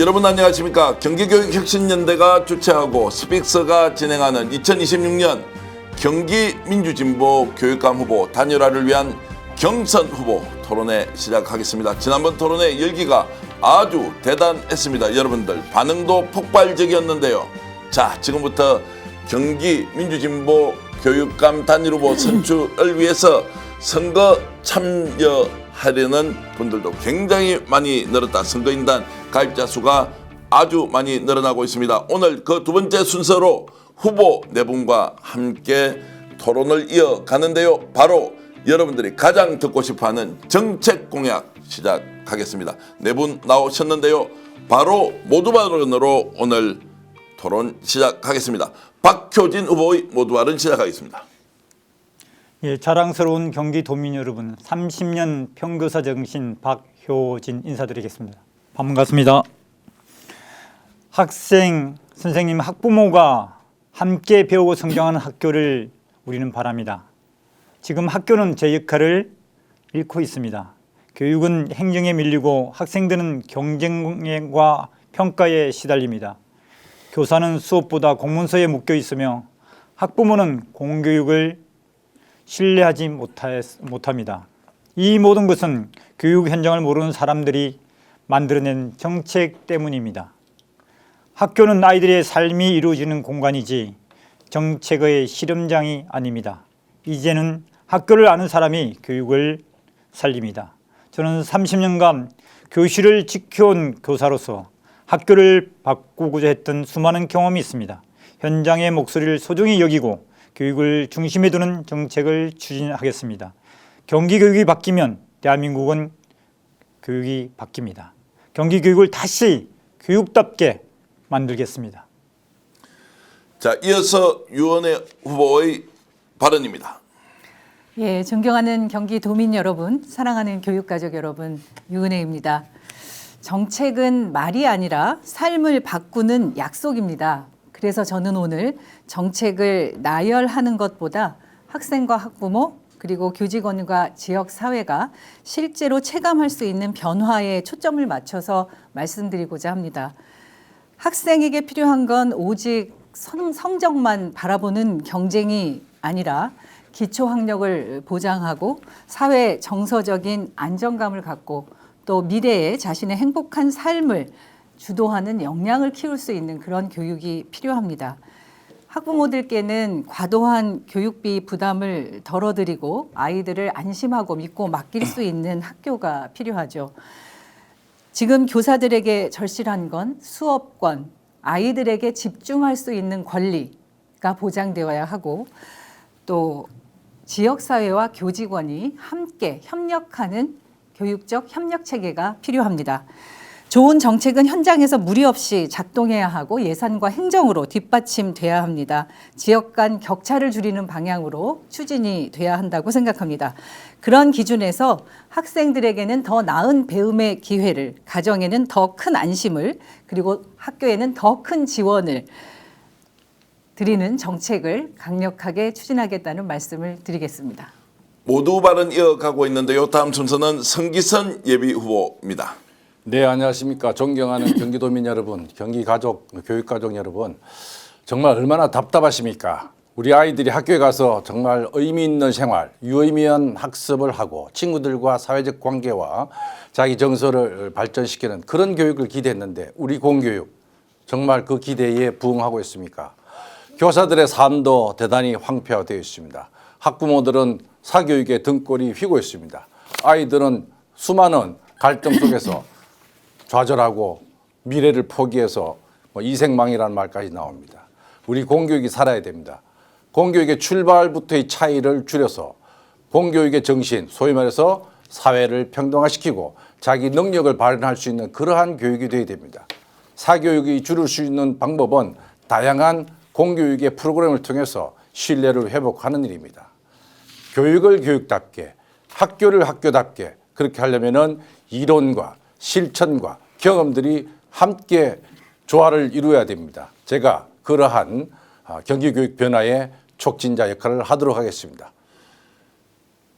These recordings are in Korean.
여러분 안녕하십니까. 경기교육혁신연대가 주최하고 스픽스가 진행하는 2026년 경기민주진보 교육감 후보 단일화를 위한 경선 후보 토론회 시작하겠습니다. 지난번 토론회 열기가 아주 대단했습니다. 여러분들 반응도 폭발적이었는데요. 자, 지금부터 경기민주진보 교육감 단일 후보 선출을 위해서 선거 참여하려는 분들도 굉장히 많이 늘었다. 선거인단 가입자 수가 아주 많이 늘어나고 있습니다. 오늘 그 두 번째 순서로 후보 네 분과 함께 토론을 이어가는데요. 바로 여러분들이 가장 듣고 싶어하는 정책 공약 시작하겠습니다. 네 분 나오셨는데요. 바로 모두 발언으로 오늘 토론 시작하겠습니다. 박효진 후보의 모두 발언 시작하겠습니다. 예, 자랑스러운 경기도민 여러분, 30년 평교사 정신 박효진 인사드리겠습니다. 반갑습니다. 학생, 선생님, 학부모가 함께 배우고 성장하는 학교를 우리는 바랍니다. 지금 학교는 제 역할을 잃고 있습니다. 교육은 행정에 밀리고 학생들은 경쟁과 평가에 시달립니다. 교사는 수업보다 공문서에 묶여 있으며 학부모는 공교육을 신뢰하지 못합니다. 이 모든 것은 교육 현장을 모르는 사람들이 만들어낸 정책 때문입니다. 학교는 아이들의 삶이 이루어지는 공간이지 정책의 실험장이 아닙니다. 이제는 학교를 아는 사람이 교육을 살립니다. 저는 30년간 교실을 지켜온 교사로서 학교를 바꾸고자 했던 수많은 경험이 있습니다. 현장의 목소리를 소중히 여기고 교육을 중심에 두는 정책을 추진하겠습니다. 경기교육이 바뀌면 대한민국은 교육이 바뀝니다. 경기교육을 다시 교육답게 만들겠습니다. 자, 이어서 유은혜 후보의 발언입니다. 예, 존경하는 경기도민 여러분, 사랑하는 교육가족 여러분, 유은혜입니다. 정책은 말이 아니라 삶을 바꾸는 약속입니다. 그래서 저는 오늘 정책을 나열하는 것보다 학생과 학부모 그리고 교직원과 지역사회가 실제로 체감할 수 있는 변화에 초점을 맞춰서 말씀드리고자 합니다. 학생에게 필요한 건 오직 성적만 바라보는 경쟁이 아니라 기초학력을 보장하고 사회 정서적인 안정감을 갖고 또 미래에 자신의 행복한 삶을 주도하는 역량을 키울 수 있는 그런 교육이 필요합니다. 학부모들께는 과도한 교육비 부담을 덜어드리고 아이들을 안심하고 믿고 맡길 수 있는 학교가 필요하죠. 지금 교사들에게 절실한 건 수업권, 아이들에게 집중할 수 있는 권리가 보장되어야 하고 또 지역사회와 교직원이 함께 협력하는 교육적 협력 체계가 필요합니다. 좋은 정책은 현장에서 무리 없이 작동해야 하고 예산과 행정으로 뒷받침돼야 합니다. 지역 간 격차를 줄이는 방향으로 추진이 돼야 한다고 생각합니다. 그런 기준에서 학생들에게는 더 나은 배움의 기회를, 가정에는 더 큰 안심을, 그리고 학교에는 더 큰 지원을 드리는 정책을 강력하게 추진하겠다는 말씀을 드리겠습니다. 모두 발언 이어가고 있는데요. 다음 순서는 성기선 예비 후보입니다. 네, 안녕하십니까. 존경하는 경기도민 여러분, 경기가족, 교육가족 여러분, 정말 얼마나 답답하십니까? 우리 아이들이 학교에 가서 정말 의미 있는 생활, 유의미한 학습을 하고 친구들과 사회적 관계와 자기 정서를 발전시키는 그런 교육을 기대했는데 우리 공교육 정말 그 기대에 부응하고 있습니까? 교사들의 삶도 대단히 황폐화되어 있습니다. 학부모들은 사교육에 등골이 휘고 있습니다. 아이들은 수많은 갈등 속에서 좌절하고 미래를 포기해서 이생망이라는 말까지 나옵니다. 우리 공교육이 살아야 됩니다. 공교육의 출발부터의 차이를 줄여서 공교육의 정신, 소위 말해서 사회를 평등화시키고 자기 능력을 발현할 수 있는 그러한 교육이 되어야 됩니다. 사교육이 줄일 수 있는 방법은 다양한 공교육의 프로그램을 통해서 신뢰를 회복하는 일입니다. 교육을 교육답게, 학교를 학교답게 그렇게 하려면은 이론과 실천과 경험들이 함께 조화를 이루어야 됩니다. 제가 그러한 경기교육 변화의 촉진자 역할을 하도록 하겠습니다.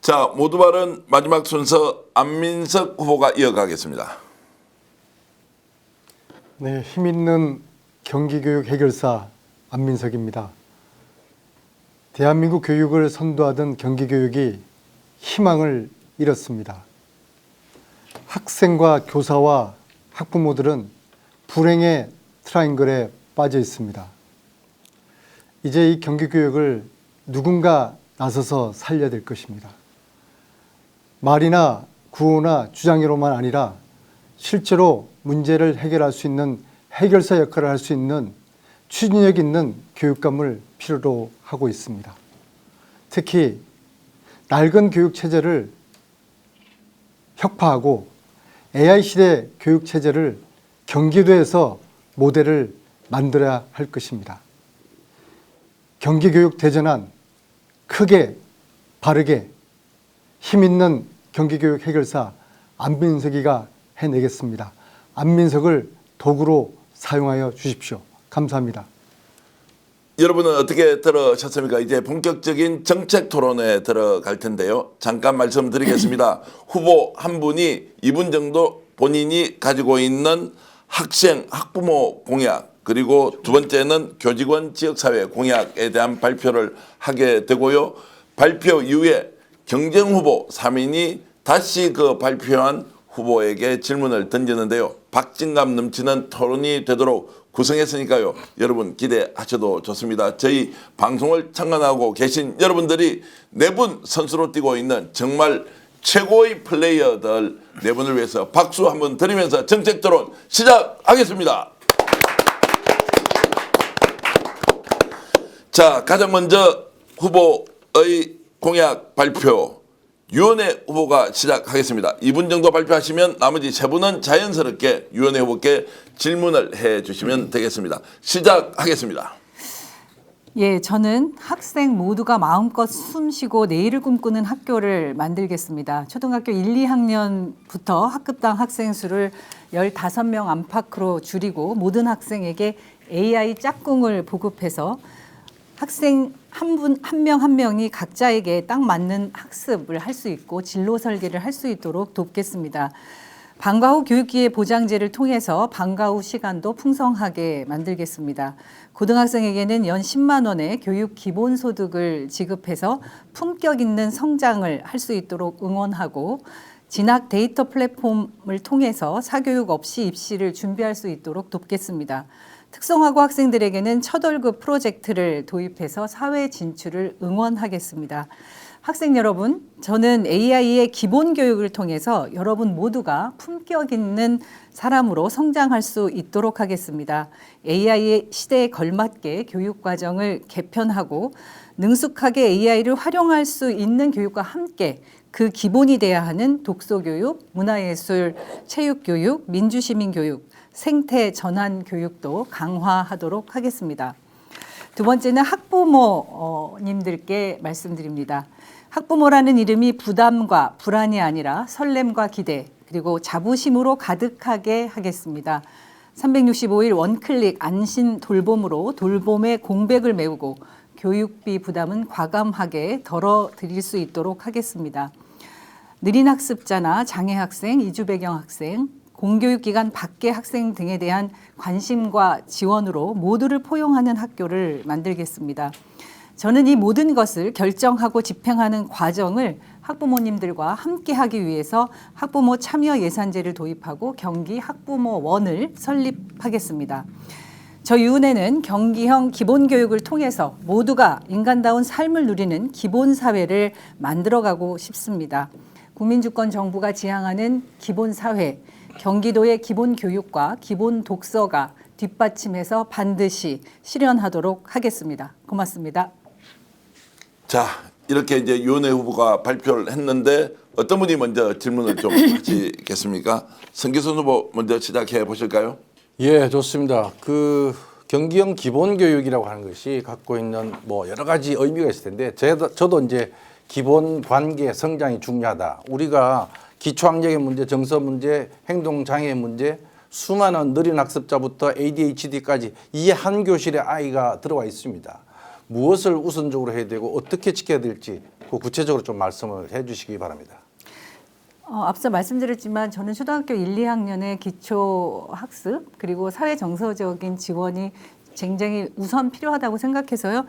자, 모두 발언 마지막 순서 안민석 후보가 이어가겠습니다. 네, 힘있는 경기교육 해결사 안민석입니다. 대한민국 교육을 선도하던 경기교육이 희망을 잃었습니다. 학생과 교사와 학부모들은 불행의 트라이앵글에 빠져 있습니다. 이제 이 경기교육을 누군가 나서서 살려야 될 것입니다. 말이나 구호나 주장으로만 아니라 실제로 문제를 해결할 수 있는 해결사 역할을 할 수 있는 추진력 있는 교육감을 필요로 하고 있습니다. 특히 낡은 교육체제를 혁파하고 AI 시대 교육체제를 경기도에서 모델을 만들어야 할 것입니다. 경기교육 대전환 크게 바르게 힘있는 경기교육 해결사 안민석이가 해내겠습니다. 안민석을 도구로 사용하여 주십시오. 감사합니다. 여러분은 어떻게 들으셨습니까? 이제 본격적인 정책 토론에 들어갈 텐데요. 잠깐 말씀드리겠습니다. 후보 한 분이 2분 정도 본인이 가지고 있는 학생, 학부모 공약, 그리고 두 번째는 교직원 지역사회 공약에 대한 발표를 하게 되고요. 발표 이후에 경쟁 후보 3인이 다시 그 발표한 후보에게 질문을 던지는데요. 박진감 넘치는 토론이 되도록 구성했으니까요. 여러분 기대하셔도 좋습니다. 저희 방송을 참관하고 계신 여러분들이 네 분 선수로 뛰고 있는 정말 최고의 플레이어들 네 분을 위해서 박수 한번 드리면서 정책 토론 시작하겠습니다. 자, 가장 먼저 후보의 공약 발표 유은혜 후보가 시작하겠습니다. 2분 정도 발표하시면 나머지 3분은 자연스럽게 유은혜 후보께 질문을 해 주시면 되겠습니다. 시작하겠습니다. 예, 저는 학생 모두가 마음껏 숨쉬고 내일을 꿈꾸는 학교를 만들겠습니다. 초등학교 1, 2학년부터 학급당 학생 수를 15명 안팎으로 줄이고 모든 학생에게 AI 짝꿍을 보급해서 학생 한 명 한 명이 각자에게 딱 맞는 학습을 할 수 있고 진로 설계를 할 수 있도록 돕겠습니다. 방과 후 교육기회 보장제를 통해서 방과 후 시간도 풍성하게 만들겠습니다. 고등학생에게는 연 10만 원의 교육 기본소득을 지급해서 품격 있는 성장을 할 수 있도록 응원하고 진학 데이터 플랫폼을 통해서 사교육 없이 입시를 준비할 수 있도록 돕겠습니다. 특성화고 학생들에게는 첫 월급 프로젝트를 도입해서 사회 진출을 응원하겠습니다. 학생 여러분, 저는 AI의 기본 교육을 통해서 여러분 모두가 품격 있는 사람으로 성장할 수 있도록 하겠습니다. AI의 시대에 걸맞게 교육 과정을 개편하고 능숙하게 AI를 활용할 수 있는 교육과 함께 그 기본이 돼야 하는 독서교육, 문화예술, 체육교육, 민주시민교육, 생태 전환 교육도 강화하도록 하겠습니다. 두 번째는 학부모님들께 말씀드립니다. 학부모라는 이름이 부담과 불안이 아니라 설렘과 기대 그리고 자부심으로 가득하게 하겠습니다. 365일 원클릭 안심 돌봄으로 돌봄의 공백을 메우고 교육비 부담은 과감하게 덜어드릴 수 있도록 하겠습니다. 느린 학습자나 장애 학생, 이주 배경 학생, 공교육기관 밖의 학생 등에 대한 관심과 지원으로 모두를 포용하는 학교를 만들겠습니다. 저는 이 모든 것을 결정하고 집행하는 과정을 학부모님들과 함께 하기 위해서 학부모 참여 예산제를 도입하고 경기 학부모원을 설립하겠습니다. 저 유은혜는 경기형 기본교육을 통해서 모두가 인간다운 삶을 누리는 기본사회를 만들어가고 싶습니다. 국민주권 정부가 지향하는 기본사회, 경기도의 기본교육과 기본독서가 뒷받침해서 반드시 실현하도록 하겠습니다. 고맙습니다. 자, 이렇게 이제 유은혜 후보가 발표를 했는데 어떤 분이 먼저 질문을 좀 하시겠습니까? 성기순 후보 먼저 시작해 보실까요? 예, 좋습니다. 그 경기형 기본교육이라고 하는 것이 갖고 있는 뭐 여러 가지 의미가 있을 텐데 저도 이제 기본 관계 성장이 중요하다. 우리가 기초학력의 문제, 정서 문제, 행동장애 문제, 수많은 느린 학습자부터 ADHD까지 이 한 교실에 아이가 들어와 있습니다. 무엇을 우선적으로 해야 되고 어떻게 지켜야 될지 그 구체적으로 좀 말씀을 해 주시기 바랍니다. 앞서 말씀드렸지만 저는 초등학교 1, 2학년의 기초 학습 그리고 사회 정서적인 지원이 굉장히 우선 필요하다고 생각해서요.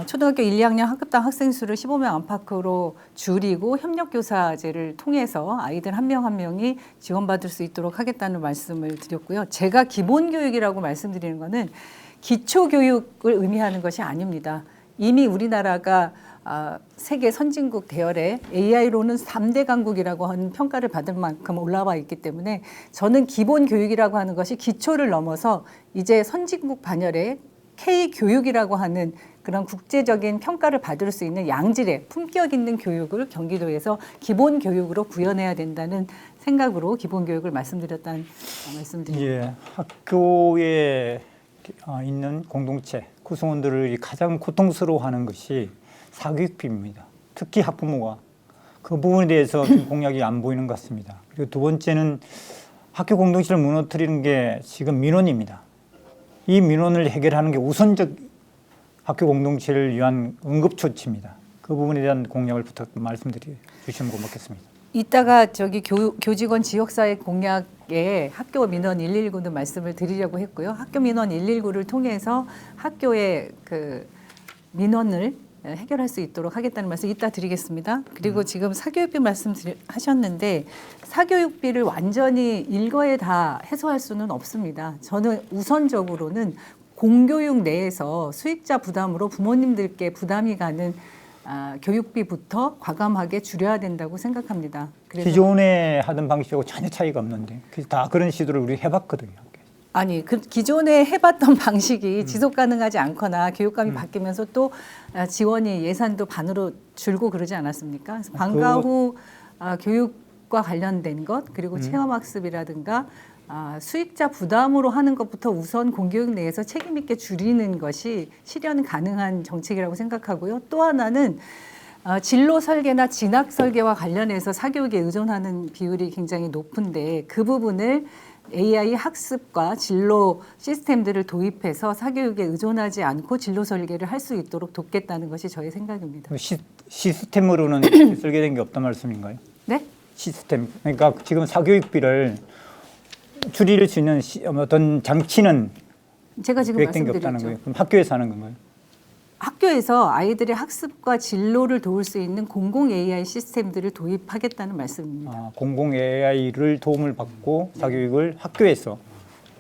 초등학교 1, 2학년 학급당 학생 수를 15명 안팎으로 줄이고 협력교사제를 통해서 아이들 한 명 한 명이 지원받을 수 있도록 하겠다는 말씀을 드렸고요. 제가 기본교육이라고 말씀드리는 것은 기초교육을 의미하는 것이 아닙니다. 이미 우리나라가 세계 선진국 대열에 AI로는 3대 강국이라고 하는 평가를 받을 만큼 올라와 있기 때문에 저는 기본 교육이라고 하는 것이 기초를 넘어서 이제 선진국 반열에 K교육이라고 하는 그런 국제적인 평가를 받을 수 있는 양질의 품격 있는 교육을 경기도에서 기본 교육으로 구현해야 된다는 생각으로 기본 교육을 말씀드렸다는 말씀드립니다. 예, 학교에 있는 공동체 구성원들을 가장 고통스러워하는 것이 사교육비입니다. 특히 학부모가 그 부분에 대해서 공약이 안 보이는 것 같습니다. 그리고 두 번째는 학교 공동체를 무너뜨리는 게 지금 민원입니다. 이 민원을 해결하는 게 우선적 학교 공동체를 위한 응급조치입니다. 그 부분에 대한 공약을 말씀드리시면 고맙겠습니다. 이따가 저기 교직원 지역사회 공약에 학교 민원 119는 말씀을 드리려고 했고요. 학교 민원 119를 통해서 학교의 그 민원을 해결할 수 있도록 하겠다는 말씀 이따 드리겠습니다. 그리고 지금 사교육비 말씀하셨는데 사교육비를 완전히 일거에 다 해소할 수는 없습니다. 저는 우선적으로는 공교육 내에서 수익자 부담으로 부모님들께 부담이 가는 교육비부터 과감하게 줄여야 된다고 생각합니다. 그래서 기존에 하던 방식하고 전혀 차이가 없는데 다 그런 시도를 우리 해봤거든요. 아니 그 기존에 해봤던 방식이 지속 가능하지 않거나 교육감이 바뀌면서 또 지원이 예산도 반으로 줄고 그러지 않았습니까? 그래서 방과 후 교육과 관련된 것 그리고 체험학습이라든가 수익자 부담으로 하는 것부터 우선 공교육 내에서 책임 있게 줄이는 것이 실현 가능한 정책이라고 생각하고요. 또 하나는 진로 설계나 진학 설계와 관련해서 사교육에 의존하는 비율이 굉장히 높은데 그 부분을 AI 학습과 진로 시스템들을 도입해서 사교육에 의존하지 않고 진로 설계를 할 수 있도록 돕겠다는 것이 저의 생각입니다. 시스템으로는 설계된 게 없단 말씀인가요? 네? 시스템. 그러니까 지금 사교육비를 줄일 수 있는 어떤 장치는 제가 지금 계획된 게 없다는 말씀드렸죠. 거예요. 그럼 학교에서 하는 건가요? 학교에서 아이들의 학습과 진로를 도울 수 있는 공공 AI 시스템들을 도입하겠다는 말씀입니다. 공공 AI를 도움을 받고 사교육을 학교에서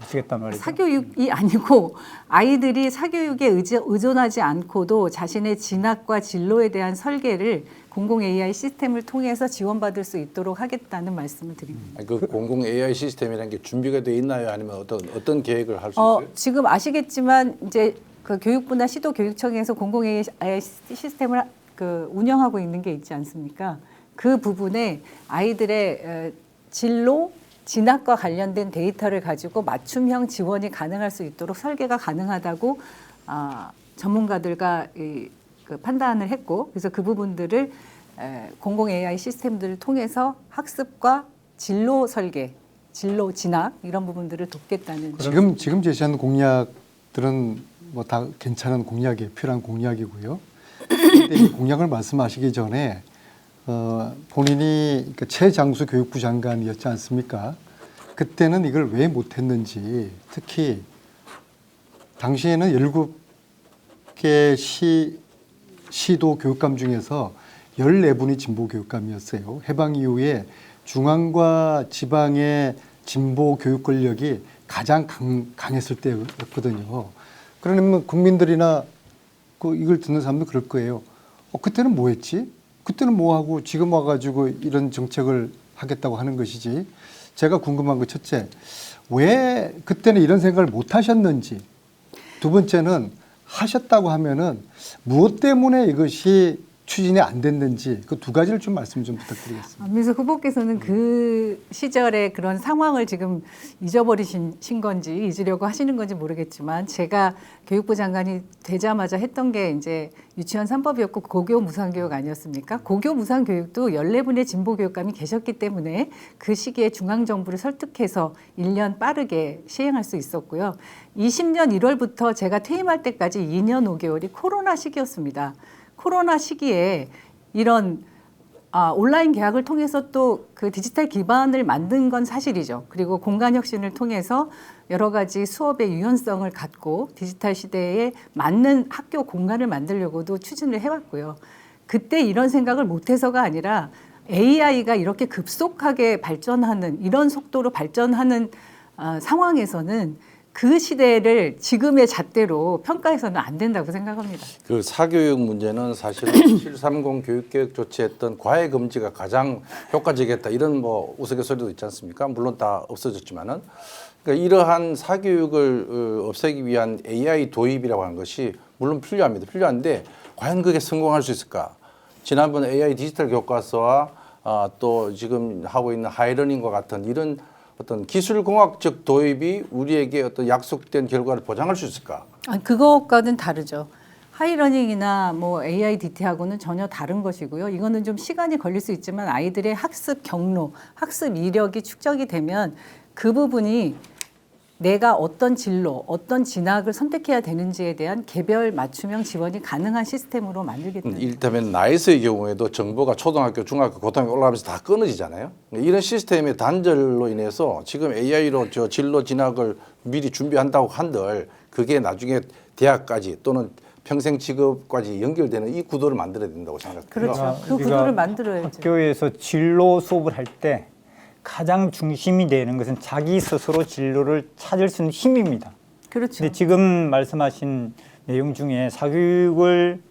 하시겠다는 말이죠. 사교육이 아니고 아이들이 사교육에 의존하지 않고도 자신의 진학과 진로에 대한 설계를 공공 AI 시스템을 통해서 지원받을 수 있도록 하겠다는 말씀을 드립니다. 그 공공 AI 시스템이라는 게 준비가 돼 있나요? 아니면 어떤 계획을 할 수 있어요? 지금 아시겠지만 이제 그 교육부나 시도교육청에서 공공 AI 시스템을 운영하고 있는 게 있지 않습니까? 그 부분에 아이들의 진로, 진학과 관련된 데이터를 가지고 맞춤형 지원이 가능할 수 있도록 설계가 가능하다고 전문가들과 그 판단을 했고 그래서 그 부분들을 공공 AI 시스템들을 통해서 학습과 진로 설계, 진로 진학 이런 부분들을 돕겠다는 지금 제시한 공약들은 뭐 다 괜찮은 공약이 필요한 공약이고요. 근데 이 공약을 말씀하시기 전에 본인이 최장수 교육부 장관이었지 않습니까? 그때는 이걸 왜 못했는지 특히 당시에는 7개 시도 교육감 중에서 14분이 진보 교육감이었어요. 해방 이후에 중앙과 지방의 진보 교육 권력이 가장 강했을 때였거든요. 그러면 국민들이나 이걸 듣는 사람도 그럴 거예요. 그때는 뭐 했지? 그때는 뭐 하고 지금 와가지고 이런 정책을 하겠다고 하는 것이지. 제가 궁금한 거 첫째, 왜 그때는 이런 생각을 못 하셨는지. 두 번째는 하셨다고 하면은 무엇 때문에 이것이 추진이 안 됐는지 그 두 가지를 좀 말씀 좀 부탁드리겠습니다. 안민석 후보께서는 그 시절의 그런 상황을 지금 잊어버리신 건지 잊으려고 하시는 건지 모르겠지만 제가 교육부 장관이 되자마자 했던 게 이제 유치원 3법이었고 고교 무상교육 아니었습니까? 고교 무상교육도 14분의 진보 교육감이 계셨기 때문에 그 시기에 중앙정부를 설득해서 1년 빠르게 시행할 수 있었고요. 20년 1월부터 제가 퇴임할 때까지 2년 5개월이 코로나 시기였습니다. 코로나 시기에 이런 온라인 계약을 통해서 또 그 디지털 기반을 만든 건 사실이죠. 그리고 공간 혁신을 통해서 여러 가지 수업의 유연성을 갖고 디지털 시대에 맞는 학교 공간을 만들려고도 추진을 해왔고요. 그때 이런 생각을 못해서가 아니라 AI가 이렇게 급속하게 발전하는 이런 속도로 발전하는 상황에서는 그 시대를 지금의 잣대로 평가해서는 안 된다고 생각합니다. 그 사교육 문제는 사실은 730 교육개혁 조치했던 과외 금지가 가장 효과적이었다 이런 뭐 우스갯소리도 있지 않습니까? 물론 다 없어졌지만은 그러니까 이러한 사교육을 없애기 위한 AI 도입이라고 하는 것이 물론 필요합니다. 필요한데 과연 그게 성공할 수 있을까? 지난번 AI 디지털 교과서와 또 지금 하고 있는 하이러닝과 같은 이런 어떤 기술공학적 도입이 우리에게 어떤 약속된 결과를 보장할 수 있을까? 그것과는 다르죠. 하이러닝이나 뭐 AI DT하고는 전혀 다른 것이고요. 이거는 좀 시간이 걸릴 수 있지만 아이들의 학습 경로, 학습 이력이 축적이 되면 그 부분이 내가 어떤 진로, 어떤 진학을 선택해야 되는지에 대한 개별 맞춤형 지원이 가능한 시스템으로 만들겠다. 이를테면 나이스의 경우에도 정보가 초등학교, 중학교, 고등학교 올라가면서 다 끊어지잖아요. 이런 시스템의 단절로 인해서 지금 AI로 저 진로 진학을 미리 준비한다고 한들 그게 나중에 대학까지 또는 평생 직업까지 연결되는 이 구도를 만들어야 된다고 생각합니다. 그렇죠. 그 구도를 만들어야죠. 학교에서 진로 수업을 할 때 가장 중심이 되는 것은 자기 스스로 진로를 찾을 수 있는 힘입니다. 그렇죠. 근데 지금 말씀하신 내용 중에 사교육을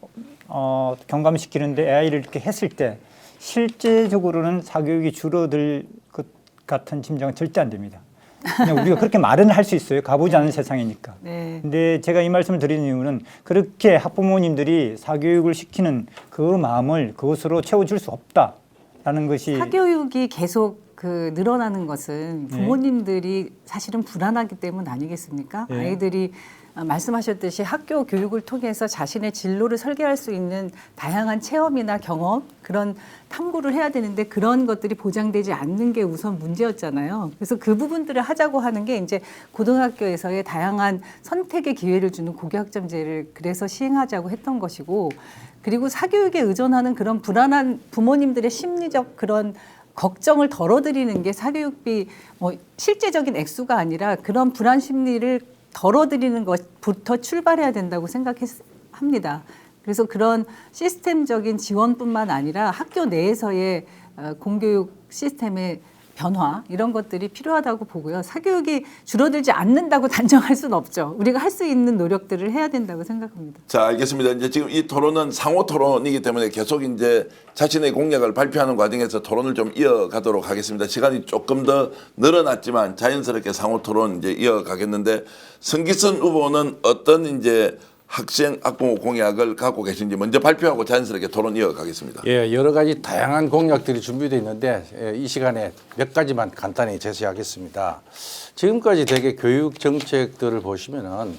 경감시키는데 AI를 이렇게 했을 때 실제적으로는 사교육이 줄어들 것 같은 짐작은 절대 안 됩니다. 그냥 우리가 그렇게 말은 할 수 있어요. 가보지 않은 세상이니까. 네. 근데 제가 이 말씀을 드리는 이유는 그렇게 학부모님들이 사교육을 시키는 그 마음을 그것으로 채워줄 수 없다라는 것이 사교육이 계속 늘어나는 것은 부모님들이 사실은 불안하기 때문 아니겠습니까? 네. 아이들이 말씀하셨듯이 학교 교육을 통해서 자신의 진로를 설계할 수 있는 다양한 체험이나 경험 그런 탐구를 해야 되는데 그런 것들이 보장되지 않는 게 우선 문제였잖아요. 그래서 그 부분들을 하자고 하는 게 이제 고등학교에서의 다양한 선택의 기회를 주는 고교학점제를 그래서 시행하자고 했던 것이고 그리고 사교육에 의존하는 그런 불안한 부모님들의 심리적 그런 걱정을 덜어드리는 게 사교육비 뭐 실제적인 액수가 아니라 그런 불안 심리를 덜어드리는 것부터 출발해야 된다고 생각합니다. 그래서 그런 시스템적인 지원뿐만 아니라 학교 내에서의 공교육 시스템의 변화 이런 것들이 필요하다고 보고요. 사교육이 줄어들지 않는다고 단정할 수는 없죠. 우리가 할 수 있는 노력들을 해야 된다고 생각합니다. 자, 알겠습니다. 이제 지금 이 토론은 상호 토론이기 때문에 계속 이제 자신의 공약을 발표하는 과정에서 토론을 좀 이어가도록 하겠습니다. 시간이 조금 더 늘어났지만 자연스럽게 상호 토론 이제 이어가겠는데 성기선 후보는 어떤 이제 학부모 공약을 갖고 계신지 먼저 발표하고 자연스럽게 토론 이어가겠습니다. 예, 여러 가지 다양한 공약들이 준비되어 있는데 이 시간에 몇 가지만 간단히 제시하겠습니다. 지금까지 대개 교육 정책들을 보시면은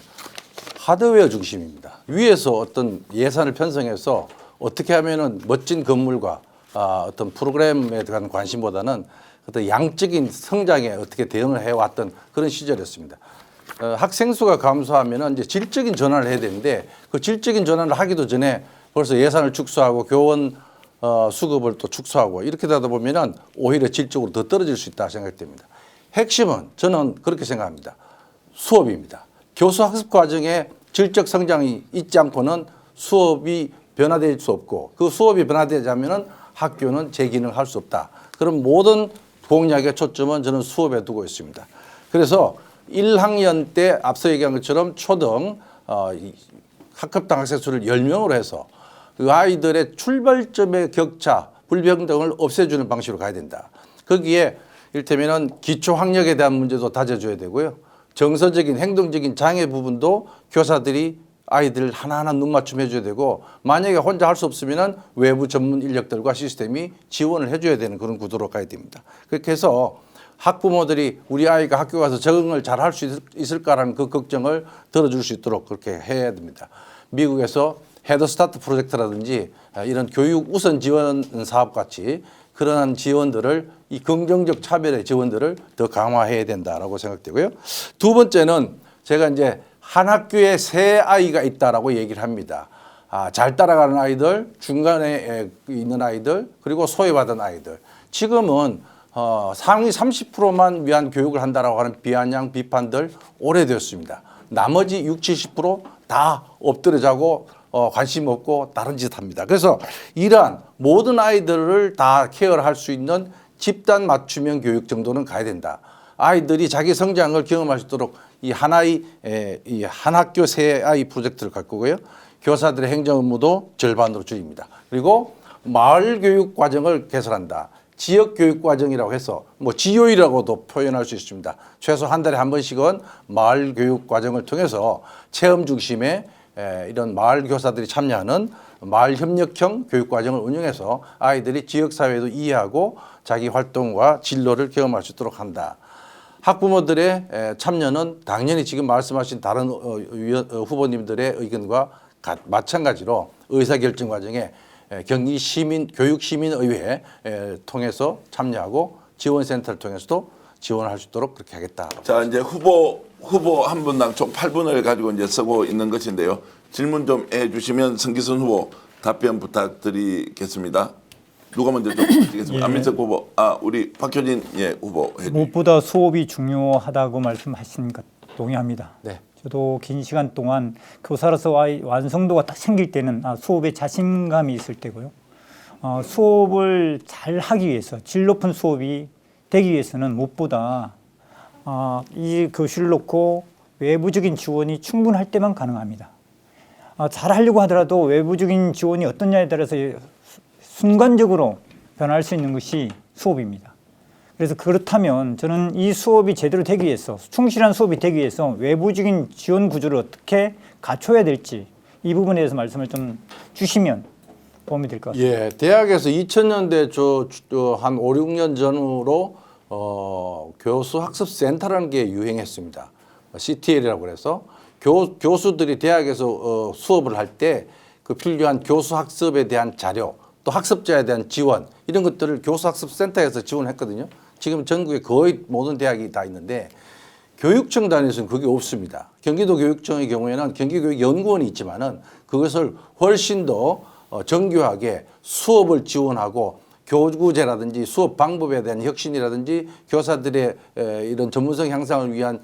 하드웨어 중심입니다. 위에서 어떤 예산을 편성해서 어떻게 하면은 멋진 건물과 어떤 프로그램에 대한 관심보다는 어떤 양적인 성장에 어떻게 대응을 해왔던 그런 시절이었습니다. 학생 수가 감소하면은 이제 질적인 전환을 해야 되는데 그 질적인 전환을 하기도 전에 벌써 예산을 축소하고 교원 수급을 또 축소하고 이렇게 되다 보면은 오히려 질적으로 더 떨어질 수 있다 생각됩니다. 핵심은 저는 그렇게 생각합니다. 수업입니다. 교수 학습 과정에 질적 성장이 있지 않고는 수업이 변화될 수 없고 그 수업이 변화되자면은 학교는 재기능을 할 수 없다. 그런 모든 공약의 초점은 저는 수업에 두고 있습니다. 그래서 1학년 때 앞서 얘기한 것처럼 초등 학급당 학생 수를 10명으로 해서 그 아이들의 출발점의 격차, 불평등을 없애주는 방식으로 가야 된다. 거기에 이를테면 기초학력에 대한 문제도 다져줘야 되고요. 정서적인 행동적인 장애 부분도 교사들이 아이들 하나하나 눈맞춤 해줘야 되고 만약에 혼자 할 수 없으면 외부 전문 인력들과 시스템이 지원을 해줘야 되는 그런 구도로 가야 됩니다. 그렇게 해서 학부모들이 우리 아이가 학교 가서 적응을 잘 할 수 있을까라는 그 걱정을 들어줄 수 있도록 그렇게 해야 됩니다. 미국에서 헤드스타트 프로젝트라든지 이런 교육 우선 지원 사업 같이 그러한 지원들을 이 긍정적 차별의 지원들을 더 강화해야 된다라고 생각되고요. 두 번째는 제가 이제 한 학교에 세 아이가 있다라고 얘기를 합니다. 잘 따라가는 아이들, 중간에 있는 아이들, 그리고 소외받은 아이들. 지금은 상위 30%만 위한 교육을 한다라고 하는 비아냥 비판들 오래되었습니다. 나머지 60, 70%다 엎드려 자고 관심 없고 다른 짓 합니다. 그래서 이러한 모든 아이들을 다 케어를 할 수 있는 집단 맞춤형 교육 정도는 가야 된다. 아이들이 자기 성장을 경험할 수 있도록 이 하나의 이 한 학교 세 아이 프로젝트를 갈 거고요. 교사들의 행정 업무도 절반으로 줄입니다. 그리고 마을 교육 과정을 개설한다. 지역 교육 과정이라고 해서 뭐 지요이라고도 표현할 수 있습니다. 최소 한 달에 한 번씩은 마을 교육 과정을 통해서 체험 중심의 이런 마을 교사들이 참여하는 마을 협력형 교육 과정을 운영해서 아이들이 지역 사회도 이해하고 자기 활동과 진로를 경험할 수 있도록 한다. 학부모들의 참여는 당연히 지금 말씀하신 다른 후보님들의 의견과 마찬가지로 의사결정 과정에 경기 시민 교육 시민의회 통해서 참여하고 지원센터를 통해서도 지원할 수 있도록 그렇게 하겠다. 자, 이제 후보 한 분당 총 8분을 가지고 이제 쓰고 있는 것인데요. 질문 좀 해주시면 성기순 후보 답변 부탁드리겠습니다. 누가 먼저 좀 해주시겠습니까? 예. 안민석 후보, 우리 박효진 후보 해주시죠. 무엇보다 수업이 중요하다고 말씀하신 것 동의합니다. 네. 저도 긴 시간 동안 교사로서 완성도가 딱 생길 때는 수업에 자신감이 있을 때고요. 수업을 잘 하기 위해서 질 높은 수업이 되기 위해서는 무엇보다 이 교실을 놓고 외부적인 지원이 충분할 때만 가능합니다. 잘 하려고 하더라도 외부적인 지원이 어떠냐에 따라서 순간적으로 변할 수 있는 것이 수업입니다. 그래서 그렇다면 저는 이 수업이 제대로 되기 위해서 충실한 수업이 되기 위해서 외부적인 지원 구조를 어떻게 갖춰야 될지 이 부분에 대해서 말씀을 좀 주시면 도움이 될 것 같습니다. 예, 대학에서 2000년대 한 5, 6년 전으로 교수 학습 센터라는 게 유행했습니다. CTL이라고 그래서 교수들이 대학에서 수업을 할 때 그 필요한 교수 학습에 대한 자료, 또 학습자에 대한 지원 이런 것들을 교수 학습 센터에서 지원했거든요. 지금 전국에 거의 모든 대학이 다 있는데 교육청 단위에서는 그게 없습니다. 경기도 교육청의 경우에는 경기교육연구원이 있지만은 그것을 훨씬 더 정교하게 수업을 지원하고 교구제라든지 수업 방법에 대한 혁신이라든지 교사들의 이런 전문성 향상을 위한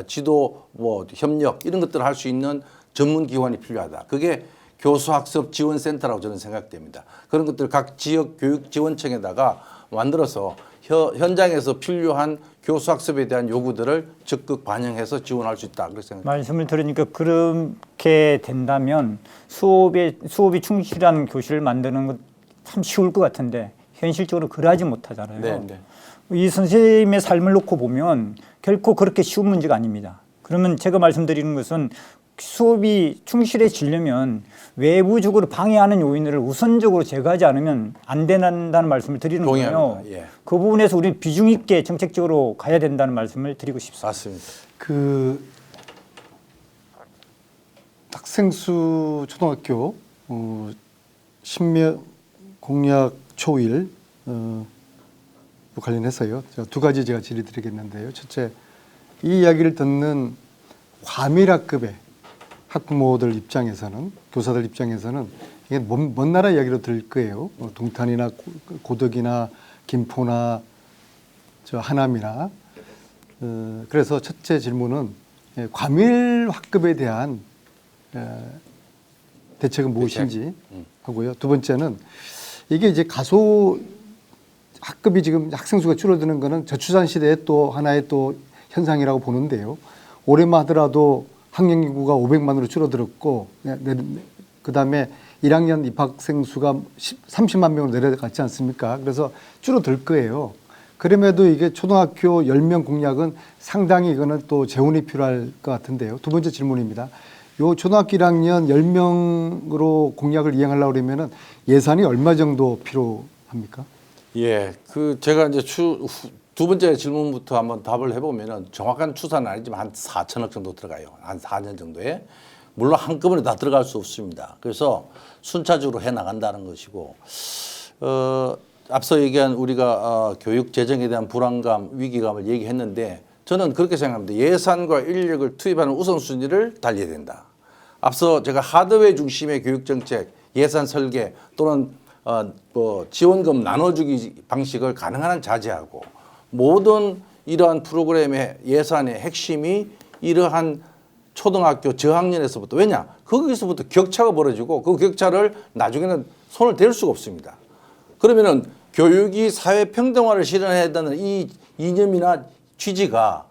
지도 협력 이런 것들을 할 수 있는 전문 기관이 필요하다. 그게 교수학습 지원센터라고 저는 생각됩니다. 그런 것들 각 지역 교육지원청에다가 만들어서 현장에서 필요한 교수학습에 대한 요구들을 적극 반영해서 지원할 수 있다. 그렇게 생각합니다. 말씀을 들으니까 그렇게 된다면 수업이 충실한 교실을 만드는 건 참 쉬울 것 같은데 현실적으로 그러하지 못하잖아요. 네, 네. 이 선생님의 삶을 놓고 보면 결코 그렇게 쉬운 문제가 아닙니다. 그러면 제가 말씀드리는 것은 수업이 충실해지려면 외부적으로 방해하는 요인들을 우선적으로 제거하지 않으면 안 된다는 말씀을 드리는 거예요. 동의합니다. 예. 그 부분에서 우리는 비중 있게 정책적으로 가야 된다는 말씀을 드리고 싶습니다. 맞습니다. 그 학생수 초등학교 신명 공약 초일 관련해서요. 제가 두 가지 제가 질의드리겠는데요. 첫째, 이 이야기를 듣는 과밀학급의 학부모들 입장에서는 교사들 입장에서는 이게 먼 나라 이야기로 들릴 거예요. 동탄이나 고덕이나 김포나 저 하남이나 그래서 첫째 질문은 과밀학급에 대한 대책은 무엇인지 하고요. 두 번째는 이게 이제 가소 학급이 지금 학생 수가 줄어드는 거는 저출산 시대의 또 하나의 또 현상이라고 보는데요. 올해만 하더라도 학령 인구가 500만으로 줄어들었고 그다음에 1학년 입학생 수가 30만 명으로 내려갔지 않습니까? 그래서 줄어들 거예요. 그럼에도 이게 초등학교 10명 공약은 상당히 이거는 또 재원이 필요할 것 같은데요. 두 번째 질문입니다. 요 초등학교 1학년 10명으로 공약을 이행하려고 그러면은 예산이 얼마 정도 필요합니까? 예, 그 제가 이제 두 번째 질문부터 한번 답을 해보면은 정확한 추산은 아니지만 한 4천억 정도 들어가요. 한 4년 정도에. 물론 한꺼번에 다 들어갈 수 없습니다. 그래서 순차적으로 해 나간다는 것이고, 앞서 얘기한 우리가 교육 재정에 대한 불안감, 위기감을 얘기했는데 저는 그렇게 생각합니다. 예산과 인력을 투입하는 우선순위를 달려야 된다. 앞서 제가 하드웨어 중심의 교육 정책, 예산 설계 또는 지원금 나눠주기 방식을 가능한 한 자제하고 모든 이러한 프로그램의 예산의 핵심이 이러한 초등학교 저학년에서부터 왜냐 거기서부터 격차가 벌어지고 그 격차를 나중에는 손을 댈 수가 없습니다. 그러면은 교육이 사회 평등화를 실현해야 되는 이 이념이나 취지가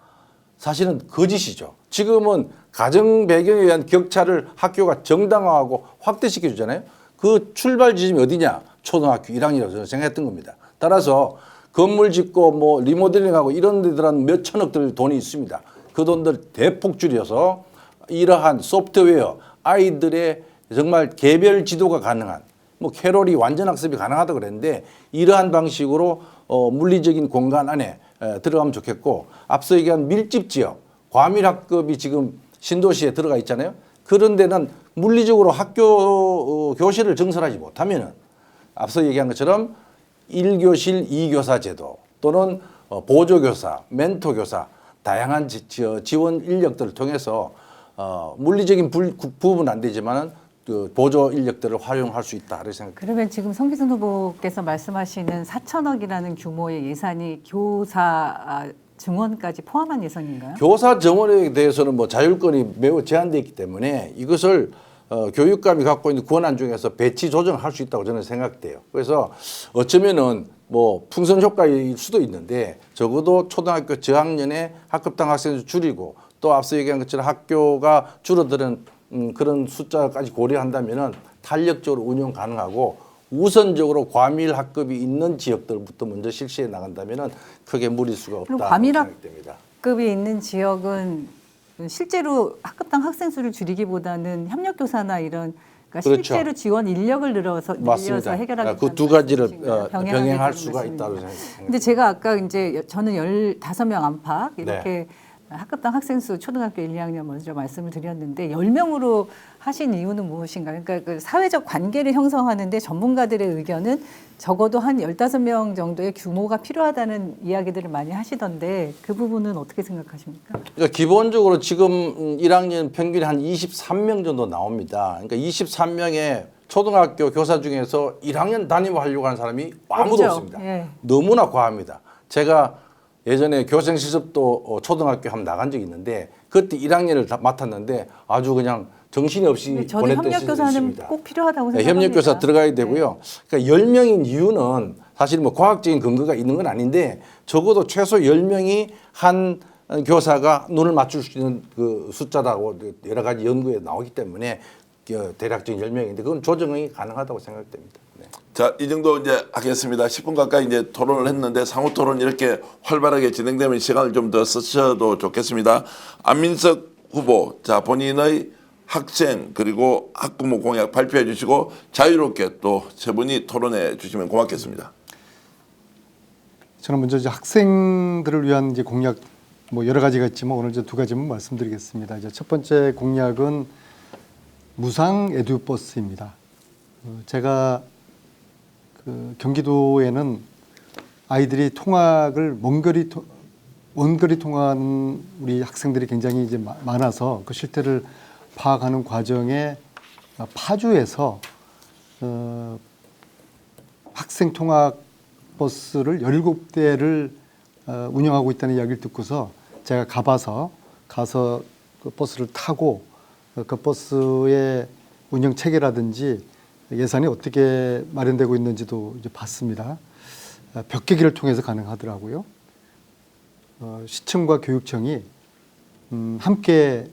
사실은 거짓이죠. 지금은 가정 배경에 의한 격차를 학교가 정당화하고 확대시켜 주잖아요. 그 출발 지점이 어디냐? 초등학교 1학년이라고 저는 생각했던 겁니다. 따라서 건물 짓고 뭐 리모델링하고 이런 데들은 몇 천억들 돈이 있습니다. 그 돈들 대폭 줄여서 이러한 소프트웨어 아이들의 정말 개별 지도가 가능한 뭐 캐롤이 완전 학습이 가능하다고 그랬는데 이러한 방식으로 물리적인 공간 안에 들어가면 좋겠고 앞서 얘기한 밀집 지역 과밀 학급이 지금 신도시에 들어가 있잖아요. 그런 데는 물리적으로 학교 교실을 증설하지 못하면은 앞서 얘기한 것처럼 1교실 2교사 제도 또는 보조교사, 멘토교사 다양한 지원 인력들을 통해서 물리적인 부분은 안 되지만은 그 보조 인력들을 활용할 수 있다 이렇게 생각합니다. 그러면 지금 성기순 후보께서 말씀하시는 4천억이라는 규모의 예산이 교사 증원까지 포함한 예산인가요? 교사 정원에 대해서는 뭐 자율권이 매우 제한되어 있기 때문에 이것을 교육감이 갖고 있는 권한 중에서 배치 조정할 수 있다고 저는 생각돼요. 그래서 어쩌면은 뭐 풍선 효과일 수도 있는데 적어도 초등학교 저학년의 학급당 학생수 줄이고 또 앞서 얘기한 것처럼 학교가 줄어드는 그런 숫자까지 고려한다면은 탄력적으로 운영 가능하고 우선적으로 과밀 학급이 있는 지역들부터 먼저 실시해 나간다면은 크게 무리수가 없다. 그럼 과밀 생각됩니다. 학급이 있는 지역은 실제로 학급당 학생 수를 줄이기보다는 협력교사나 이런 그러니까 그렇죠. 실제로 지원 인력을 늘려서 맞습니다. 해결하겠다는 그 두 가지를 말씀이신가요? 병행할 되는 수가 있다고 말씀입니다. 생각합니다. 근데 제가 아까 이제 저는 15명 안팎 이렇게 네. 학급당 학생 수 초등학교 1, 2학년 먼저 말씀을 드렸는데 10명으로 하신 이유는 무엇인가요? 그러니까 그 사회적 관계를 형성하는데 전문가들의 의견은 적어도 한 15명 정도의 규모가 필요하다는 이야기들을 많이 하시던데 그 부분은 어떻게 생각하십니까? 그러니까 기본적으로 지금 1학년 평균이 한 23명 정도 나옵니다. 그러니까 23명의 초등학교 교사 중에서 1학년 담임하려고 하는 사람이 아무도 없죠. 없습니다. 예. 너무나 과합니다. 제가 예전에 교생 실습도 초등학교 한번 나간 적이 있는데 그때 1학년을 다 맡았는데 아주 그냥 정신이 없이 근데 저는 보냈던 시절이 협력교사는 있습니다. 꼭 필요하다고 네, 생각합니다. 협력교사 들어가야 되고요. 그러니까 10명인 이유는 사실 뭐 과학적인 근거가 있는 건 아닌데 적어도 최소 10명이 한 교사가 눈을 맞출 수 있는 그 숫자라고 여러 가지 연구에 나오기 때문에 대략적인 10명인데 그건 조정이 가능하다고 생각됩니다. 네. 자, 이 정도 이제 하겠습니다. 10분 가까이 이제 토론을 했는데 상호 토론 이렇게 활발하게 진행되면 시간을 좀 더 쓰셔도 좋겠습니다. 안민석 후보, 자 본인의 학생 그리고 학부모 공약 발표해 주시고 자유롭게 또 세 분이 토론해 주시면 고맙겠습니다. 저는 먼저 이제 학생들을 위한 이제 공약 뭐 여러 가지가 있지만 오늘 이제 두 가지만 말씀드리겠습니다. 이제 첫 번째 공약은 무상 에듀버스입니다. 제가 그 경기도에는 아이들이 통학을 원거리 통하는 우리 학생들이 굉장히 이제 많아서 그 실태를 파악하는 과정에 파주에서 학생 통학 버스를 17대를 운영하고 있다는 이야기를 듣고서 제가 가서 그 버스를 타고 그 버스의 운영 체계라든지 예산이 어떻게 마련되고 있는지도 이제 봤습니다. 벽계기를 통해서 가능하더라고요. 시청과 교육청이 함께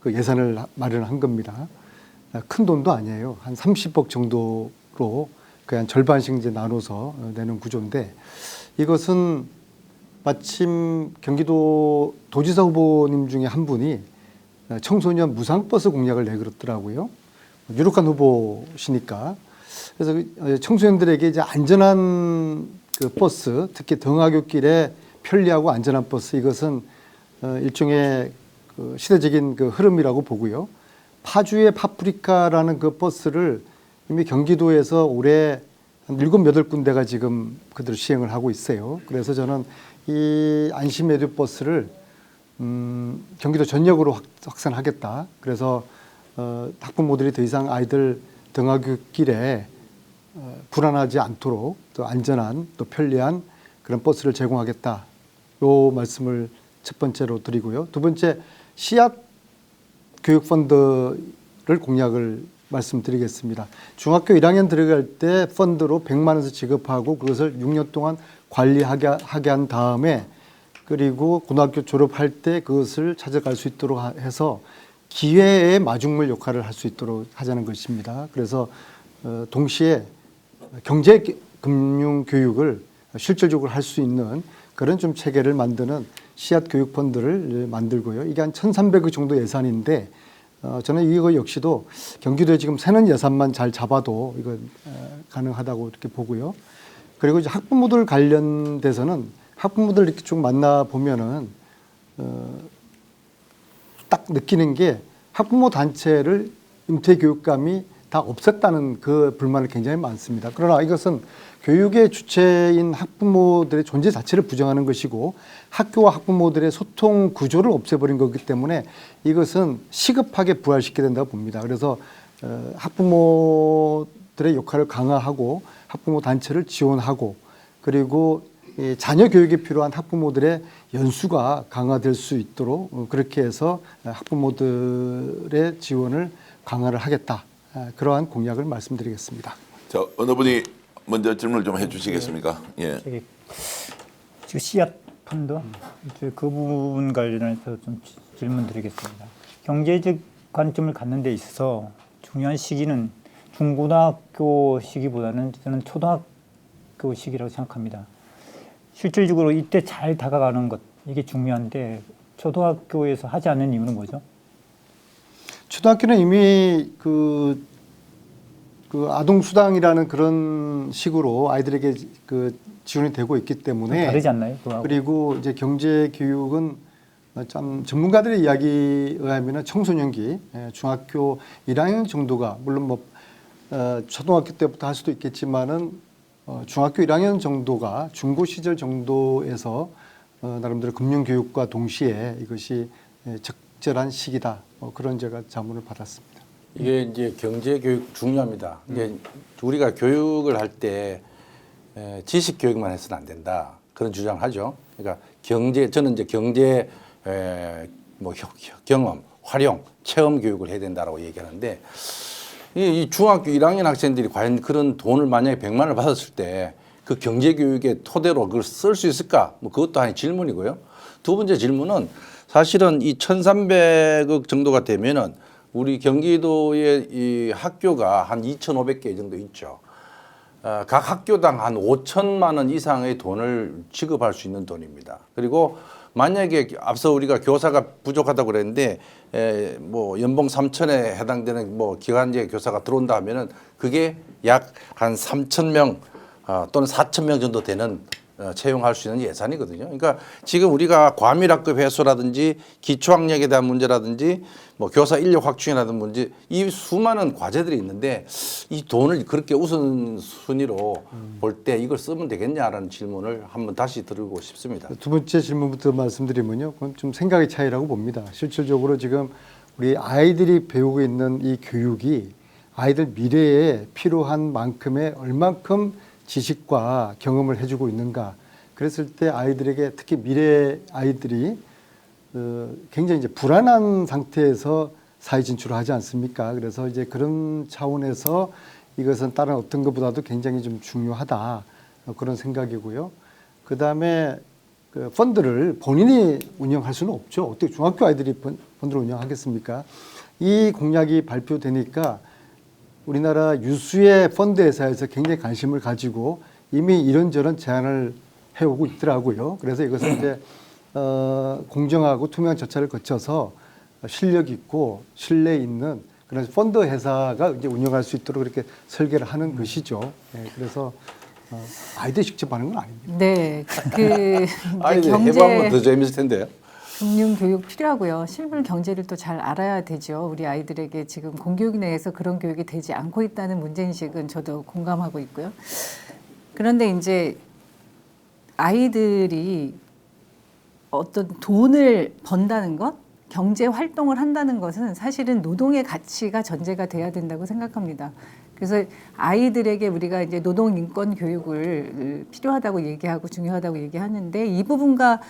그 예산을 마련한 겁니다. 큰 돈도 아니에요. 한 30억 정도로 거의 한 절반씩 이제 나눠서 내는 구조인데 이것은 마침 경기도 도지사 후보님 중에 한 분이 청소년 무상버스 공약을 내걸었더라고요. 유력한 후보시니까. 그래서 청소년들에게 이제 안전한 그 버스, 특히 등하굣길에 편리하고 안전한 버스 이것은 일종의 그 시대적인 그 흐름이라고 보고요. 파주의 파프리카라는 그 버스를 이미 경기도에서 올해 한 7, 8군데가 지금 그대로 시행을 하고 있어요. 그래서 저는 이 안심 에듀버스를 경기도 전역으로 확산하겠다. 그래서 학부모들이 더 이상 아이들 등하굣길에 불안하지 않도록 또 안전한 또 편리한 그런 버스를 제공하겠다. 요 말씀을 첫 번째로 드리고요. 두 번째 씨앗 교육 펀드를 공약을 말씀드리겠습니다. 중학교 1학년 들어갈 때 펀드로 100만 원씩 지급하고 그것을 6년 동안 관리하게 한 다음에 그리고 고등학교 졸업할 때 그것을 찾아갈 수 있도록 해서 기회의 마중물 역할을 할 수 있도록 하자는 것입니다. 그래서 동시에 경제 금융 교육을 실질적으로 할 수 있는 그런 좀 체계를 만드는 씨앗 교육 펀드를 만들고요. 이게 한 1,300억 정도 예산인데 저는 이거 역시도 경기도에 지금 새는 예산만 잘 잡아도 이거 가능하다고 이렇게 보고요. 그리고 이제 학부모들 관련돼서는 학부모들 이렇게 쭉 만나 보면은 딱 느끼는 게 학부모 단체를 임태교육감이 다 없앴다는 그 불만이 굉장히 많습니다. 그러나 이것은 교육의 주체인 학부모들의 존재 자체를 부정하는 것이고 학교와 학부모들의 소통 구조를 없애버린 거기 때문에 이것은 시급하게 부활시켜야 된다고 봅니다. 그래서 학부모들의 역할을 강화하고 학부모 단체를 지원하고 그리고 자녀 교육에 필요한 학부모들의 연수가 강화될 수 있도록 그렇게 해서 학부모들의 지원을 강화를 하겠다. 그러한 공약을 말씀드리겠습니다. 자, 어느 분이 먼저 질문을 좀 해주시겠습니까? 예. 지금 씨앗 펀드 그 부분 관련해서 좀 질문드리겠습니다. 경제적 관점을 갖는 데 있어서 중요한 시기는 중고등학교 시기보다는 저는 초등학교 시기라고 생각합니다. 실질적으로 이때 잘 다가가는 것 이게 중요한데 초등학교에서 하지 않는 이유는 뭐죠? 초등학교는 이미 그 아동 수당이라는 그런 식으로 아이들에게 그 지원이 되고 있기 때문에 다르지 않나요? 그거하고? 그리고 이제 경제 교육은 참 전문가들의 이야기에 의하면 청소년기 중학교 1학년 정도가 물론 뭐 초등학교 때부터 할 수도 있겠지만은 중학교 1학년 정도가 중고 시절 정도에서 나름대로 금융 교육과 동시에 이것이 적절한 시기다. 그런 제가 자문을 받았습니다. 이게 이제 경제 교육 중요합니다. 이게 우리가 교육을 할 때 지식 교육만 해서는 안 된다. 그런 주장을 하죠. 그러니까 저는 이제 경제 뭐 경험, 활용, 체험 교육을 해야 된다라고 얘기하는데 이 중학교 1학년 학생들이 과연 그런 돈을 만약에 100만 원을 받았을 때 그 경제 교육의 토대로 그걸 쓸 수 있을까? 뭐 그것도 하나의 질문이고요. 두 번째 질문은 사실은 이 1,300억 정도가 되면은 우리 경기도의 이 학교가 한 2,500개 정도 있죠. 각 학교당 한 5천만 원 이상의 돈을 지급할 수 있는 돈입니다. 그리고 만약에 앞서 우리가 교사가 부족하다고 그랬는데 뭐 연봉 3천에 해당되는 뭐 기간제 교사가 들어온다 하면은 그게 약 한 3,000명 또는 4,000명 정도 되는 채용할 수 있는 예산이거든요. 그러니까 지금 우리가 과밀학급 해소라든지 기초학력에 대한 문제라든지 뭐 교사 인력 확충이라든 문제 이 수많은 과제들이 있는데 이 돈을 그렇게 우선순위로 볼 때 이걸 쓰면 되겠냐라는 질문을 한번 다시 드리고 싶습니다. 두 번째 질문부터 말씀드리면요. 그건 좀 생각의 차이라고 봅니다. 실질적으로 지금 우리 아이들이 배우고 있는 이 교육이 아이들 미래에 필요한 만큼의 얼만큼 지식과 경험을 해주고 있는가. 그랬을 때 아이들에게 특히 미래 아이들이 굉장히 이제 불안한 상태에서 사회 진출을 하지 않습니까? 그래서 이제 그런 차원에서 이것은 다른 어떤 것보다도 굉장히 좀 중요하다. 그런 생각이고요. 그 다음에 그 펀드를 본인이 운영할 수는 없죠. 어떻게 중학교 아이들이 펀드를 운영하겠습니까? 이 공약이 발표되니까 우리나라 유수의 펀드 회사에서 굉장히 관심을 가지고 이미 이런저런 제안을 해오고 있더라고요. 그래서 이것은 이제 공정하고 투명한 절차를 거쳐서 실력 있고 신뢰 있는 그런 펀드 회사가 이제 운영할 수 있도록 그렇게 설계를 하는 것이죠. 네, 그래서 아이들이 직접 하는 건 아닙니다. 네, 그 아이들 해보면 더 재밌을 텐데요. 금융 교육 필요하고요. 실물 경제를 또 잘 알아야 되죠. 우리 아이들에게 지금 공교육 내에서 그런 교육이 되지 않고 있다는 문제인식은 저도 공감하고 있고요. 그런데 이제 아이들이 어떤 돈을 번다는 것, 경제 활동을 한다는 것은 사실은 노동의 가치가 전제가 돼야 된다고 생각합니다. 그래서 아이들에게 우리가 이제 노동 인권 교육을 필요하다고 얘기하고 중요하다고 얘기하는데 이 부분과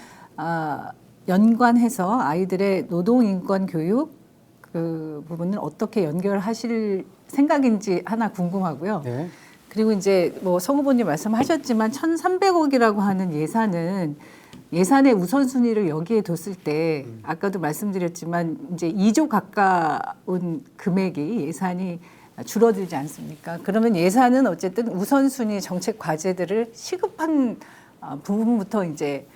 연관해서 아이들의 노동 인권 교육 그 부분은 어떻게 연결하실 생각인지 하나 궁금하고요. 네. 그리고 이제 뭐 성 후보님 말씀하셨지만 1,300억이라고 하는 예산의 우선순위를 여기에 뒀을 때 아까도 말씀드렸지만 이제 2조 가까운 금액이 예산이 줄어들지 않습니까? 그러면 예산은 어쨌든 우선순위 정책 과제들을 시급한 부분부터 이제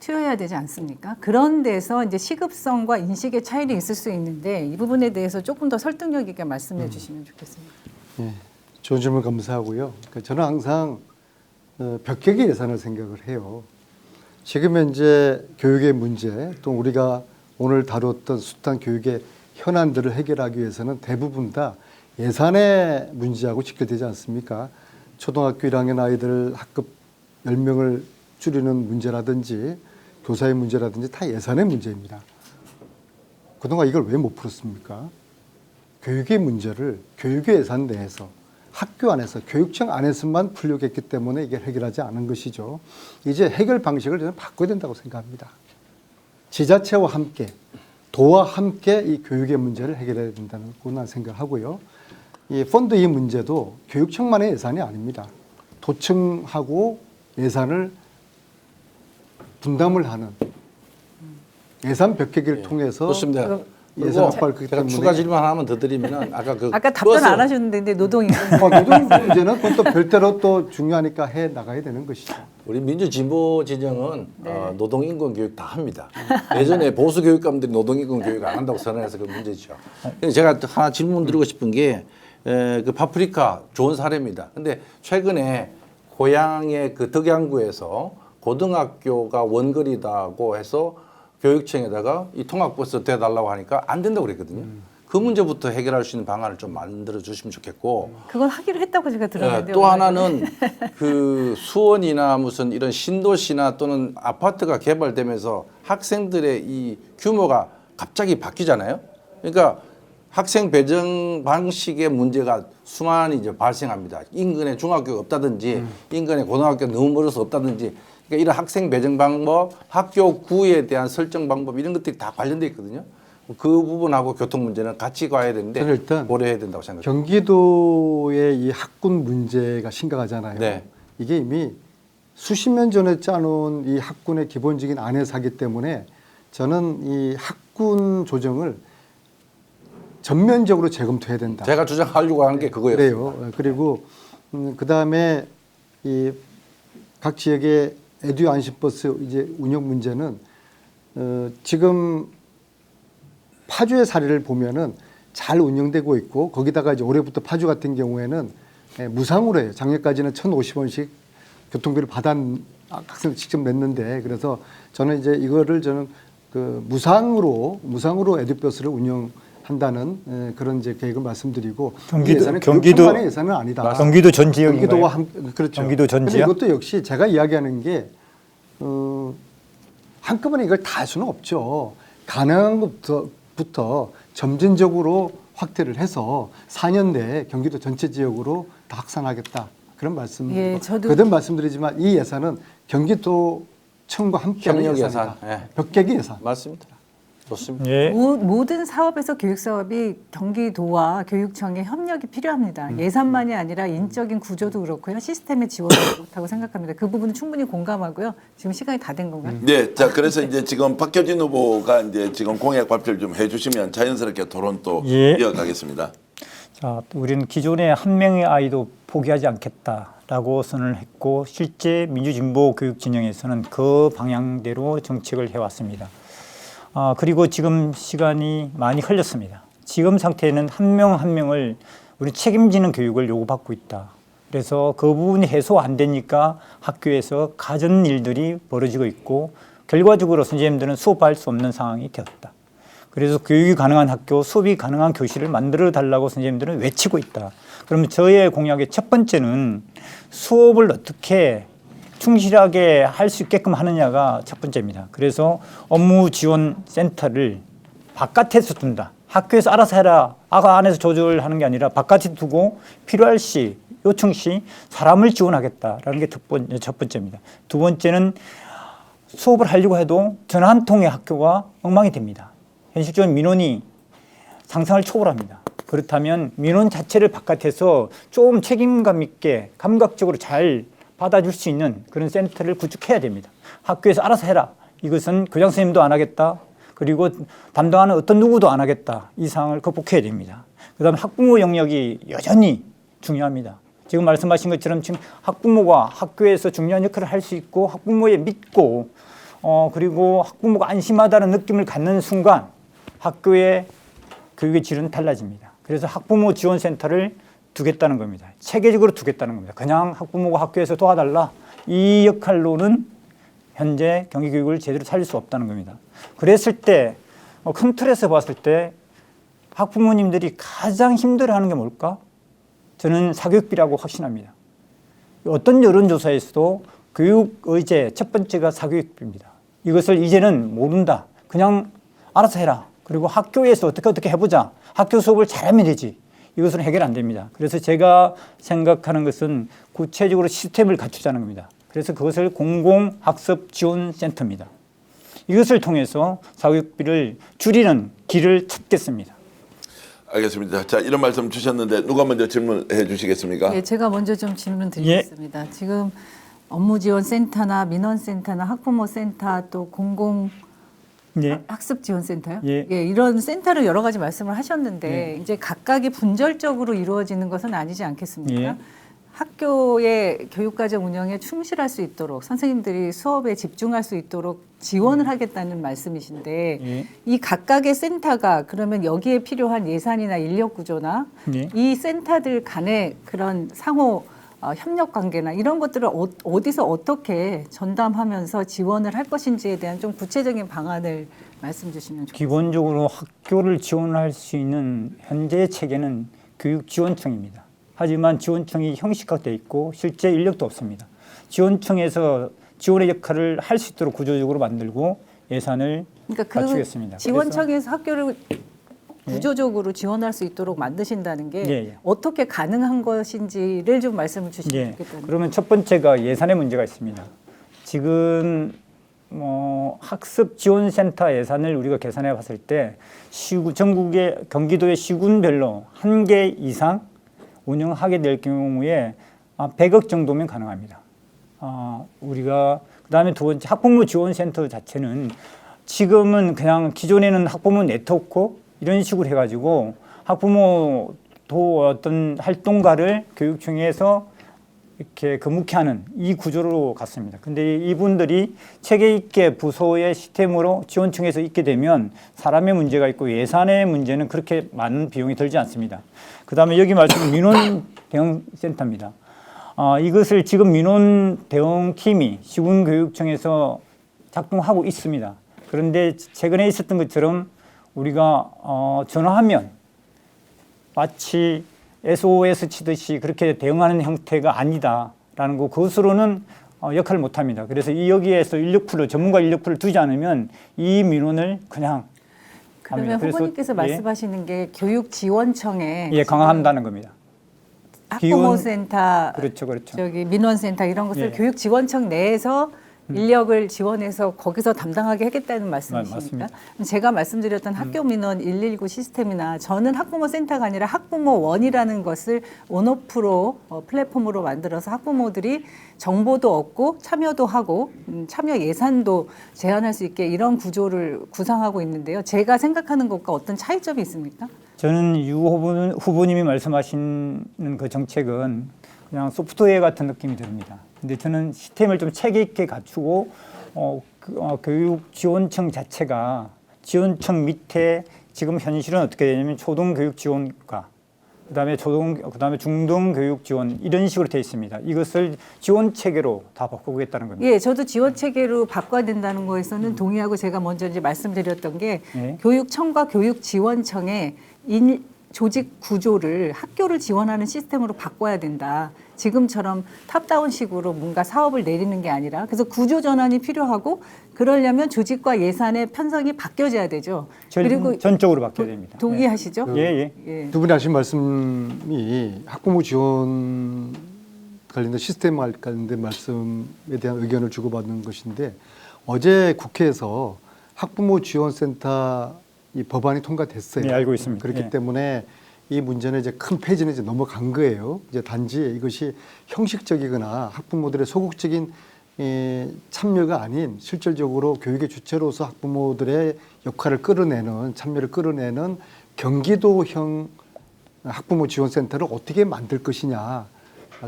투여해야 되지 않습니까? 그런 데서 이제 시급성과 인식의 차이는 있을 수 있는데 이 부분에 대해서 조금 더 설득력 있게 말씀해 주시면 좋겠습니다. 예, 좋은 질문 감사하고요. 그러니까 저는 항상 벽계기 예산을 생각을 해요. 지금 현재 교육의 문제, 또 우리가 오늘 다뤘던 숱한 교육의 현안들을 해결하기 위해서는 대부분 다 예산의 문제하고 직결되지 않습니까? 초등학교 1학년 아이들 학급 10명을 줄이는 문제라든지 교사의 문제라든지 다 예산의 문제입니다. 그동안 이걸 왜 못 풀었습니까? 교육의 문제를 교육의 예산 내에서 학교 안에서 교육청 안에서만 풀려고 했기 때문에 이게 해결하지 않은 것이죠. 이제 해결 방식을 저는 바꿔야 된다고 생각합니다. 지자체와 함께 도와 함께 이 교육의 문제를 해결해야 된다고 난 생각하고요. 이 펀드 이 문제도 교육청만의 예산이 아닙니다. 도청하고 예산을 분담을 하는 예산 벽계기를 통해서 좋습니다. 예산 그리고 확보할 거기 제가 때문에 추가 질문 하나만 더 드리면은 아까 답변 안 하셨는데 근데 노동 인권 노동 문제는 그건 또 별도로 또 중요하니까 해 나가야 되는 것이죠. 우리 민주진보 진영은 노동인권 교육 다 합니다. 예전에 보수 교육감들이 노동인권 교육 안 한다고 선언해서 그 문제죠. 근데 제가 하나 질문 드리고 싶은 게 그 파프리카 좋은 사례입니다. 근데 최근에 고향의 그 덕양구에서 고등학교가 원거리다고 해서 교육청에다가 이 통학버스 대달라고 하니까 안 된다고 그랬거든요. 그 문제부터 해결할 수 있는 방안을 좀 만들어 주시면 좋겠고 그건 하기로 했다고 제가 들었는데 또 하나는 그 수원이나 무슨 이런 신도시나 또는 아파트가 개발되면서 학생들의 이 규모가 갑자기 바뀌잖아요. 그러니까 학생 배정 방식의 문제가 수많이 이제 발생합니다. 인근에 중학교가 없다든지 인근에 고등학교가 너무 멀어서 없다든지 그러니까 이런 학생 배정 방법, 학교 구에 대한 설정 방법 이런 것들이 다 관련돼 있거든요. 그 부분하고 교통 문제는 같이 가야 되는데 저는 일단 고려해야 된다고 생각합니다. 경기도의 이 학군 문제가 심각하잖아요. 네. 이게 이미 수십 년 전에 짜놓은 이 학군의 기본적인 안에서기 때문에 저는 이 학군 조정을 전면적으로 재검토해야 된다. 제가 주장하려고 하는 게 그거였어요. 그래요. 그리고 그 다음에 이 각 지역의 에듀 안심버스 이제 운영 문제는 지금 파주의 사례를 보면은 잘 운영되고 있고 거기다가 이제 올해부터 파주 같은 경우에는 무상으로 해요. 작년까지는 1,050원씩 교통비를 받아 학생 직접 냈는데 그래서 저는 이제 이거를 저는 그 무상으로 에듀버스를 운영한다는 그런 이제 계획을 말씀드리고 이 예산은 교육청만의 예산은 아니다. 경기도 전 지역인가요? 경기도와 그렇죠. 경기도 전 근데 지역? 이것도 역시 제가 이야기하는 게 한꺼번에 이걸 다 할 수는 없죠. 가능한 것부터 점진적으로 확대를 해서 4년 내에 경기도 전체 지역으로 다 확산하겠다. 그런 말씀. 예, 저도- 거듭 말씀드리지만 이 예산은 경기도청과 함께하는 협력 예산이다. 예산. 예. 벽계기 예산. 맞습니다. 좋습니다. 예. 모든 사업에서 교육 사업이 경기도와 교육청의 협력이 필요합니다. 예산만이 아니라 인적인 구조도 그렇고요. 시스템의 지원도 그렇다고 생각합니다. 그 부분은 충분히 공감하고요. 지금 시간이 다 된 건가요? 네, 자 그래서 이제 지금 박효진 후보가 이제 지금 공약 발표를 좀 해주시면 자연스럽게 토론 또 예. 이어가겠습니다. 자, 우리는 기존에 한 명의 아이도 포기하지 않겠다라고 선언을 했고 실제 민주진보 교육 진영에서는 그 방향대로 정책을 해왔습니다. 그리고 지금 시간이 많이 흘렸습니다. 지금 상태에는 한 명 한 명을 우리 책임지는 교육을 요구받고 있다. 그래서 그 부분이 해소 안 되니까 학교에서 가전 일들이 벌어지고 있고 결과적으로 선생님들은 수업할 수 없는 상황이 되었다. 그래서 교육이 가능한 학교, 수업이 가능한 교실을 만들어 달라고 선생님들은 외치고 있다. 그러면 저의 공약의 첫 번째는 수업을 어떻게 충실하게 할 수 있게끔 하느냐가 첫 번째입니다. 그래서 업무 지원 센터를 바깥에서 둔다. 학교에서 알아서 해라. 아가 안에서 조절하는 게 아니라 바깥에 두고 필요할 시, 요청 시 사람을 지원하겠다라는 게 첫 번째입니다. 두 번째는 수업을 하려고 해도 전화 한 통의 학교가 엉망이 됩니다. 현실적으로 민원이 상상을 초월합니다. 그렇다면 민원 자체를 바깥에서 좀 책임감 있게 감각적으로 잘 받아줄 수 있는 그런 센터를 구축해야 됩니다. 학교에서 알아서 해라. 이것은 교장 선생님도 안 하겠다. 그리고 담당하는 어떤 누구도 안 하겠다. 이 상황을 극복해야 됩니다. 그다음에 학부모 영역이 여전히 중요합니다. 지금 말씀하신 것처럼 지금 학부모가 학교에서 중요한 역할을 할 수 있고 학부모에 믿고 그리고 학부모가 안심하다는 느낌을 갖는 순간 학교의 교육의 질은 달라집니다. 그래서 학부모 지원센터를 두겠다는 겁니다. 체계적으로 두겠다는 겁니다. 그냥 학부모가 학교에서 도와달라 이 역할로는 현재 경기교육을 제대로 살릴 수 없다는 겁니다. 그랬을 때 큰 틀에서 봤을 때 학부모님들이 가장 힘들어하는 게 뭘까? 저는 사교육비라고 확신합니다. 어떤 여론조사에서도 교육 의제 첫 번째가 사교육비입니다. 이것을 이제는 모른다. 그냥 알아서 해라. 그리고 학교에서 어떻게 해보자. 학교 수업을 잘하면 되지. 이것은 해결 안 됩니다. 그래서 제가 생각하는 것은 구체적으로 시스템을 갖추자는 겁니다. 그래서 그것을 공공학습지원센터입니다. 이것을 통해서 사교육비를 줄이는 길을 찾겠습니다. 알겠습니다. 자, 이런 말씀 주셨는데 누가 먼저 질문해 주시겠습니까? 예, 제가 먼저 좀 질문 드리겠습니다. 지금 업무지원센터나 민원센터나 학부모센터 또 공공 예. 학습지원센터요? 예. 이런 센터를 여러 가지 말씀을 하셨는데 이제 각각이 분절적으로 이루어지는 것은 아니지 않겠습니까? 예. 학교의 교육과정 운영에 충실할 수 있도록 선생님들이 수업에 집중할 수 있도록 지원을 하겠다는 말씀이신데 예. 이 각각의 센터가 그러면 여기에 필요한 예산이나 인력 구조나 예. 이 센터들 간의 그런 상호 협력 관계나 이런 것들을 어디서 어떻게 전담하면서 지원을 할 것인지에 대한 좀 구체적인 방안을 말씀 주시면 좋겠습니다. 기본적으로 학교를 지원할 수 있는 현재의 체계는 교육지원청입니다. 하지만 지원청이 형식화되어 있고 실제 인력도 없습니다. 지원청에서 지원의 역할을 할 수 있도록 구조적으로 만들고 예산을 그러니까 갖추겠습니다. 지원청에서 학교를 구조적으로 지원할 수 있도록 만드신다는 게 예. 어떻게 가능한 것인지를 좀 말씀을 주시면 좋겠다는. 그러면 첫 번째가 예산의 문제가 있습니다. 지금 학습지원센터 예산을 우리가 계산해 봤을 때 전국의 경기도의 시군별로 한 개 이상 운영하게 될 경우에 100억 정도면 가능합니다. 우리가 그다음에 두 번째 학부모 지원센터 자체는 지금은 그냥 기존에는 학부모 네트워크 이런 식으로 해가지고 학부모도 어떤 활동가를 교육청에서 이렇게 근무케 하는 이 구조로 갔습니다. 근데 이분들이 체계 있게 부서의 시스템으로 지원청에서 있게 되면 사람의 문제가 있고 예산의 문제는 그렇게 많은 비용이 들지 않습니다. 그 다음에 여기 말씀 민원 대응 센터입니다. 이것을 지금 민원 대응 팀이 시군교육청에서 작동하고 있습니다. 그런데 최근에 있었던 것처럼 우리가 전화하면 마치 SOS 치듯이 그렇게 대응하는 형태가 아니다라는 거 그것으로는 역할을 못합니다. 그래서 여기에서 전문가 인력풀을 두지 않으면 이 민원을 그냥 그러면 합니다. 후보님께서 말씀하시는 게 교육지원청에 강화한다는 겁니다. 학부모센터, 그렇죠. 저기 민원센터 이런 것을 예. 교육지원청 내에서 인력을 지원해서 거기서 담당하게 하겠다는 말씀이십니까? 맞습니다. 제가 말씀드렸던 학교 민원 119 시스템이나 저는 학부모 센터가 아니라 학부모 원이라는 것을 온오프로 플랫폼으로 만들어서 학부모들이 정보도 얻고 참여도 하고 참여 예산도 제한할 수 있게 이런 구조를 구상하고 있는데요. 제가 생각하는 것과 어떤 차이점이 있습니까? 저는 유 후보님이 말씀하시는 그 정책은 그냥 소프트웨어 같은 느낌이 듭니다. 근데 저는 시스템을 좀 체계 있게 갖추고 교육지원청 자체가 지원청 밑에 지금 현실은 어떻게 되냐면 초등교육지원과 그다음에 중등교육지원 이런 식으로 되어 있습니다. 이것을 지원 체계로 다 바꾸겠다는 겁니다. 예, 저도 지원 체계로 바꿔야 된다는 거에서는 동의하고 제가 먼저 이제 말씀드렸던 게 네. 교육청과 교육지원청의 조직 구조를 학교를 지원하는 시스템으로 바꿔야 된다. 지금처럼 탑다운식으로 뭔가 사업을 내리는 게 아니라 그래서 구조 전환이 필요하고 그러려면 조직과 예산의 편성이 바뀌어져야 되죠. 그리고 전적으로 바뀌어야 됩니다. 동의하시죠? 예, 예. 두 분이 하신 말씀이 학부모 지원 관련된 시스템 관련된 말씀에 대한 의견을 주고받는 것인데 어제 국회에서 학부모 지원센터 이 법안이 통과됐어요. 네, 알고 있습니다. 그렇기 예. 때문에 이 문제는 이제 큰 페이지는 이제 넘어간 거예요. 이제 단지 이것이 형식적이거나 학부모들의 소극적인 참여가 아닌 실질적으로 교육의 주체로서 학부모들의 역할을 끌어내는 참여를 끌어내는 경기도형 학부모 지원센터를 어떻게 만들 것이냐,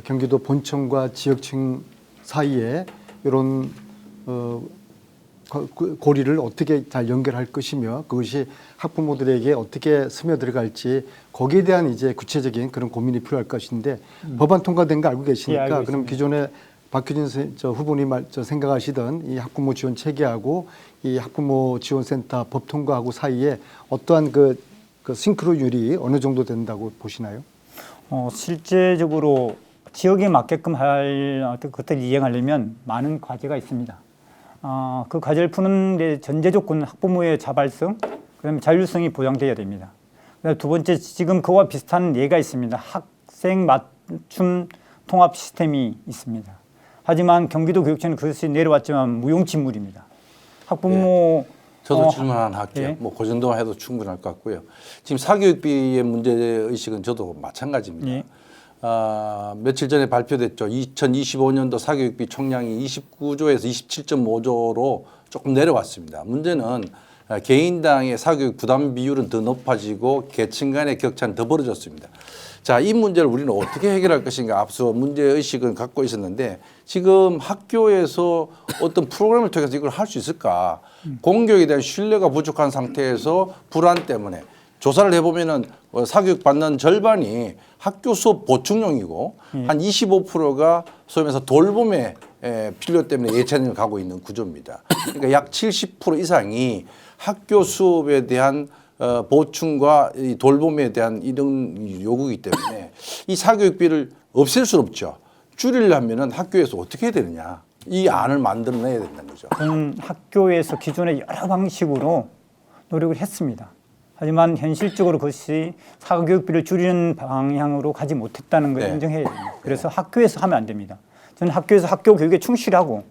경기도 본청과 지역청 사이에 이런 고리를 어떻게 잘 연결할 것이며 그것이 학부모들에게 어떻게 스며들어갈지 거기에 대한 이제 구체적인 그런 고민이 필요할 것인데 법안 통과된 거 알고 계시니까 예, 알고 그럼 있습니다. 기존에 박효진 후보님 생각하시던 이 학부모 지원 체계하고 이 학부모 지원센터 법 통과하고 사이에 어떠한 그 싱크로율이 어느 정도 된다고 보시나요? 실제적으로 지역에 맞게끔 할 어떤 것들을 이행하려면 많은 과제가 있습니다. 그 과제를 푸는 데 전제 조건은 학부모의 자발성, 그다음에 자율성이 보장돼야 됩니다. 그다음에 두 번째, 지금 그와 비슷한 예가 있습니다. 학생 맞춤 통합 시스템이 있습니다. 하지만 경기도 교육청은 그것이 내려왔지만 무용지물입니다. 학부모 저도 질문 하나 할게요. 예. 뭐 그 정도만 해도 충분할 것 같고요. 지금 사교육비의 문제의식은 저도 마찬가지입니다. 예. 며칠 전에 발표됐죠. 2025년도 사교육비 총량이 29조에서 27.5조로 조금 내려왔습니다. 문제는 개인당의 사교육 부담 비율은 더 높아지고 계층 간의 격차는 더 벌어졌습니다. 자, 이 문제를 우리는 어떻게 해결할 것인가 앞서 문제의식은 갖고 있었는데 지금 학교에서 어떤 프로그램을 통해서 이걸 할 수 있을까? 공교육에 대한 신뢰가 부족한 상태에서 불안 때문에 조사를 해보면은 사교육 받는 절반이 학교 수업 보충용이고 한 25%가 소위 말해서 돌봄의 필요 때문에 예체능을 가고 있는 구조입니다. 그러니까 약 70% 이상이 학교 수업에 대한 보충과 이 돌봄에 대한 이런 요구이기 때문에 이 사교육비를 없앨 수 없죠. 줄이려면은 학교에서 어떻게 해야 되느냐. 이 안을 만들어내야 된다는 거죠. 저는 학교에서 기존의 여러 방식으로 노력을 했습니다. 하지만 현실적으로 그것이 사교육비를 줄이는 방향으로 가지 못했다는 걸 네. 인정해야 됩니다. 그래서 학교에서 하면 안 됩니다. 저는 학교에서 학교 교육에 충실하고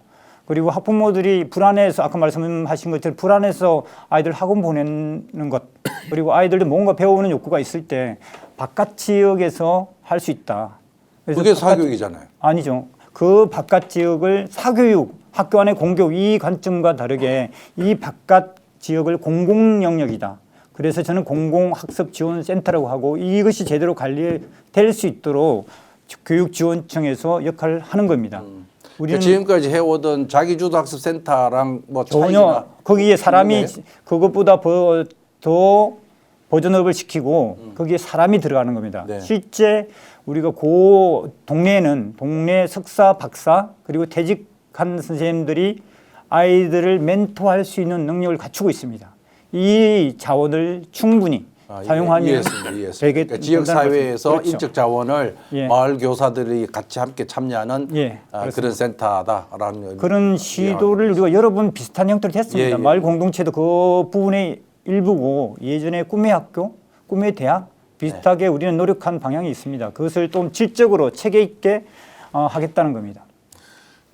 그리고 학부모들이 불안해서 아까 말씀하신 것처럼 불안해서 아이들 학원 보내는 것 그리고 아이들도 뭔가 배우는 욕구가 있을 때 바깥 지역에서 할 수 있다. 그래서 그게 사교육이잖아요. 아니죠. 그 바깥 지역을 사교육, 학교 안의 공교육 이 관점과 다르게 이 바깥 지역을 공공 영역이다. 그래서 저는 공공학습지원센터라고 하고 이것이 제대로 관리될 수 있도록 교육지원청에서 역할을 하는 겁니다. 우리는 지금까지 해오던 자기주도학습센터랑 뭐 전혀 차이나 거기에 사람이 있는데? 그것보다 더 버전업을 시키고 거기에 사람이 들어가는 겁니다. 네. 실제 우리가 그 동네에는 동네 석사, 박사 그리고 퇴직한 선생님들이 아이들을 멘토할 수 있는 능력을 갖추고 있습니다. 이 자원을 충분히 사용하면 이해했습니다. 되게 그러니까 지역 사회에서 그렇죠. 인적 자원을 예. 마을 교사들이 같이 함께 참여하는 예, 그런 센터다라는 그런 시도를 우리가 여러 번 비슷한 형태로 했습니다. 예, 예. 마을 공동체도 그 부분의 일부고 예전에 꿈의 학교, 꿈의 대학 비슷하게 우리는 노력한 방향이 있습니다. 그것을 좀 질적으로 체계 있게 하겠다는 겁니다.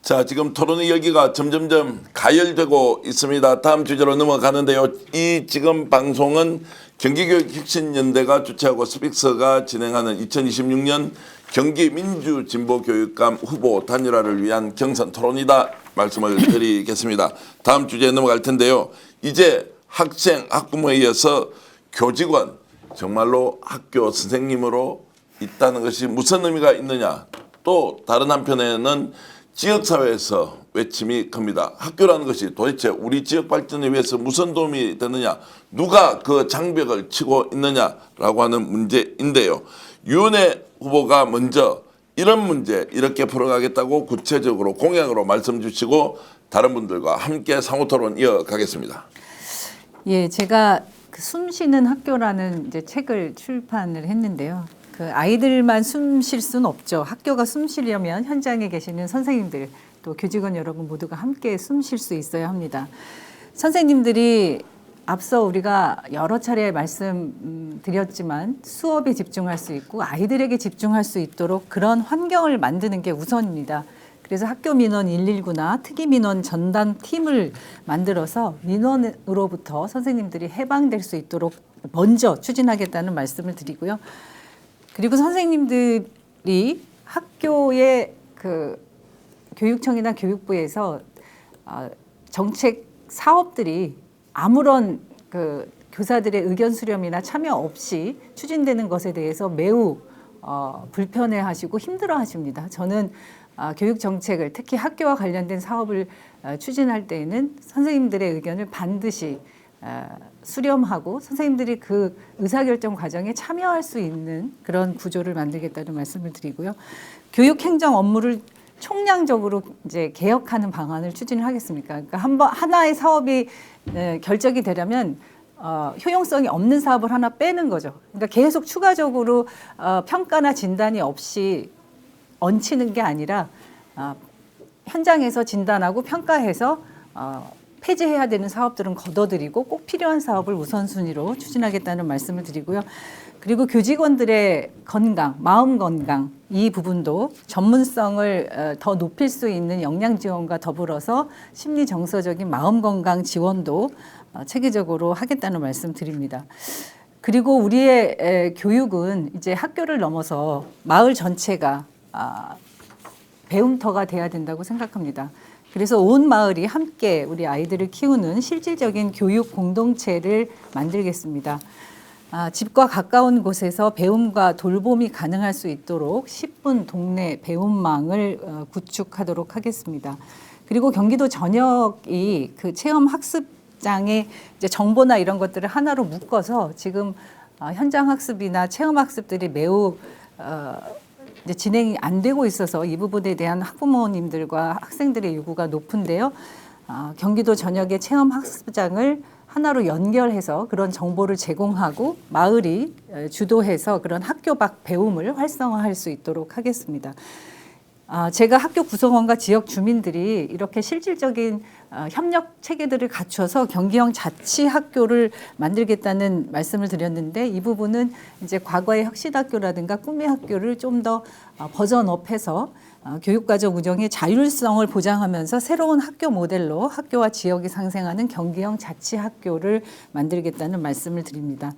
자, 지금 토론의 열기가 점점점 가열되고 있습니다. 다음 주제로 넘어가는데요. 이 지금 방송은 경기교육혁신연대가 주최하고 스픽스가 진행하는 2026년 경기민주진보교육감 후보 단일화를 위한 경선 토론이다 말씀을 드리겠습니다. 다음 주제에 넘어갈 텐데요. 이제 학생, 학부모에 이어서 교직원, 정말로 학교 선생님으로 있다는 것이 무슨 의미가 있느냐. 또 다른 한편에는 지역사회에서 외침이 큽니다. 학교라는 것이 도대체 우리 지역 발전에 위해서 무슨 도움이 되느냐, 누가 그 장벽을 치고 있느냐라고 하는 문제인데요. 유은혜 후보가 먼저 이런 문제 이렇게 풀어가겠다고 구체적으로 공약으로 말씀 주시고 다른 분들과 함께 상호토론 이어가겠습니다. 예, 제가 그 숨쉬는 학교라는 이제 책을 출판을 했는데요. 그 아이들만 숨 쉴 수는 없죠. 학교가 숨 쉬려면 현장에 계시는 선생님들 또 교직원 여러분 모두가 함께 숨 쉴 수 있어야 합니다. 선생님들이 앞서 우리가 여러 차례 말씀드렸지만 수업에 집중할 수 있고 아이들에게 집중할 수 있도록 그런 환경을 만드는 게 우선입니다. 그래서 학교 민원 119나 특이 민원 전담 팀을 만들어서 민원으로부터 선생님들이 해방될 수 있도록 먼저 추진하겠다는 말씀을 드리고요. 그리고 선생님들이 학교의 그 교육청이나 교육부에서 정책 사업들이 아무런 그 교사들의 의견 수렴이나 참여 없이 추진되는 것에 대해서 매우 불편해하시고 힘들어하십니다. 저는 교육 정책을 특히 학교와 관련된 사업을 추진할 때에는 선생님들의 의견을 반드시 수렴하고 선생님들이 그 의사결정 과정에 참여할 수 있는 그런 구조를 만들겠다는 말씀을 드리고요. 교육행정 업무를 총량적으로 이제 개혁하는 방안을 추진하겠습니까? 그러니까 하나의 사업이 결정이 되려면 효용성이 없는 사업을 하나 빼는 거죠. 그러니까 계속 추가적으로 평가나 진단이 없이 얹히는 게 아니라 현장에서 진단하고 평가해서 폐지해야 되는 사업들은 걷어들이고 꼭 필요한 사업을 우선순위로 추진하겠다는 말씀을 드리고요. 그리고 교직원들의 건강, 마음 건강 이 부분도 전문성을 더 높일 수 있는 역량 지원과 더불어서 심리 정서적인 마음 건강 지원도 체계적으로 하겠다는 말씀 드립니다. 그리고 우리의 교육은 이제 학교를 넘어서 마을 전체가 배움터가 돼야 된다고 생각합니다. 그래서 온 마을이 함께 우리 아이들을 키우는 실질적인 교육 공동체를 만들겠습니다. 집과 가까운 곳에서 배움과 돌봄이 가능할 수 있도록 10분 동네 배움망을 구축하도록 하겠습니다. 그리고 경기도 전역이 그 체험 학습장의 이제 정보나 이런 것들을 하나로 묶어서 지금 현장 학습이나 체험 학습들이 매우 이제 진행이 안 되고 있어서 이 부분에 대한 학부모님들과 학생들의 요구가 높은데요. 경기도 전역의 체험 학습장을 하나로 연결해서 그런 정보를 제공하고 마을이 주도해서 그런 학교 밖 배움을 활성화할 수 있도록 하겠습니다. 제가 학교 구성원과 지역 주민들이 이렇게 실질적인 협력 체계들을 갖춰서 경기형 자치학교를 만들겠다는 말씀을 드렸는데 이 부분은 이제 과거의 혁신학교라든가 꿈의 학교를 좀 더 버전업해서 교육과정 운영의 자율성을 보장하면서 새로운 학교 모델로 학교와 지역이 상생하는 경기형 자치학교를 만들겠다는 말씀을 드립니다.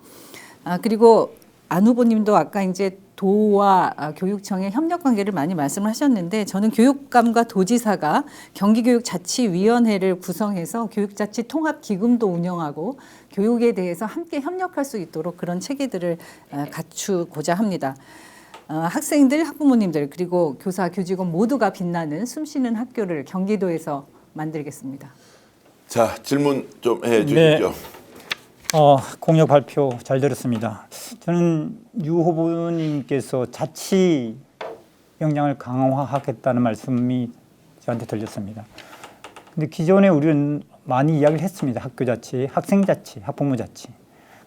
그리고 안 후보님도 아까 이제 도와 교육청의 협력 관계를 많이 말씀하셨는데 저는 교육감과 도지사가 경기교육자치위원회를 구성해서 교육자치 통합기금도 운영하고 교육에 대해서 함께 협력할 수 있도록 그런 체계들을 갖추고자 합니다. 학생들, 학부모님들 그리고 교사, 교직원 모두가 빛나는 숨쉬는 학교를 경기도에서 만들겠습니다. 자, 질문 좀 해주시죠. 네. 공약 발표 잘 들었습니다. 저는 유 후보님께서 자치 역량을 강화하겠다는 말씀이 저한테 들렸습니다. 근데 기존에 우리는 많이 이야기를 했습니다. 학교 자치, 학생 자치, 학부모 자치.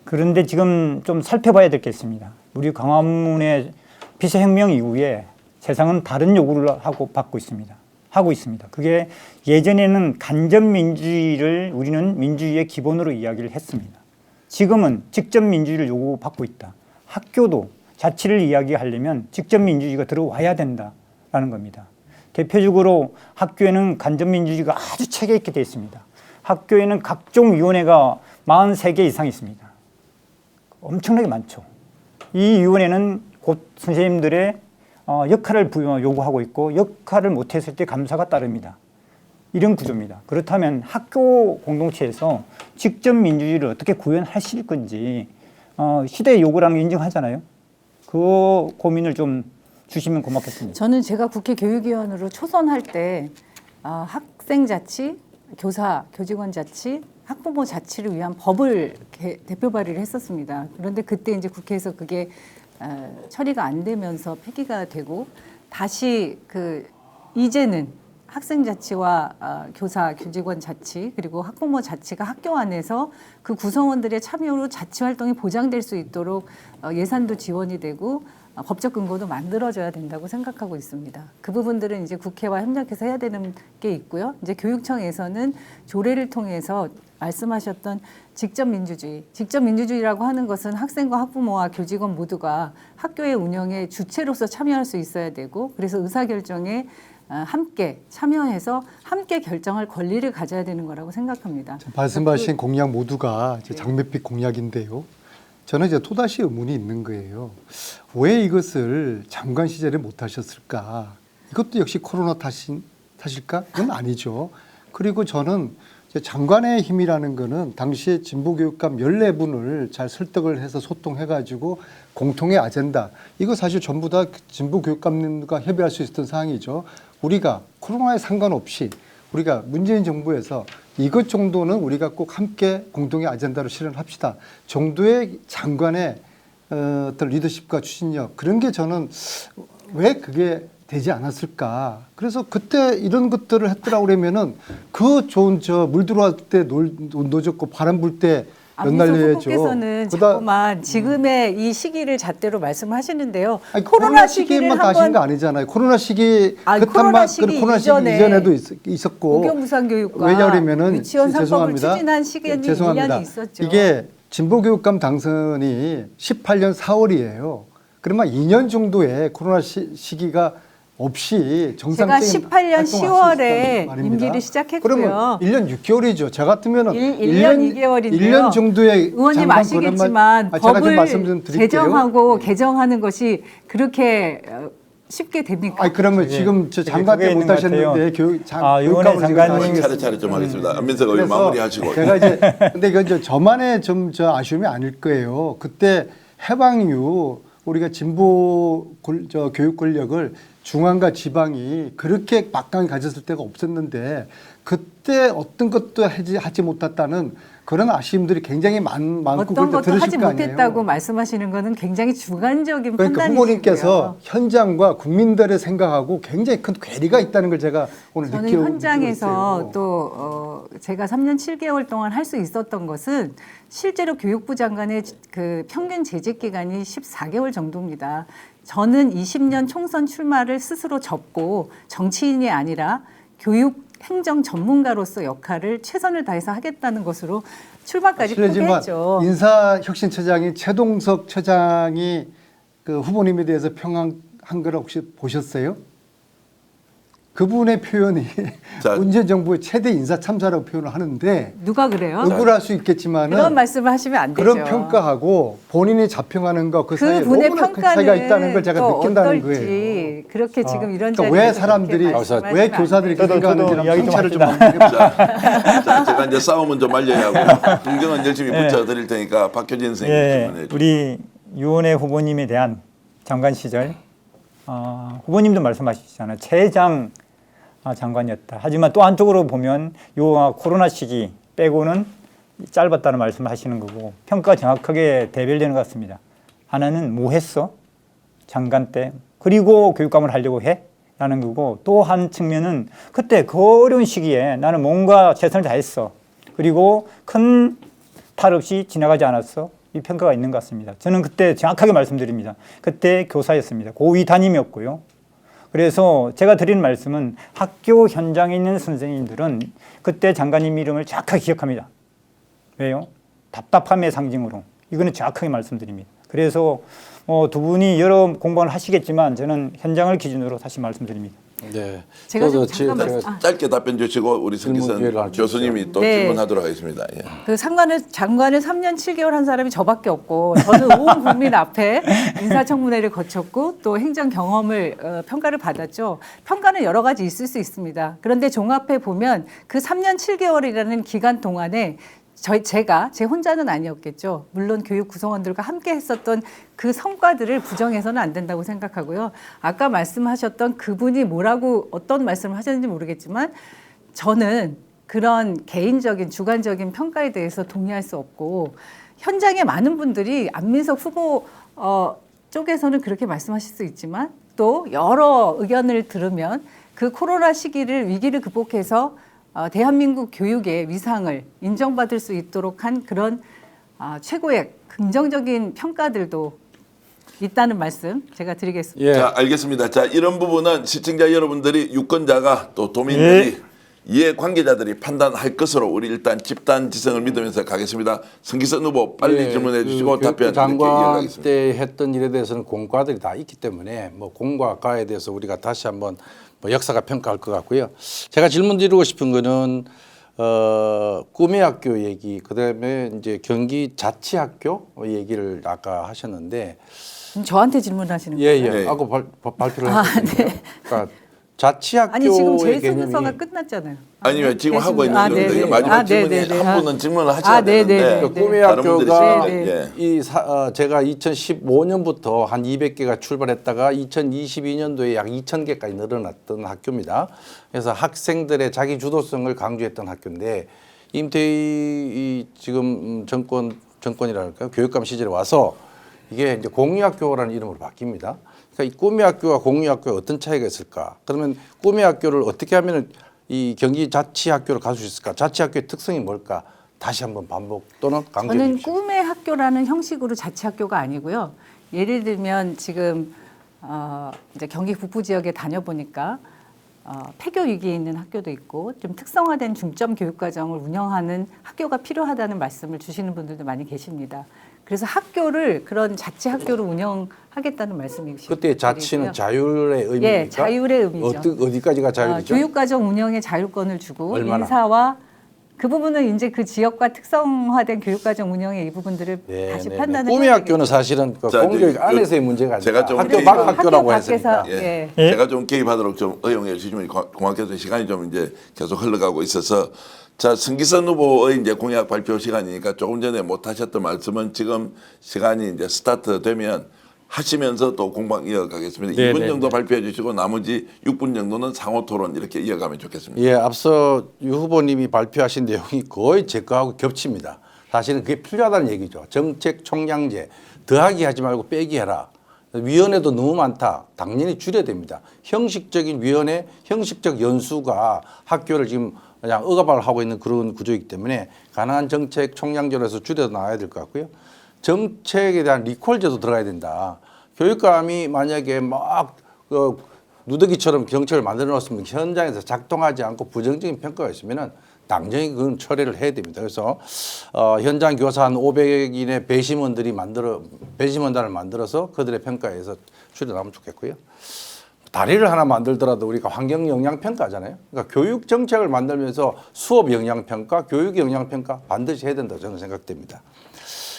그런데 지금 좀 살펴봐야 될 게 있습니다. 우리 광화문의 피서혁명 이후에 세상은 다른 요구를 받고 있습니다. 하고 있습니다. 그게 예전에는 간접민주주의를 우리는 민주주의의 기본으로 이야기를 했습니다. 지금은 직접민주주의를 요구받고 있다. 학교도 자치를 이야기하려면 직접민주주의가 들어와야 된다라는 겁니다. 대표적으로 학교에는 간접민주주의가 아주 체계 있게 되어 있습니다. 학교에는 각종 위원회가 43개 이상 있습니다. 엄청나게 많죠. 이 위원회는 곧 선생님들의 역할을 요구하고 있고 역할을 못했을 때 감사가 따릅니다. 이런 구조입니다. 그렇다면 학교 공동체에서 직접 민주주의를 어떻게 구현하실 건지 시대의 요구라는 게 인정하잖아요. 그 고민을 좀 주시면 고맙겠습니다. 저는 제가 국회 교육위원으로 초선할 때 학생 자치, 교사, 교직원 자치, 학부모 자치를 위한 법을 대표 발의를 했었습니다. 그런데 그때 이제 국회에서 그게 처리가 안 되면서 폐기가 되고 다시 이제는 학생 자치와 교사, 교직원 자치 그리고 학부모 자치가 학교 안에서 그 구성원들의 참여로 자치 활동이 보장될 수 있도록 예산도 지원이 되고 법적 근거도 만들어져야 된다고 생각하고 있습니다. 그 부분들은 이제 국회와 협력해서 해야 되는 게 있고요. 이제 교육청에서는 조례를 통해서 말씀하셨던 직접 민주주의라고 하는 것은 학생과 학부모와 교직원 모두가 학교의 운영에 주체로서 참여할 수 있어야 되고, 그래서 의사결정에 함께 참여해서 함께 결정할 권리를 가져야 되는 거라고 생각합니다. 말씀하신 공약 모두가 이제 장밋빛 공약인데요. 저는 이제 또다시 의문이 있는 거예요. 왜 이것을 장관 시절에 못 하셨을까? 이것도 역시 코로나 탓일까? 그건 아니죠. 그리고 저는 이제 장관의 힘이라는 거는 당시에 진보교육감 14분을 잘 설득을 해서 소통해가지고 공통의 아젠다. 이거 사실 전부 다 진보교육감님과 협의할 수 있었던 사항이죠. 우리가 코로나에 상관없이 우리가 문재인 정부에서 이것 정도는 우리가 꼭 함께 공동의 아젠다로 실현합시다 정도의 장관의 어떤 리더십과 추진력, 그런 게 저는 왜 그게 되지 않았을까. 그래서 그때 이런 것들을 했더라고 그러면은 그 좋은 물 들어올 때 노젓고 바람 불 때 연날려야죠. 후보께서는 자꾸만 지금의 이 시기를 잣대로 말씀하시는데요. 아니, 코로나 시기에만 다시는 거 아니잖아요. 코로나 시기 코로나 시기 이전에도 있었고, 무경무상교육과 왜냐하면은 유치원 3법을 죄송합니다. 추진한 시기에는 죄송합니다. 1년이 있었죠. 이게 진보교육감 당선이 18년 4월이에요. 그러면 2년 정도의 코로나 시기가 없이 제가 정상적인 18년 10월에 말입니다. 임기를 시작했고요. 그러면 1년 6개월이죠. 저 같으면은 1년 2개월인데요. 1년 정도의 의원님 장관 아시겠지만 권한만, 제가 좀 말씀 법을 좀 드릴게요. 제정하고 개정하는 것이 그렇게 쉽게 됩니까? 아니 그러면 지금 저 장관 때 그게 있는 것 못하셨는데 같아요. 교육감을 의원의 지금 장관님 차례차례 좀 하겠습니다. 안민석 의원 그래서 마무리하시고. 제가 이제 근데 이건 저만의 좀 아쉬움이 아닐 거예요. 그때 해방 이후 우리가 교육 권력을 중앙과 지방이 그렇게 막강히 가졌을 때가 없었는데 그때 어떤 것도 하지 못했다는 그런 아쉬움들이 굉장히 많고 어떤 것도 들으실 하지 거 아니에요. 못했다고 말씀하시는 것은 굉장히 주관적인 그러니까 판단이시고요. 후보님께서 현장과 국민들의 생각하고 굉장히 큰 괴리가 있다는 걸 제가 오늘 저는 느끼고 현장에서 있어요. 또 제가 3년 7개월 동안 할 수 있었던 것은 실제로 교육부 장관의 그 평균 재직 기간이 14개월 정도입니다. 저는 20년 총선 출마를 스스로 접고 정치인이 아니라 교육 행정 전문가로서 역할을 최선을 다해서 하겠다는 것으로 출마까지 실례지만 포기했죠. 인사혁신처장이 최동석 처장이 그 후보님에 대해서 평한 걸 혹시 보셨어요? 그분의 표현이 자, 문재인 정부의 최대 인사 참사라고 표현을 하는데 누가 그래요? 억울할 수 있겠지만은 그런 말씀을 하시면 안 되죠. 그런 평가하고 본인이 자평하는 거 그 사이에 그분의 너무나 큰 평가는 차이가 있다는 걸 제가 또 느낀다는 어떨지 거예요. 그렇게 지금 이런 그러니까 자리에서 왜 사람들이 그렇게 왜 말씀하시면 교사들이 안 그렇게 돼요. 생각하는지 이야기 좀 통찰을 좀 합시다. 해보세요. 자, 제가 이제 싸움은 좀 말려야 하고 동경은 열심히 붙여드릴 테니까 박효진 선생님 질문해 주세요. 우리 유원회 후보님에 대한 장관 시절 후보님도 말씀하시잖아요. 최장 장관이었다. 하지만 또 한쪽으로 보면 요 코로나 시기 빼고는 짧았다는 말씀을 하시는 거고 평가가 정확하게 대별되는 것 같습니다. 하나는 뭐 했어? 장관 때. 그리고 교육감을 하려고 해? 라는 거고 또 한 측면은 그때 그 어려운 시기에 나는 뭔가 최선을 다했어. 그리고 큰 탈 없이 지나가지 않았어. 이 평가가 있는 것 같습니다. 저는 그때 정확하게 말씀드립니다. 그때 교사였습니다. 고위 담임이었고요. 그래서 제가 드리는 말씀은 학교 현장에 있는 선생님들은 그때 장관님 이름을 정확하게 기억합니다. 왜요? 답답함의 상징으로. 이거는 정확하게 말씀드립니다. 그래서 두 분이 여러 공방을 하시겠지만 저는 현장을 기준으로 다시 말씀드립니다. 네. 제가 좀 저도 잠깐만 짧게 답변 주시고 우리 질문 기회를 성기선 교수님이 또 네. 질문하도록 하겠습니다. 예. 그 장관을 3년 7개월 한 사람이 저밖에 없고 저는 온 국민 앞에 인사청문회를 거쳤고 또 행정 경험을 평가를 받았죠. 평가는 여러 가지 있을 수 있습니다. 그런데 종합해 보면 그 3년 7개월이라는 기간 동안에 제 혼자는 아니었겠죠. 물론 교육 구성원들과 함께 했었던 그 성과들을 부정해서는 안 된다고 생각하고요. 아까 말씀하셨던 그분이 어떤 말씀을 하셨는지 모르겠지만 저는 그런 개인적인 주관적인 평가에 대해서 동의할 수 없고 현장에 많은 분들이 안민석 후보 쪽에서는 그렇게 말씀하실 수 있지만 또 여러 의견을 들으면 그 코로나 위기를 극복해서 대한민국 교육의 위상을 인정받을 수 있도록 한 그런 최고의 긍정적인 평가들도 있다는 말씀 제가 드리겠습니다. 예. 자, 알겠습니다. 자, 이런 부분은 시청자 여러분들이 유권자가 또 도민들이 이해 관계자들이 판단할 것으로 우리 일단 집단 지성을 믿으면서 가겠습니다. 성기선 후보 빨리 질문해 주시고 답변 이렇게 장관 이어가겠습니다. 때 했던 일에 대해서는 공과들이 다 있기 때문에 뭐 공과 과에 대해서 우리가 다시 한번 뭐 역사가 평가할 것 같고요. 제가 질문 드리고 싶은 거는 꿈의 학교 얘기, 그다음에 이제 경기 자치학교 얘기를 아까 하셨는데 저한테 질문하시는 예, 거예요? 예. 네. 아까 발표를 했거든요. 그러니까 자치학교의 아니 지금 제 개념이 순서가 끝났잖아요. 아니면 지금 하고 있는 아, 건데 네네. 마지막 아, 질문이 네네네. 한 분은 질문을 하셔야 아, 네네네. 되는데 네. 꿈의 다른 분들이 학교가 질문을- 예. 제가 2015년부터 한 200개가 출발했다가 2022년도에 약 2,000개까지 늘어났던 학교입니다. 그래서 학생들의 자기 주도성을 강조했던 학교인데 임태희 지금 정권이랄까요? 교육감 시절에 와서 이게 이제 공유학교라는 이름으로 바뀝니다. 그러니까 이 꿈의 학교와 공유학교에 어떤 차이가 있을까? 그러면 꿈의 학교를 어떻게 하면 이 경기 자치학교로 갈 수 있을까? 자치학교의 특성이 뭘까? 다시 한번 반복 또는 강조해 저는 주십시오. 꿈의 학교라는 형식으로 자치학교가 아니고요. 예를 들면 지금 이제 경기 북부 지역에 다녀보니까 폐교 위기에 있는 학교도 있고 좀 특성화된 중점 교육 과정을 운영하는 학교가 필요하다는 말씀을 주시는 분들도 많이 계십니다. 그래서 학교를 그런 자치 학교로 운영하겠다는 말씀이시죠. 그때 자치는 자율의 의미입니까? 예, 자율의 의미죠. 어디까지가 자율이죠? 교육과정 운영에 자율권을 주고 얼마나? 인사와 그 부분은 이제 그 지역과 특성화된 교육과정 운영의 이 부분들을 네, 다시 네, 판단을 네. 꿈의 해야 학교는 사실은 그 자, 공교육 저, 안에서의 문제가 아니라 제가 좀 학교 개인- 밖 학교라고 학교 했으니까. 밖에서, 예. 예. 제가 좀 개입하도록 좀 허용해 주시면 고맙겠습니다. 시간이 좀 이제 계속 흘러가고 있어서 자, 성기선 후보의 이제 공약 발표 시간이니까 조금 전에 못 하셨던 말씀은 지금 시간이 이제 스타트 되면 하시면서 또 공방 이어가겠습니다. 네, 2분 네, 정도 네. 발표해 주시고 나머지 6분 정도는 상호 토론 이렇게 이어가면 좋겠습니다. 예, 앞서 유 후보님이 발표하신 내용이 거의 제 거하고 겹칩니다. 사실은 그게 필요하다는 얘기죠. 정책 총량제 더하기 하지 말고 빼기 해라. 위원회도 너무 많다. 당연히 줄여야 됩니다. 형식적인 위원회, 형식적 연수가 학교를 지금 그냥 억압하고 있는 그런 구조이기 때문에 가능한 정책 총량제로 해서 줄여 나가야 될 것 같고요. 정책에 대한 리콜제도 들어가야 된다. 교육감이 만약에 막 누더기처럼 정책을 만들어 놓았으면 현장에서 작동하지 않고 부정적인 평가가 있으면은 당연히 그건 처리를 해야 됩니다. 그래서 현장 교사 한 500인의 배심원단을 만들어서 그들의 평가에서 줄여나가면 좋겠고요. 다리를 하나 만들더라도 우리가 환경 영향 평가잖아요. 그러니까 교육 정책을 만들면서 수업 영향 평가, 교육 영향 평가 반드시 해야 된다고 저는 생각됩니다.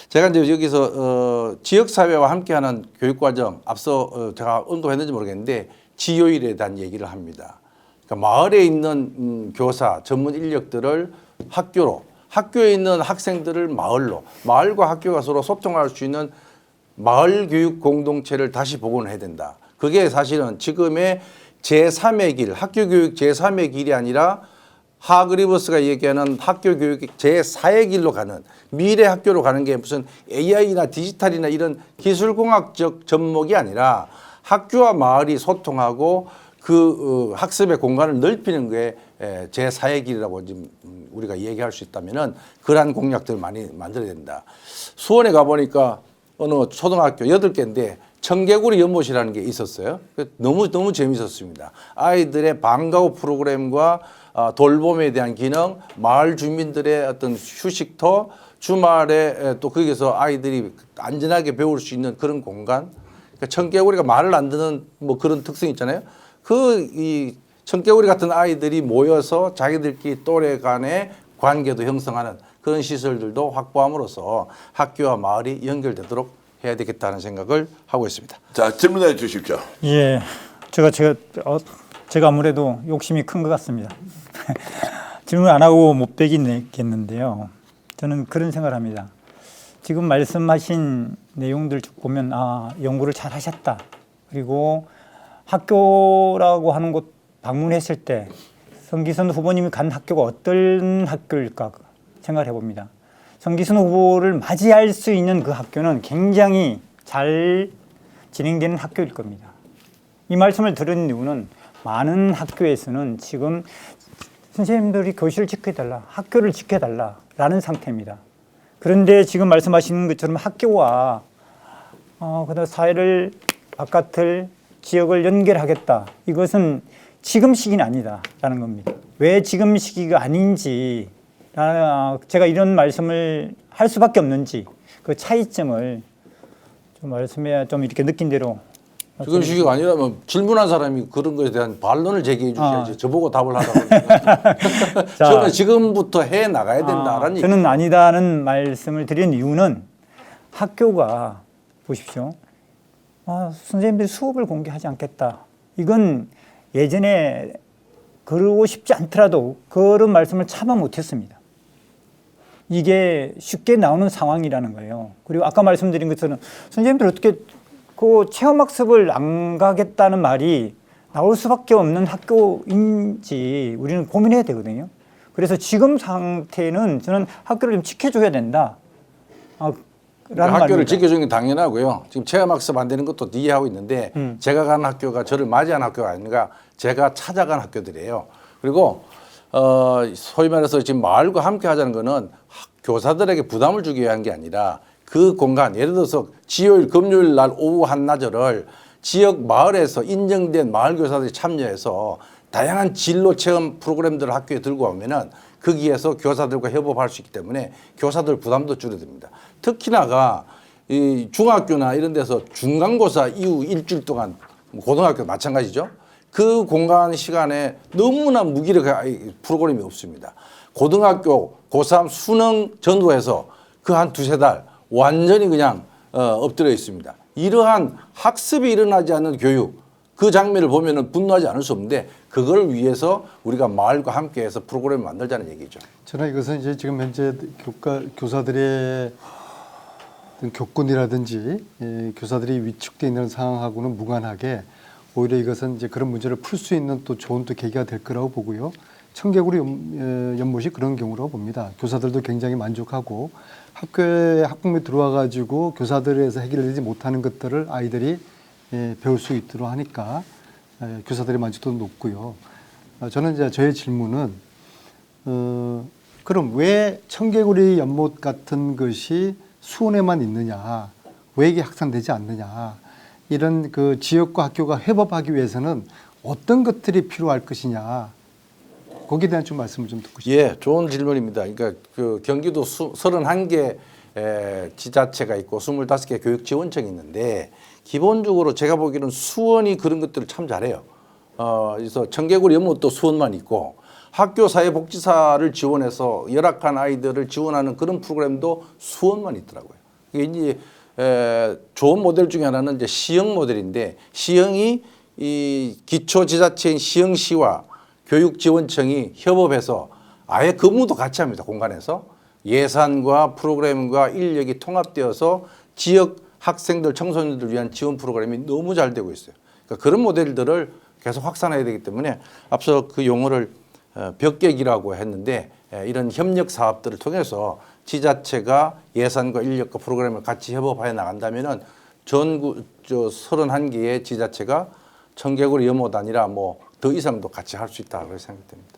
제가 이제 여기서 지역 사회와 함께하는 교육 과정 앞서 제가 언급했는지 모르겠는데 지효율에 대한 얘기를 합니다. 그러니까 마을에 있는 교사 전문 인력들을 학교로, 학교에 있는 학생들을 마을로, 마을과 학교가 서로 소통할 수 있는 마을 교육 공동체를 다시 복원해야 된다. 그게 사실은 지금의 제3의 길, 학교 교육 제3의 길이 아니라 하그리버스가 얘기하는 학교 교육 제4의 길로 가는 미래 학교로 가는 게 무슨 AI나 디지털이나 이런 기술공학적 접목이 아니라 학교와 마을이 소통하고 그 학습의 공간을 넓히는 게 제4의 길이라고 지금 우리가 얘기할 수 있다면은 그러한 공약들을 많이 만들어야 된다. 수원에 가보니까 어느 초등학교 8개인데 청개구리 연못이라는 게 있었어요. 너무 재밌었습니다. 아이들의 방과 후 프로그램과 돌봄에 대한 기능, 마을 주민들의 어떤 휴식터, 주말에 또 거기서 아이들이 안전하게 배울 수 있는 그런 공간. 그러니까 청개구리가 말을 안 듣는 뭐 그런 특성이 있잖아요. 이 청개구리 같은 아이들이 모여서 자기들끼리 또래 간의 관계도 형성하는 그런 시설들도 확보함으로써 학교와 마을이 연결되도록 해야 되겠다는 생각을 하고 있습니다. 자, 질문해 주십시오. 예, 제가 아무래도 욕심이 큰 것 같습니다. 질문 안 하고 못 빼겠는데요. 저는 그런 생각을 합니다. 지금 말씀하신 내용들 쭉 보면 연구를 잘 하셨다. 그리고 학교라고 하는 곳 방문했을 때 성기선 후보님이 간 학교가 어떤 학교일까 생각을 해봅니다. 성기선 후보를 맞이할 수 있는 그 학교는 굉장히 잘 진행되는 학교일 겁니다. 이 말씀을 들은 이유는 많은 학교에서는 지금 선생님들이 교실을 지켜달라, 학교를 지켜달라라는 상태입니다. 그런데 지금 말씀하시는 것처럼 학교와 그다음 사회를 바깥을 지역을 연결하겠다. 이것은 지금 시기는 아니다라는 겁니다. 왜 지금 시기가 아닌지 제가 이런 말씀을 할 수밖에 없는지 그 차이점을 좀 말씀해야 좀 이렇게 느낀 대로. 지금 시기가 아니라면 질문한 사람이 그런 것에 대한 반론을 제기해 주셔야지 저보고 답을 하라고. 자, 저는 지금부터 해 나가야 된다라는 얘기. 저는 아니다는 말씀을 드린 이유는 학교가 보십시오. 선생님들이 수업을 공개하지 않겠다. 이건 예전에 그러고 싶지 않더라도 그런 말씀을 차마 못했습니다. 이게 쉽게 나오는 상황이라는 거예요. 그리고 아까 말씀드린 것처럼 선생님들 어떻게 그 체험학습을 안 가겠다는 말이 나올 수밖에 없는 학교인지 우리는 고민해야 되거든요. 그래서 지금 상태는 저는 학교를 좀 지켜줘야 된다. 라는 학교를 말입니다. 지켜주는 게 당연하고요. 지금 체험학습 안 되는 것도 이해하고 있는데 제가 가는 학교가 저를 맞이한 학교가 아닌가 제가 찾아간 학교들이에요. 그리고 소위 말해서 지금 마을과 함께 하자는 거는 교사들에게 부담을 주기 위한 게 아니라 그 공간, 예를 들어서 지요일, 금요일 날 오후 한나절을 지역 마을에서 인정된 마을 교사들이 참여해서 다양한 진로 체험 프로그램들을 학교에 들고 오면은 거기에서 교사들과 협업할 수 있기 때문에 교사들 부담도 줄어듭니다. 특히나가 이 중학교나 이런 데서 중간고사 이후 일주일 동안 고등학교 마찬가지죠. 그 공간 시간에 너무나 무기력한 프로그램이 없습니다. 고등학교 고3 수능 전후에서 그 한 두세 달 완전히 그냥 엎드려 있습니다. 이러한 학습이 일어나지 않는 교육, 그 장면을 보면은 분노하지 않을 수 없는데 그걸 위해서 우리가 마을과 함께해서 프로그램을 만들자는 얘기죠. 저는 이것은 이제 지금 현재 교사들의 어떤 교권이라든지 교사들이 위축되어 있는 상황하고는 무관하게 오히려 이것은 이제 그런 문제를 풀 수 있는 또 좋은 또 계기가 될 거라고 보고요. 청개구리 연못이 그런 경우라고 봅니다. 교사들도 굉장히 만족하고 학교에 학부모에 들어와 가지고 교사들에서 해결되지 못하는 것들을 아이들이 배울 수 있도록 하니까 교사들의 만족도도 높고요. 저는 이제 저의 질문은 그럼 왜 청개구리 연못 같은 것이 수원에만 있느냐? 왜 이게 확산되지 않느냐? 이런 그 지역과 학교가 협업하기 위해서는 어떤 것들이 필요할 것이냐? 거기에 대한 좀 말씀을 좀 듣고 싶습니다. 예, 좋은 질문입니다. 그러니까 그 경기도 31개 지자체가 있고 25개 교육 지원청이 있는데 기본적으로 제가 보기에는 수원이 그런 것들을 참 잘해요. 그래서 청개구리 연못도 수원만 있고 학교 사회복지사를 지원해서 열악한 아이들을 지원하는 그런 프로그램도 수원만 있더라고요. 이게 이제 좋은 모델 중에 하나는 이제 시형 모델인데 시형이 이 기초 지자체인 시형시와 교육지원청이 협업해서 아예 근무도 같이 합니다. 공간에서 예산과 프로그램과 인력이 통합되어서 지역 학생들, 청소년들을 위한 지원 프로그램이 너무 잘 되고 있어요. 그러니까 그런 모델들을 계속 확산해야 되기 때문에 앞서 그 용어를 벽객이라고 했는데 이런 협력 사업들을 통해서 지자체가 예산과 인력과 프로그램을 같이 협업하여 나간다면은 전국 31개의 지자체가 청개구리 연못 아니라 뭐 더 이상도 같이 할 수 있다 그렇게 생각됩니다.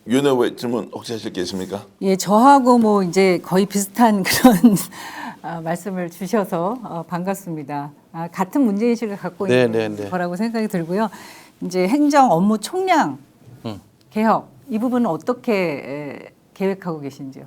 윤 후보의 질문 혹시 하실 게 있습니까? 예, 저하고 뭐 이제 거의 비슷한 그런 말씀을 주셔서 반갑습니다. 같은 문제인식을 갖고 있는 거라고 생각이 들고요. 이제 행정 업무 총량 개혁 이 부분은 어떻게 계획하고 계신지요?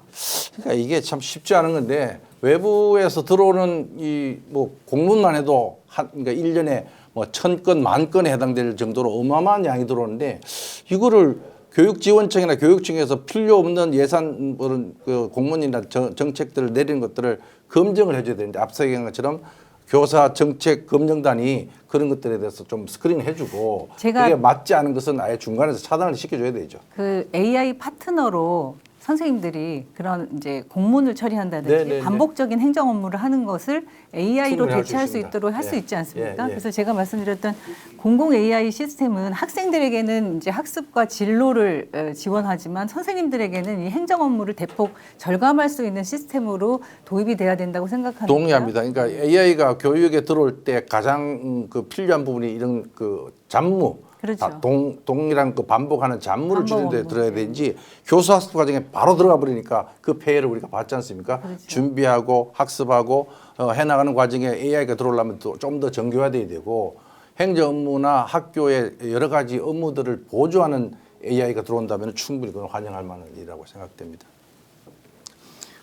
그러니까 이게 참 쉽지 않은 건데 외부에서 들어오는 이 뭐 공문만 해도 그러니까 1년에 뭐 1000건, 10,000건에 해당될 정도로 어마어마한 양이 들어오는데 이거를 교육지원청이나 교육청에서 필요 없는 예산 그 공문이나 정책들을 내리는 것들을 검증을 해줘야 되는데 앞서 얘기한 것처럼 교사 정책 검증단이 그런 것들에 대해서 좀 스크린 해주고 그게 맞지 않은 것은 아예 중간에서 차단을 시켜줘야 되죠. 그 AI 파트너로 선생님들이 그런 이제 공문을 처리한다든지 반복적인 행정 업무를 하는 것을 AI로 대체할 수 있도록 할 수 있지 않습니까? 그래서 제가 말씀드렸던 공공 AI 시스템은 학생들에게는 이제 학습과 진로를 지원하지만 선생님들에게는 이 행정 업무를 대폭 절감할 수 있는 시스템으로 도입이 돼야 된다고 생각합니다. 동의합니다. 그러니까 AI가 교육에 들어올 때 가장 그 필요한 부분이 이런 그 잡무 그렇죠. 다 동일한 그 반복하는 잡무를 주는 데 반복 들어야 되는지 교수 학습 과정에 바로 들어가 버리니까 그 폐해를 우리가 받지 않습니까? 그렇죠. 준비하고 학습하고 해나가는 과정에 AI가 들어오려면 또 좀 더 정교화돼야 되고 행정 업무나 학교의 여러 가지 업무들을 보조하는 AI가 들어온다면 충분히 그건 환영할 만한 일이라고 생각됩니다.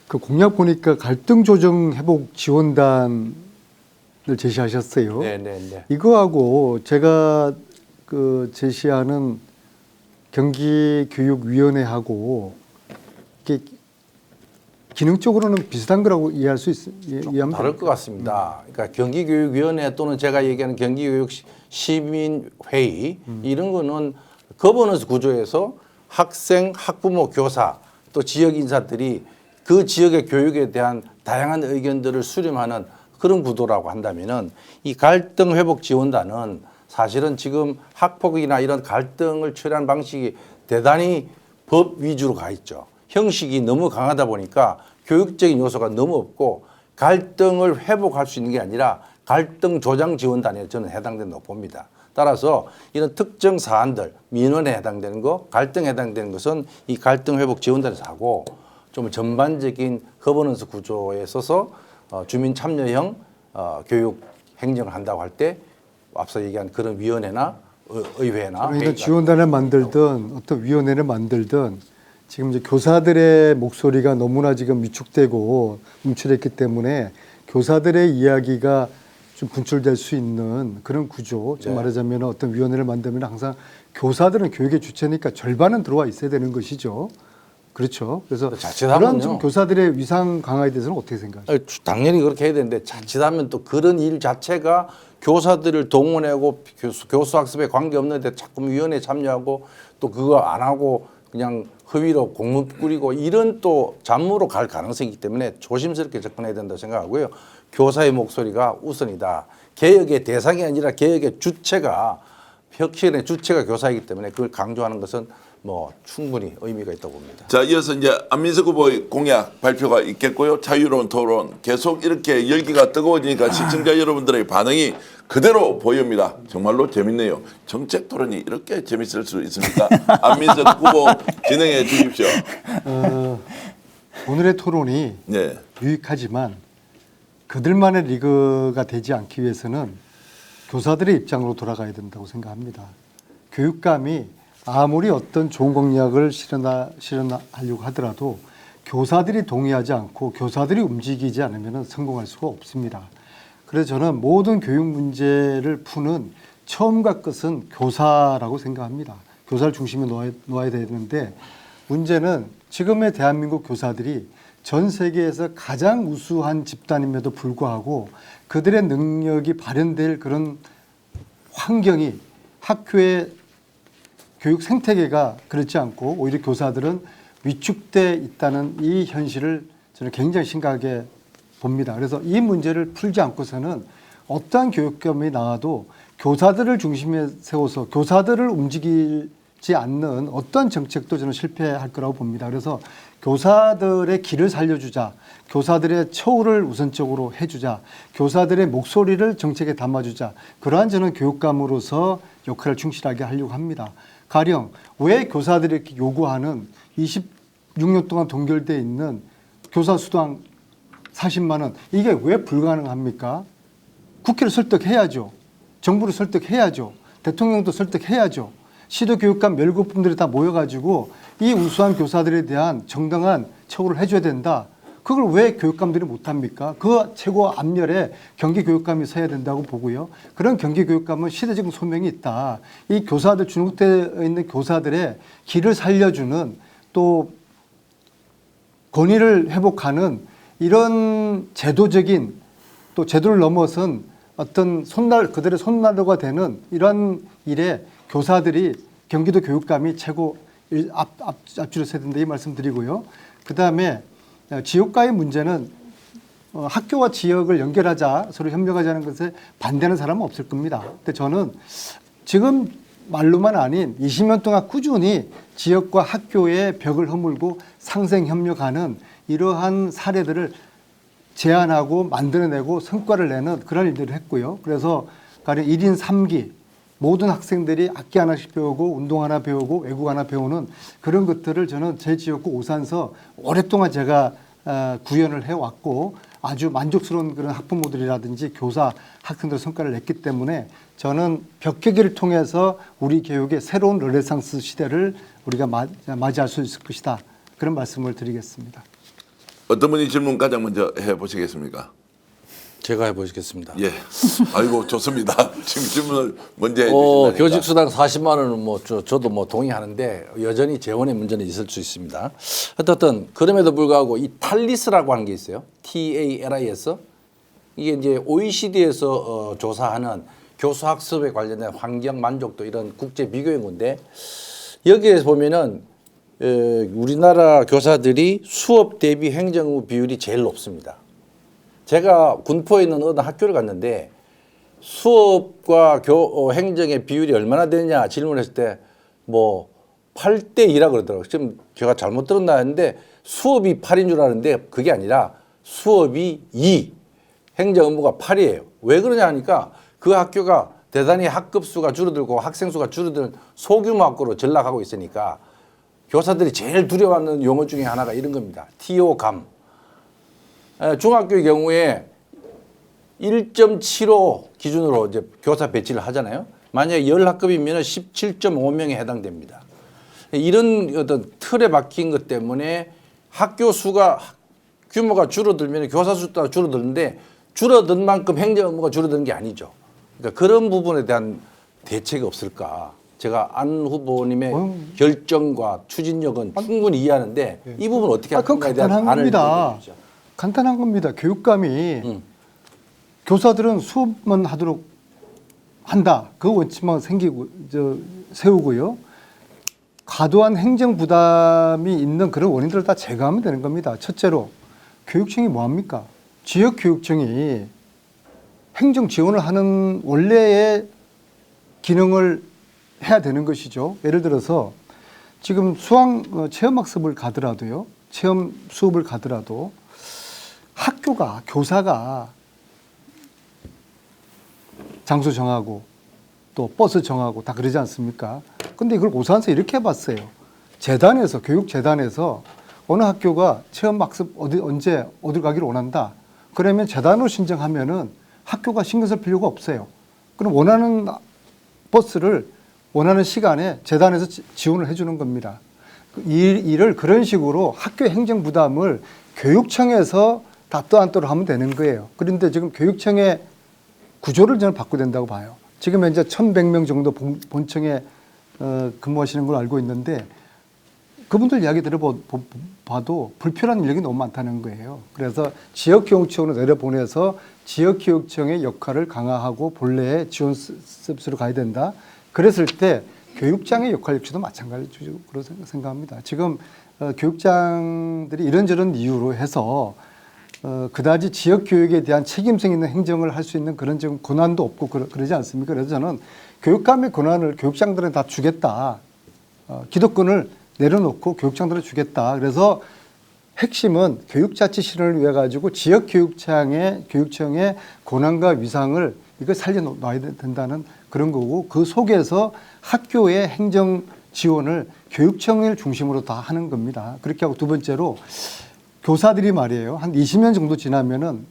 그 공약 보니까 갈등 조정 회복 지원단을 제시하셨어요. 네. 이거하고 제가 그 제시하는 경기교육위원회하고 이게 기능적으로는 비슷한 거라고 이해할 수 이해하면 다를 것 같습니다. 그러니까 경기교육위원회 또는 제가 얘기하는 경기교육시민회의 이런 거는 거버넌스 구조에서 학생, 학부모, 교사 또 지역 인사들이 그 지역의 교육에 대한 다양한 의견들을 수렴하는 그런 구도라고 한다면은 이 갈등 회복 지원단은 사실은 지금 학폭이나 이런 갈등을 처리하는 방식이 대단히 법 위주로 가 있죠. 형식이 너무 강하다 보니까 교육적인 요소가 너무 없고 갈등을 회복할 수 있는 게 아니라 갈등 조장 지원단에 저는 해당된다고 봅니다. 따라서 이런 특정 사안들, 민원에 해당되는 거, 갈등에 해당되는 것은 이 갈등 회복 지원단에서 하고 좀 전반적인 거버넌스 구조에 있어서 주민 참여형 교육 행정을 한다고 할 때 앞서 얘기한 그런 위원회나 의회나 그러니까 지원단을 만들든 어떤 위원회를 만들든 지금 이제 교사들의 목소리가 너무나 지금 위축되고 움츠렸기 때문에 교사들의 이야기가 좀 분출될 수 있는 그런 구조. 좀 네. 말하자면 어떤 위원회를 만들면 항상 교사들은 교육의 주체니까 절반은 들어와 있어야 되는 것이죠. 그렇죠. 그래서 자칫하면요. 그런 좀 교사들의 위상 강화에 대해서는 어떻게 생각하세요? 당연히 그렇게 해야 되는데 자칫하면 또 그런 일 자체가 교사들을 동원하고 교수 학습에 관계없는데 자꾸 위원회에 참여하고 또 그거 안 하고 그냥 허위로 공문 꾸리고 이런 또 잡무로 갈 가능성이 있기 때문에 조심스럽게 접근해야 된다고 생각하고요. 교사의 목소리가 우선이다. 개혁의 대상이 아니라 개혁의 주체가 혁신의 주체가 교사이기 때문에 그걸 강조하는 것은 뭐 충분히 의미가 있다고 봅니다. 자, 이어서 이제 안민석 후보의 공약 발표가 있겠고요. 자유로운 토론 계속 이렇게 열기가 뜨거워지니까 시청자 여러분들의 반응이 그대로 보입니다. 정말로 재밌네요. 정책 토론이 이렇게 재밌을 수 있습니까? 안민석 후보 진행해 주십시오. 오늘의 토론이 네. 유익하지만 그들만의 리그가 되지 않기 위해서는 교사들의 입장으로 돌아가야 된다고 생각합니다. 교육감이 아무리 어떤 좋은 공약을 실현하려고 하더라도 교사들이 동의하지 않고 교사들이 움직이지 않으면 성공할 수가 없습니다. 그래서 저는 모든 교육 문제를 푸는 처음과 끝은 교사라고 생각합니다. 교사를 중심에 놓아야 되는데 문제는 지금의 대한민국 교사들이 전 세계에서 가장 우수한 집단임에도 불구하고 그들의 능력이 발현될 그런 환경이 학교의 교육 생태계가 그렇지 않고 오히려 교사들은 위축돼 있다는 이 현실을 저는 굉장히 심각하게 봅니다. 그래서 이 문제를 풀지 않고서는 어떠한 교육감이 나와도 교사들을 중심에 세워서 교사들을 움직이지 않는 어떤 정책도 저는 실패할 거라고 봅니다. 그래서 교사들의 길을 살려주자, 교사들의 처우를 우선적으로 해주자, 교사들의 목소리를 정책에 담아주자, 그러한 저는 교육감으로서 역할을 충실하게 하려고 합니다. 가령 왜 교사들이 이렇게 요구하는 26년 동안 동결되어 있는 교사 수당 40만 원, 이게 왜 불가능합니까? 국회를 설득해야죠. 정부를 설득해야죠. 대통령도 설득해야죠. 시도교육감 17분들이 다 모여가지고 이 우수한 교사들에 대한 정당한 처우를 해줘야 된다. 그걸 왜 교육감들이 못합니까? 그 최고 앞열에 경기교육감이 서야 된다고 보고요. 그런 경기교육감은 시대적 소명이 있다. 이 교사들, 주눅되어 있는 교사들의 길을 살려주는 또 권위를 회복하는 이런 제도적인 또 제도를 넘어선 어떤 그들의 손난로가 되는 이런 일에 교사들이 경기도 교육감이 최고 앞줄에 서야 된다 이 말씀 드리고요. 그 다음에 지역과의 문제는 학교와 지역을 연결하자, 서로 협력하자는 것에 반대하는 사람은 없을 겁니다. 근데 저는 지금 말로만 아닌 20년 동안 꾸준히 지역과 학교의 벽을 허물고 상생 협력하는 이러한 사례들을 제안하고 만들어내고 성과를 내는 그런 일들을 했고요. 그래서 가령 1인 3기 모든 학생들이 악기 하나씩 배우고 운동 하나 배우고 외국 하나 배우는 그런 것들을 저는 제 지역구 오산서 오랫동안 제가 구현을 해왔고 아주 만족스러운 그런 학부모들이라든지 교사, 학생들 성과를 냈기 때문에 저는 벽계기를 통해서 우리 교육의 새로운 르네상스 시대를 우리가 맞이할 수 있을 것이다. 그런 말씀을 드리겠습니다. 어떤 분이 질문 가장 먼저 해보시겠습니까? 제가 해보시겠습니다. 예. 아이고 좋습니다. 지금 질문을 먼저 해주신다니까. 교직 수당 40만 원은 뭐 저도 뭐 동의하는데 여전히 재원의 문제는 있을 수 있습니다. 어떻든 그럼에도 불구하고 이 탈리스라고 하는 게 있어요. TALIS. 이게 이제 OECD에서 조사하는 교수 학습에 관련된 환경 만족도 이런 국제 비교인 건데 여기에 보면은 우리나라 교사들이 수업 대비 행정부 비율이 제일 높습니다. 제가 군포에 있는 어느 학교를 갔는데 수업과 행정의 비율이 얼마나 되느냐 질문했을 때 뭐 8대 2라 그러더라고요. 지금 제가 잘못 들었나 했는데 수업이 8인 줄 아는데 그게 아니라 수업이 2, 행정 업무가 8이에요. 왜 그러냐 하니까 그 학교가 대단히 학급 수가 줄어들고 학생 수가 줄어드는 소규모 학교로 전락하고 있으니까 교사들이 제일 두려워하는 용어 중에 하나가 이런 겁니다. TO감. 중학교의 경우에 1.75 기준으로 이제 교사 배치를 하잖아요. 만약에 10학급이면 17.5명에 해당됩니다. 이런 어떤 틀에 박힌 것 때문에 학교 수가 규모가 줄어들면 교사 수가 줄어드는데 줄어든 만큼 행정 업무가 줄어드는 게 아니죠. 그러니까 그런 부분에 대한 대책이 없을까. 제가 안 후보님의 결정과 추진력은 충분히 이해하는데 이 부분 어떻게 할 그건 건가에 대한 간단한 안을 겁니다. 보여주죠. 간단한 겁니다. 교육감이 교사들은 수업만 하도록 한다. 그 원칙만 세우고요. 과도한 행정 부담이 있는 그런 원인들을 다 제거하면 되는 겁니다. 첫째로 교육청이 뭐합니까? 지역교육청이 행정 지원을 하는 원래의 기능을 해야 되는 것이죠. 예를 들어서 지금 체험학습을 가더라도요. 체험 수업을 가더라도 학교가 교사가 장소 정하고 또 버스 정하고 다 그러지 않습니까? 근데 이걸 오산서 이렇게 해봤어요. 재단에서 교육재단에서 어느 학교가 체험학습 언제 어딜 가기를 원한다. 그러면 재단으로 신청하면은 학교가 신경 쓸 필요가 없어요. 그럼 원하는 버스를 원하는 시간에 재단에서 지원을 해주는 겁니다. 일을 그런 식으로 학교 행정 부담을 교육청에서 다 떠안도록 하면 되는 거예요. 그런데 지금 교육청의 구조를 저는 바꿔야 된다고 봐요. 지금 현재 1,100명 정도 본청에 근무하시는 걸 알고 있는데 그분들 이야기 들어봐도 불필요한 인력이 너무 많다는 거예요. 그래서 지역교육청으로 내려보내서 지역교육청의 역할을 강화하고 본래의 지원 서비스로 가야 된다. 그랬을 때 교육장의 역할 역시도 마찬가지로 생각합니다. 지금 교육장들이 이런저런 이유로 해서 그다지 지역교육에 대한 책임성 있는 행정을 할 수 있는 그런 지금 권한도 없고 그러지 않습니까? 그래서 저는 교육감의 권한을 교육장들은 다 주겠다. 기득권을 내려놓고 교육장들은 주겠다. 그래서 핵심은 교육자치 실현을 위해 가지고 지역교육청의 권한과 위상을 이걸 살려놔야 된다는 그런 거고 그 속에서 학교의 행정 지원을 교육청을 중심으로 다 하는 겁니다. 그렇게 하고 두 번째로 교사들이 말이에요. 한 20년 정도 지나면은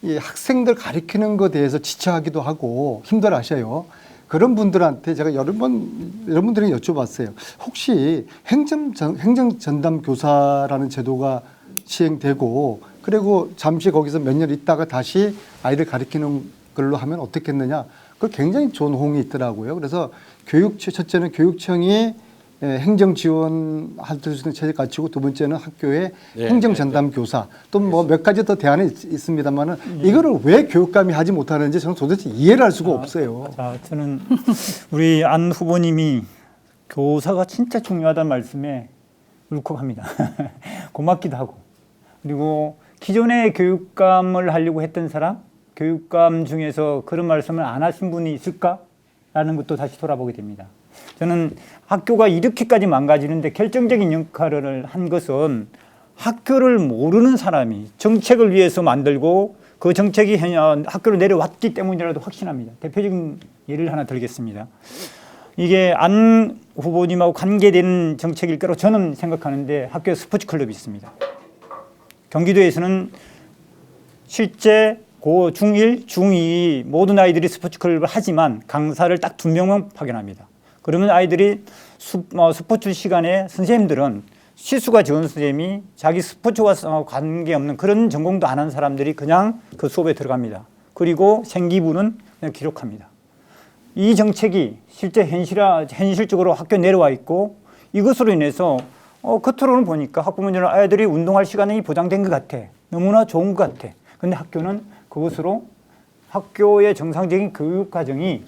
이 학생들 가르치는 것에 대해서 지쳐하기도 하고 힘들어 하셔요. 그런 분들한테 제가 여러분들에게 여쭤봤어요. 혹시 행정전담 교사라는 제도가 시행되고 그리고 잠시 거기서 몇 년 있다가 다시 아이들 가르치는 걸로 하면 어떻겠느냐. 그 굉장히 좋은 호응이 있더라고요. 그래서 첫째는 교육청이 행정 지원할 수 있는 체제 갖추고 두 번째는 학교의 행정 전담 교사 또 뭐 몇 가지 더 대안이 있습니다만은 이거를 왜 교육감이 하지 못하는지 저는 도대체 이해를 할 수가 없어요. 자, 저는 우리 안 후보님이 교사가 진짜 중요하다는 말씀에 울컥합니다. 고맙기도 하고 그리고 기존에 교육감을 하려고 했던 사람 교육감 중에서 그런 말씀을 안 하신 분이 있을까라는 것도 다시 돌아보게 됩니다. 저는 학교가 이렇게까지 망가지는데 결정적인 역할을 한 것은 학교를 모르는 사람이 정책을 위해서 만들고 그 정책이 학교로 내려왔기 때문이라도 확신합니다. 대표적인 예를 하나 들겠습니다. 이게 안 후보님하고 관계되는 정책일 거라고 저는 생각하는데 학교 스포츠 클럽이 있습니다. 경기도에서는 실제 고 중1, 중2 모든 아이들이 스포츠 클럽을 하지만 강사를 딱 2명만 파견합니다. 그러면 아이들이 스포츠 시간에 선생님들은 시수가 적은 선생님이 자기 스포츠와 관계없는 그런 전공도 안 한 사람들이 그냥 그 수업에 들어갑니다. 그리고 생기부는 그냥 기록합니다. 이 정책이 실제 현실적으로 학교에 내려와 있고 이것으로 인해서 겉으로는 보니까 학부모님은 아이들이 운동할 시간이 보장된 것 같아. 너무나 좋은 것 같아. 근데 학교는 그것으로 학교의 정상적인 교육 과정이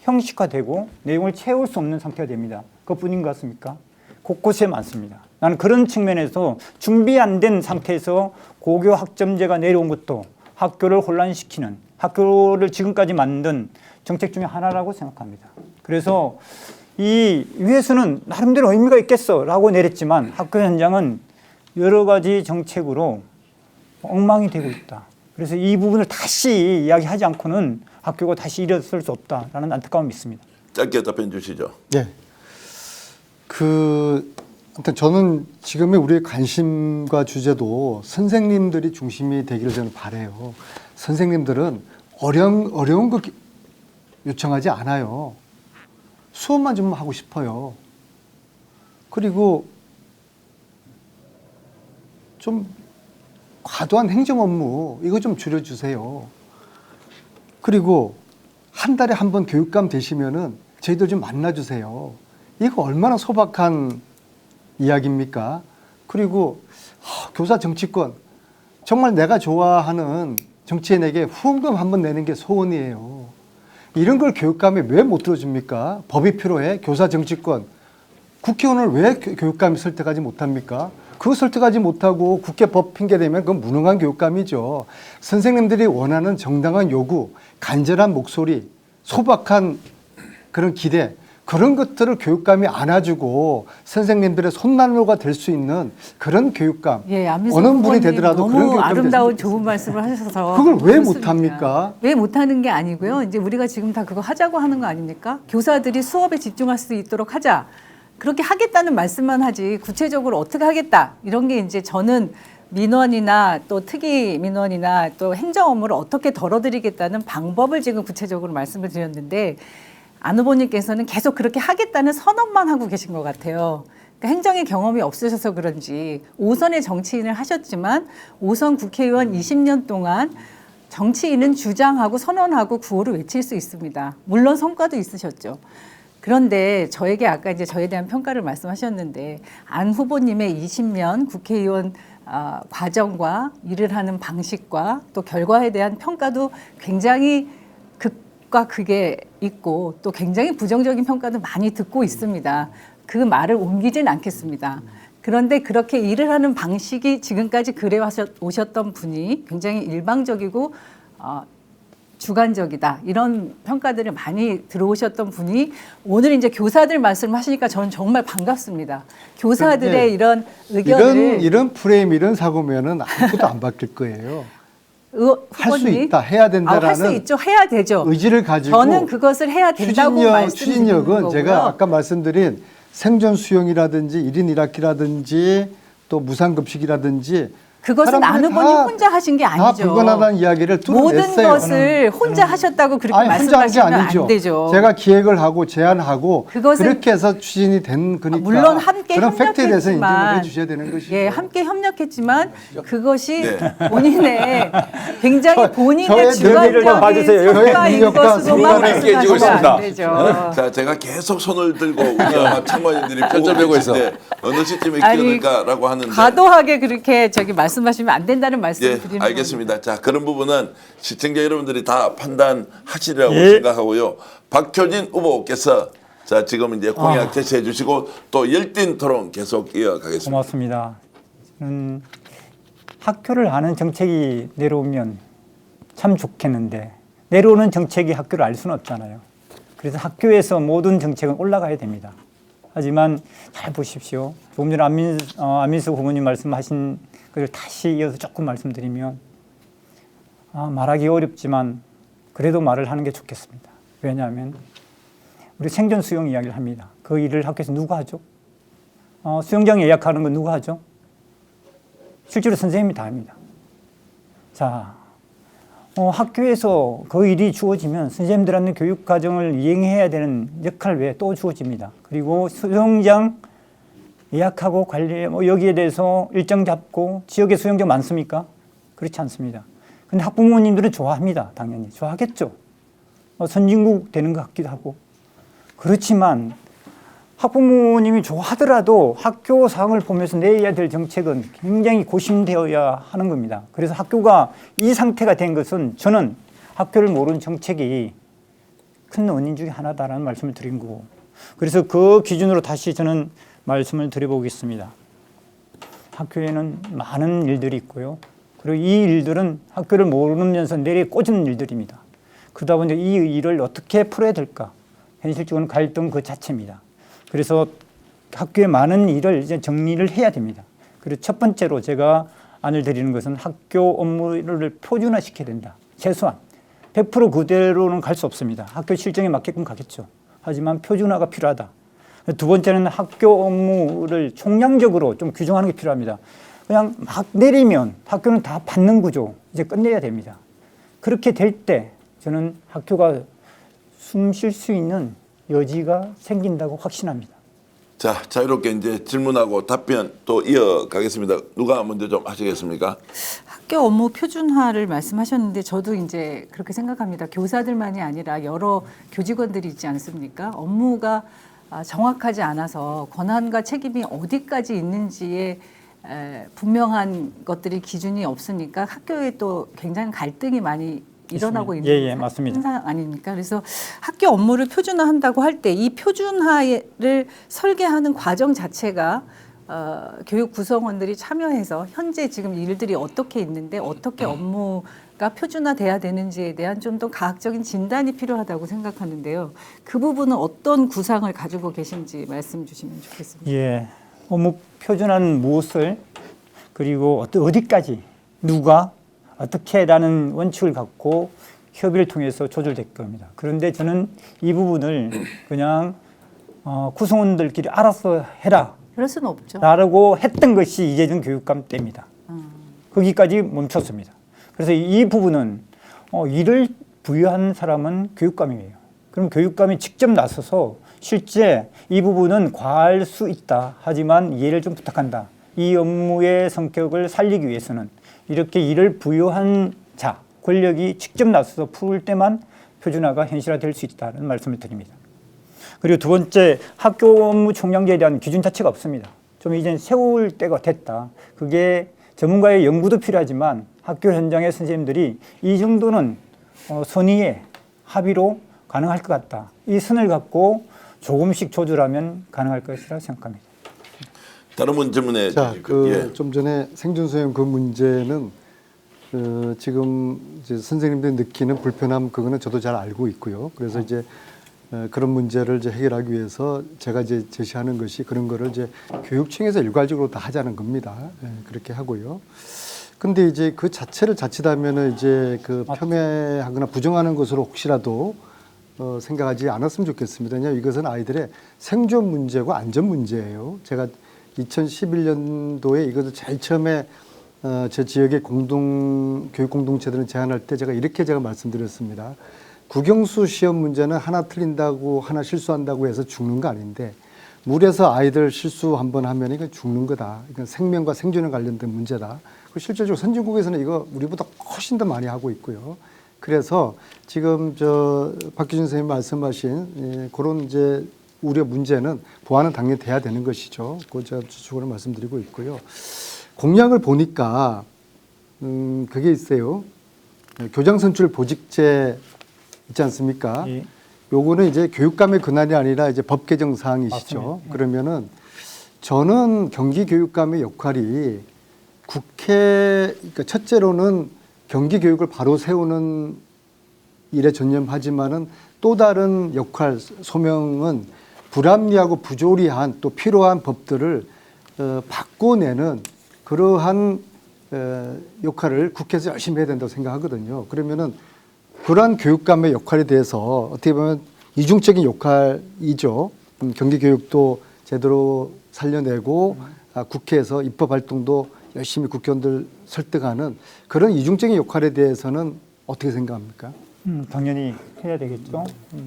형식화되고 내용을 채울 수 없는 상태가 됩니다. 그것뿐인 것 같습니까? 곳곳에 많습니다. 나는 그런 측면에서 준비 안 된 상태에서 고교 학점제가 내려온 것도 학교를 혼란시키는, 학교를 지금까지 만든 정책 중에 하나라고 생각합니다. 그래서 이 위에서는 나름대로 의미가 있겠어라고 내렸지만 학교 현장은 여러 가지 정책으로 엉망이 되고 있다. 그래서 이 부분을 다시 이야기하지 않고는 학교가 다시 일어설 수 없다라는 안타까움이 있습니다. 짧게 답변 주시죠. 네. 아무튼 저는 지금의 우리의 관심과 주제도 선생님들이 중심이 되기를 저는 바라요. 선생님들은 어려운 거 요청하지 않아요. 수업만 좀 하고 싶어요. 그리고 좀 과도한 행정 업무 이거 좀 줄여주세요. 그리고 한 달에 한 번 교육감 되시면은 저희들 좀 만나주세요. 이거 얼마나 소박한 이야기입니까? 그리고 교사 정치권 정말 내가 좋아하는 정치인에게 후원금 한번 내는 게 소원이에요. 이런 걸 교육감이 왜 못 들어줍니까? 법이 필요해. 교사 정치권. 국회의원을 왜 교육감이 설득하지 못합니까? 그거 설득하지 못하고 국회 법 핑계대면 그건 무능한 교육감이죠. 선생님들이 원하는 정당한 요구, 간절한 목소리, 소박한 그런 기대, 그런 것들을 교육감이 안아주고 선생님들의 손난로가 될 수 있는 그런 교육감. 예, 안민석 어느 분이 후보님 되더라도 그런 너무 교육감이 아름다운 됐으면 좋은 말씀을 하셔서 그걸 왜 좋습니다. 못합니까? 왜 못하는 게 아니고요. 이제 우리가 지금 다 그거 하자고 하는 거 아닙니까? 교사들이 수업에 집중할 수 있도록 하자. 그렇게 하겠다는 말씀만 하지 구체적으로 어떻게 하겠다 이런 게 이제 저는 민원이나 또 특위 민원이나 또 행정 업무를 어떻게 덜어드리겠다는 방법을 지금 구체적으로 말씀을 드렸는데 안 후보님께서는 계속 그렇게 하겠다는 선언만 하고 계신 것 같아요. 그러니까 행정의 경험이 없으셔서 그런지 5선의 정치인을 하셨지만 5선 국회의원 20년 동안 정치인은 주장하고 선언하고 구호를 외칠 수 있습니다. 물론 성과도 있으셨죠. 그런데 저에게 아까 이제 저에 대한 평가를 말씀하셨는데 안 후보님의 20년 국회의원 과정과 일을 하는 방식과 또 결과에 대한 평가도 굉장히 극과 극에 있고 또 굉장히 부정적인 평가도 많이 듣고 있습니다. 그 말을 옮기진 않겠습니다. 그런데 그렇게 일을 하는 방식이 지금까지 그래 오셨던 분이 굉장히 일방적이고 주관적이다 이런 평가들을 많이 들어오셨던 분이 오늘 이제 교사들 말씀하시니까 저는 정말 반갑습니다. 교사들의 이런 의견을 이런 프레임 이런 사고면은 아무것도 안 바뀔 거예요. 할 수 후보님, 있다 해야 된다라는 할 수 있죠. 해야 되죠. 의지를 가지고 저는 그것을 해야 된다고 말씀드리는 추진력은 거고요. 제가 아까 말씀드린 생존 수용이라든지 1인 1학기라든지 또 무상급식이라든지 그것은 안 사람들이 후보님 혼자 하신 게 다 아니죠. 불가능하다는 이야기를 모든 뚫어냈어요. 것을 혼자 하셨다고 그렇게 아니, 혼자 한 게 말씀하시면 아니죠. 안 되죠. 제가 기획을 하고 제안하고 그것은 그렇게 해서 추진이 된 거니까 물론 함께 그런 팩트에 대해서 인정을 협력했지만 해주셔야 되는 것이죠. 예, 함께 협력했지만 그것이 네. 본인의 굉장히 저의 본인의 능력을 좀 봐주세요. 주관적인 저의 성과인 능력과 것으로만 성과를 깨지고 말씀하시면 있습니다. 안 되죠. 자, 제가 계속 손을 들고 우리 아마 참관인들이 보고 펼쳐보고 있어. 계신데 어느 시점에 아니, 끼어들까라고 하는데 과도하게 그렇게 저기 말씀하시면 안 된다는 말씀을 예, 드리는 알겠습니다. 자, 그런 부분은 시청자 여러분들이 다 판단하시리라고 예. 생각하고요. 박효진 후보께서 자, 지금 이제 공약 제시해 주시고 또 열띤 토론 계속 이어가겠습니다. 고맙습니다. 저는 학교를 아는 정책이 내려오면 참 좋겠는데 내려오는 정책이 학교를 알 수는 없잖아요. 그래서 학교에서 모든 정책은 올라가야 됩니다. 하지만 잘 보십시오. 조금 전에 안민석 후보님 말씀하신 것을 다시 이어서 조금 말씀드리면 말하기 어렵지만 그래도 말을 하는 게 좋겠습니다. 왜냐하면 우리 생존 수영 이야기를 합니다. 그 일을 학교에서 누가 하죠? 수영장 예약하는 건 누가 하죠? 실제로 선생님이 다 합니다. 자, 학교에서 그 일이 주어지면 선생님들한테 교육 과정을 이행해야 되는 역할 외에 또 주어집니다. 그리고 수영장 예약하고 관리, 여기에 대해서 일정 잡고 지역에 수영장 많습니까? 그렇지 않습니다. 근데 학부모님들은 좋아합니다. 당연히. 좋아하겠죠. 선진국 되는 것 같기도 하고. 그렇지만 학부모님이 좋아하더라도 학교 상황을 보면서 내야 될 정책은 굉장히 고심되어야 하는 겁니다. 그래서 학교가 이 상태가 된 것은 저는 학교를 모르는 정책이 큰 원인 중에 하나다라는 말씀을 드린 거고. 그래서 그 기준으로 다시 저는 말씀을 드려보겠습니다. 학교에는 많은 일들이 있고요. 그리고 이 일들은 학교를 모르면서 내리에 꽂은 일들입니다. 그러다 보니 이 일을 어떻게 풀어야 될까? 현실적으로는 갈등 그 자체입니다. 그래서 학교에 많은 일을 이제 정리를 해야 됩니다. 그리고 첫 번째로 제가 안을 드리는 것은 학교 업무를 표준화시켜야 된다. 최소한 100% 그대로는 갈 수 없습니다. 학교 실정에 맞게끔 가겠죠. 하지만 표준화가 필요하다. 두 번째는 학교 업무를 총량적으로 좀 규정하는 게 필요합니다. 그냥 막 내리면 학교는 다 받는 구조 이제 끝내야 됩니다. 그렇게 될 때 저는 학교가 숨 쉴 수 있는 여지가 생긴다고 확신합니다. 자, 자유롭게 이제 질문하고 답변 또 이어가겠습니다. 누가 먼저 좀 하시겠습니까? 학교 업무 표준화를 말씀하셨는데 저도 이제 그렇게 생각합니다. 교사들만이 아니라 여러 교직원들이 있지 않습니까? 업무가 정확하지 않아서 권한과 책임이 어디까지 있는지에 분명한 것들이 기준이 없으니까 학교에 또 굉장히 갈등이 많이 일어나고 있는 예, 맞습니다. 현상 아닙니까? 그래서 학교 업무를 표준화한다고 할 때 이 표준화를 설계하는 과정 자체가 교육 구성원들이 참여해서 현재 지금 일들이 어떻게 있는데 어떻게 업무가 표준화돼야 되는지에 대한 좀 더 과학적인 진단이 필요하다고 생각하는데요. 그 부분은 어떤 구상을 가지고 계신지 말씀 주시면 좋겠습니다. 예, 업무 표준화는 무엇을 그리고 어디까지 누가 어떻게라는 원칙을 갖고 협의를 통해서 조절될 겁니다. 그런데 저는 이 부분을 그냥 구성원들끼리 알아서 해라 그럴 수는 없죠. 라고 했던 것이 이재준 교육감 때입니다. 거기까지 멈췄습니다. 그래서 이 부분은 일을 부여한 사람은 교육감이에요. 그럼 교육감이 직접 나서서 실제 이 부분은 과할 수 있다. 하지만 이해를 좀 부탁한다. 이 업무의 성격을 살리기 위해서는 이렇게 일을 부여한 자, 권력이 직접 나서서 풀 때만 표준화가 현실화될 수 있다는 말씀을 드립니다. 그리고 두 번째, 학교 업무 총량제에 대한 기준 자체가 없습니다. 좀 이제 세울 때가 됐다. 그게 전문가의 연구도 필요하지만 학교 현장의 선생님들이 이 정도는 선의의 합의로 가능할 것 같다. 이 선을 갖고 조금씩 조절하면 가능할 것이라 생각합니다. 다른 분 질문해 자, 주시죠. 좀 전에 생존소형 그 문제는 지금 이제 선생님들이 느끼는 불편함 그거는 저도 잘 알고 있고요. 그래서 이제 그런 문제를 이제 해결하기 위해서 제가 이제 제시하는 것이 그런 거를 이제 교육청에서 일괄적으로 다 하자는 겁니다. 그렇게 하고요. 근데 이제 그 자체를 자칫하면은 이제 그 폄훼하거나 부정하는 것으로 혹시라도 생각하지 않았으면 좋겠습니다. 왜냐하면 이것은 아이들의 생존 문제고 안전 문제예요. 제가 2011년도에 이것을 제일 처음에 제 지역의 교육 공동체들은 제안할 때 제가 말씀드렸습니다. 국영수 시험 문제는 하나 틀린다고 하나 실수한다고 해서 죽는 거 아닌데 물에서 아이들 실수 한번 하면 이거 죽는 거다. 이건 생명과 생존에 관련된 문제다. 그리고 실질적으로 선진국에서는 이거 우리보다 훨씬 더 많이 하고 있고요. 그래서 지금 박기준 선생님 말씀하신 그런 이제 우려 문제는 보완은 당연히 돼야 되는 것이죠. 그 제가 추측으로 말씀드리고 있고요. 공약을 보니까 그게 있어요. 교장 선출 보직제 있지 않습니까? 예. 요거는 이제 교육감의 권한이 아니라 이제 법 개정 사항이시죠. 맞습니다. 그러면은 저는 경기교육감의 역할이 그러니까 첫째로는 경기 교육을 바로 세우는 일에 전념하지만은 또 다른 역할 소명은 불합리하고 부조리한 또 필요한 법들을 바꿔내는 그러한 역할을 국회에서 열심히 해야 된다고 생각하거든요. 그러면은 그러한 교육감의 역할에 대해서 어떻게 보면 이중적인 역할이죠. 경기 교육도 제대로 살려내고 국회에서 입법 활동도 열심히 국회의원들 설득하는 그런 이중적인 역할에 대해서는 어떻게 생각합니까? 당연히 해야 되겠죠.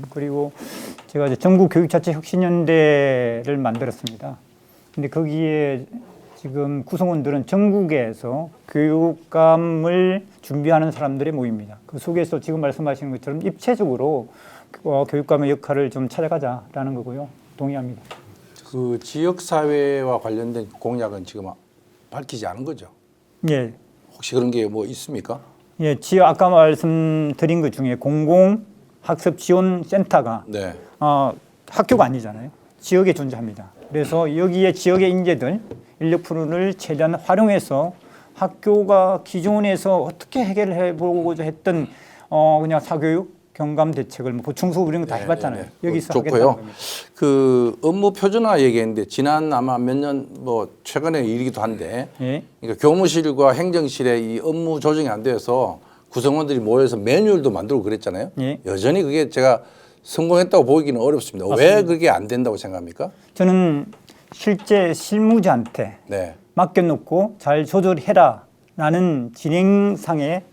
그리고 제가 이제 전국교육자치혁신연대를 만들었습니다. 근데 거기에 지금 구성원들은 전국에서 교육감을 준비하는 사람들의 모임입니다. 그 속에서 지금 말씀하신 것처럼 입체적으로 교육감의 역할을 좀 찾아가자라는 거고요. 동의합니다. 그 지역 사회와 관련된 공약은 지금 밝히지 않은 거죠? 예, 혹시 그런 게 뭐 있습니까? 예, 지역 아까 말씀드린 것 중에 공공학습지원센터가 네. 학교가 아니잖아요. 지역에 존재합니다. 그래서 여기에 지역의 인재들 인력풀을 최대한 활용해서 학교가 기존에서 어떻게 해결해 보고자 했던 그냥 사교육 경감 대책을 뭐 보충 수업 이런 거 다 해봤잖아요. 여기서 하겠다는 좋고요. 겁니다. 그 업무 표준화 얘기했는데 지난 아마 몇 년 뭐 최근의 일이기도 한데 예. 그러니까 교무실과 행정실의 이 업무 조정이 안 돼서 구성원들이 모여서 매뉴얼도 만들고 그랬잖아요. 예. 여전히 그게 제가 성공했다고 보기는 어렵습니다. 왜 그게 안 된다고 생각합니까? 저는 실제 실무자한테 네. 맡겨놓고 잘 조절해라라는 진행상의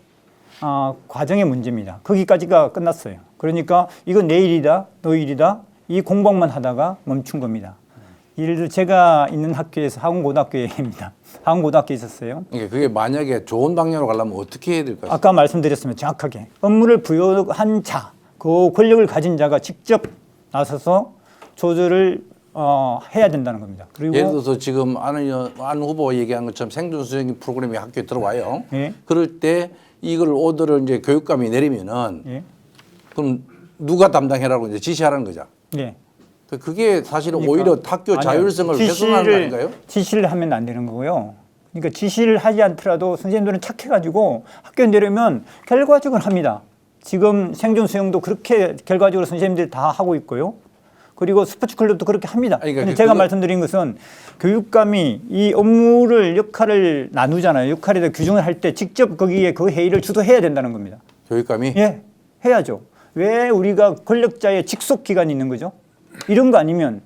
과정의 문제입니다. 거기까지가 끝났어요. 그러니까 이건 내 일이다, 너 일이다 이 공방만 하다가 멈춘 겁니다. 예를 들어 제가 있는 학교에서 학원고등학교입니다. 학원고등학교에 있었어요. 그러니까 그게 만약에 좋은 방향으로 가려면 어떻게 해야 될까요? 아까 말씀드렸으면 정확하게 업무를 부여한 자, 그 권력을 가진 자가 직접 나서서 조절을 해야 된다는 겁니다. 그리고 예를 들어서 지금 안 후보 얘기한 것처럼 생존수행이 프로그램이 학교에 들어와요. 예. 그럴 때 이걸 오더를 이제 교육감이 내리면은 예. 그럼 누가 담당해라고 이제 지시하라는 거죠. 예. 그게 사실은 그러니까 오히려 학교 아니요. 자율성을 훼손하는 거 아닌가요? 지시를 하면 안 되는 거고요. 그러니까 지시를 하지 않더라도 선생님들은 착해가지고 학교에 내려면 결과적으로 합니다. 지금 생존 수영도 그렇게 결과적으로 선생님들이 다 하고 있고요. 그리고 스포츠 클럽도 그렇게 합니다. 아니, 그러니까 근데 제가 말씀드린 것은 교육감이 이 업무를 역할을 나누잖아요. 역할에 대해 규정을 할 때 직접 거기에 그 회의를 주도해야 된다는 겁니다. 교육감이 예, 해야죠. 왜 우리가 권력자의 직속 기관이 있는 거죠? 이런 거 아니면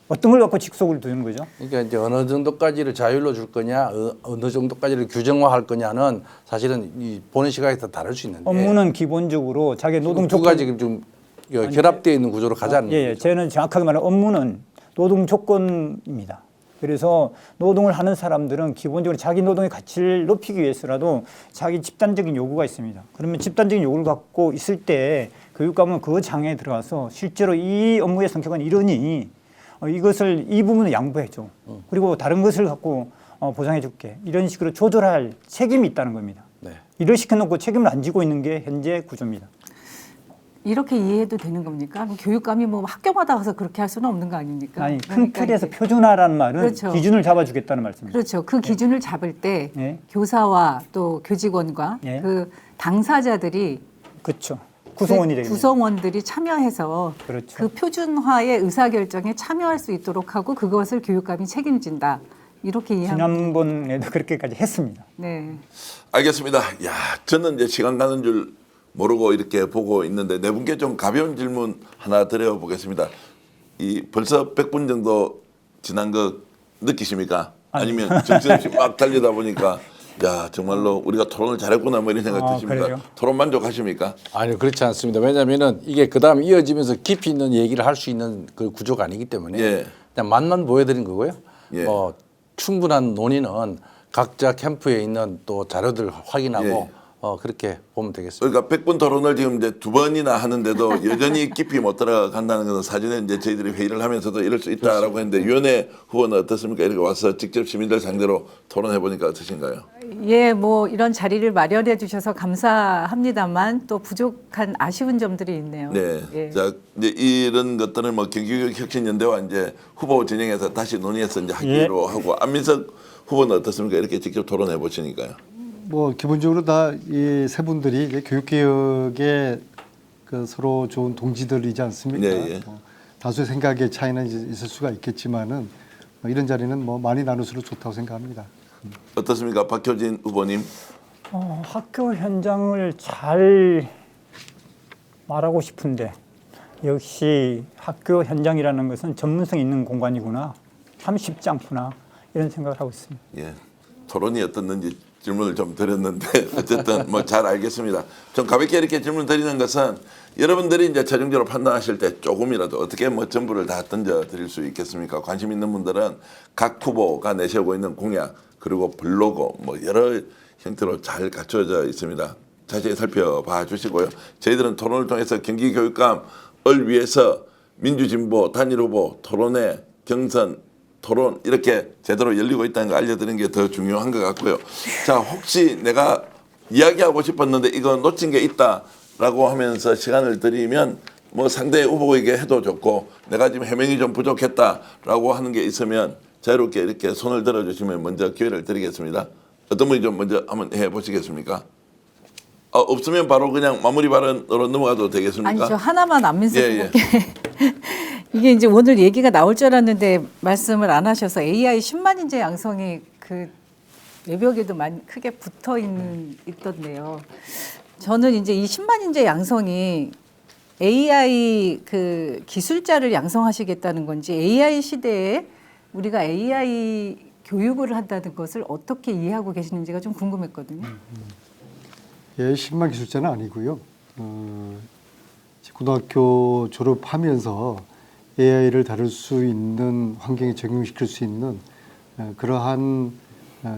어떤 걸 갖고 직속을 두는 거죠? 그러니까 이제 어느 정도까지를 자율로 줄 거냐, 어느 정도까지를 규정화할 거냐는 사실은 이 보는 시각에서 다를 수 있는데 업무는 기본적으로 자기 노동 두 조건 가지 지금 좀 결합되어 있는 구조로 가자는 예, 거죠. 저는 정확하게 말하면 업무는 노동 조건입니다. 그래서 노동을 하는 사람들은 기본적으로 자기 노동의 가치를 높이기 위해서라도 자기 집단적인 요구가 있습니다. 그러면 집단적인 요구를 갖고 있을 때 교육감은 그 장에 들어가서 실제로 이 업무의 성격은 이러니 이것을 이 부분을 양보해줘. 그리고 다른 것을 갖고 보상해줄게. 이런 식으로 조절할 책임이 있다는 겁니다. 네. 일을 시켜놓고 책임을 안 지고 있는 게 현재 구조입니다. 이렇게 이해해도 되는 겁니까? 뭐 교육감이 뭐 학교마다 가서 그렇게 할 수는 없는 거 아닙니까? 아니 큰 그러니까 틀에서 이게- 표준화라는 말은 그렇죠. 기준을 잡아주겠다는 말씀입니다. 그렇죠. 그 기준을 잡을 때 예. 교사와 또 교직원과 예. 그 당사자들이 그렇죠. 구성원이 그 되겠네요. 구성원들이 참여해서 그렇죠. 그 표준화의 의사결정에 참여할 수 있도록 하고 그것을 교육감이 책임진다. 이렇게 이해합니다. 지난번에도 그렇게까지 했습니다. 네. 알겠습니다. 야, 저는 이제 시간 가는 줄 모르고 이렇게 보고 있는데 네 분께 좀 가벼운 질문 하나 드려보겠습니다. 이 벌써 100분 정도 지난 거 느끼십니까? 아니면 정신없이 막 달리다 보니까 야 정말로 우리가 토론을 잘했구나 뭐 이런 생각 드십니까? 그래요? 토론 만족하십니까? 아니요, 그렇지 않습니다. 왜냐하면은 이게 그 다음 이어지면서 깊이 있는 얘기를 할 수 있는 그 구조가 아니기 때문에 예. 그냥 맛만 보여드린 거고요. 예. 충분한 논의는 각자 캠프에 있는 또 자료들 확인하고 예. 그렇게 보면 되겠습니다. 그러니까 100분 토론을 지금 이제 2번이나 하는데도 여전히 깊이 못 들어간다는 것은 사전에 이제 저희들이 회의를 하면서도 이럴 수 있다라고 했는데 위원회 후보는 어떻습니까? 이렇게 와서 직접 시민들 상대로 토론해 보니까 어떠신가요? 예, 뭐 이런 자리를 마련해 주셔서 감사합니다만 또 부족한 아쉬운 점들이 있네요. 네. 예. 자, 이제 이런 것들은 뭐 경기교육혁신연대와 이제 후보 진영에서 다시 논의해서 이제 하기로 하고 안민석 후보는 어떻습니까? 이렇게 직접 토론해 보시니까요. 뭐 기본적으로 다 이 세 분들이 이제 교육개혁에 그 서로 좋은 동지들이지 않습니까? 네, 예. 다수의 생각의 차이는 있을 수가 있겠지만은 이런 자리는 뭐 많이 나눌수록 좋다고 생각합니다. 어떻습니까, 박효진 후보님? 학교 현장을 잘 말하고 싶은데 역시 학교 현장이라는 것은 전문성 있는 공간이구나. 참 쉽지 않구나. 이런 생각을 하고 있습니다. 예, 토론이 어떻는지 질문을 좀 드렸는데 어쨌든 뭐 잘 알겠습니다. 좀 가볍게 이렇게 질문 드리는 것은 여러분들이 이제 최종적으로 판단하실 때 조금이라도 어떻게 뭐 전부를 다 던져 드릴 수 있겠습니까? 관심 있는 분들은 각 후보가 내세우고 있는 공약 그리고 블로그 뭐 여러 형태로 잘 갖춰져 있습니다. 자세히 살펴봐 주시고요. 저희들은 토론을 통해서 경기 교육감을 위해서 민주진보 단일 후보 토론회 경선 토론 이렇게 제대로 열리고 있다는 거 알려드리는 게 더 중요한 것 같고요. 자, 혹시 내가 이야기하고 싶었는데 이거 놓친 게 있다라고 하면서 시간을 드리면 뭐 상대 후보에게 해도 좋고 내가 지금 해명이 좀 부족했다라고 하는 게 있으면 자유롭게 이렇게 손을 들어주시면 먼저 기회를 드리겠습니다. 어떤 분이 좀 먼저 한번 해보시겠습니까? 없으면 바로 그냥 마무리 발언으로 넘어가도 되겠습니까? 아니 저 하나만 안민석 예, 후보께 이게 이제 오늘 얘기가 나올 줄 알았는데 말씀을 안 하셔서 AI 10만 인재 양성이 그 외벽에도 많이 크게 붙어 있던데요. 저는 이제 이 10만 인재 양성이 AI 그 기술자를 양성하시겠다는 건지 AI 시대에 우리가 AI 교육을 한다는 것을 어떻게 이해하고 계시는지가 좀 궁금했거든요. 예, 10만 기술자는 아니고요. 고등학교 졸업하면서 AI를 다룰 수 있는 환경에 적용시킬 수 있는 그러한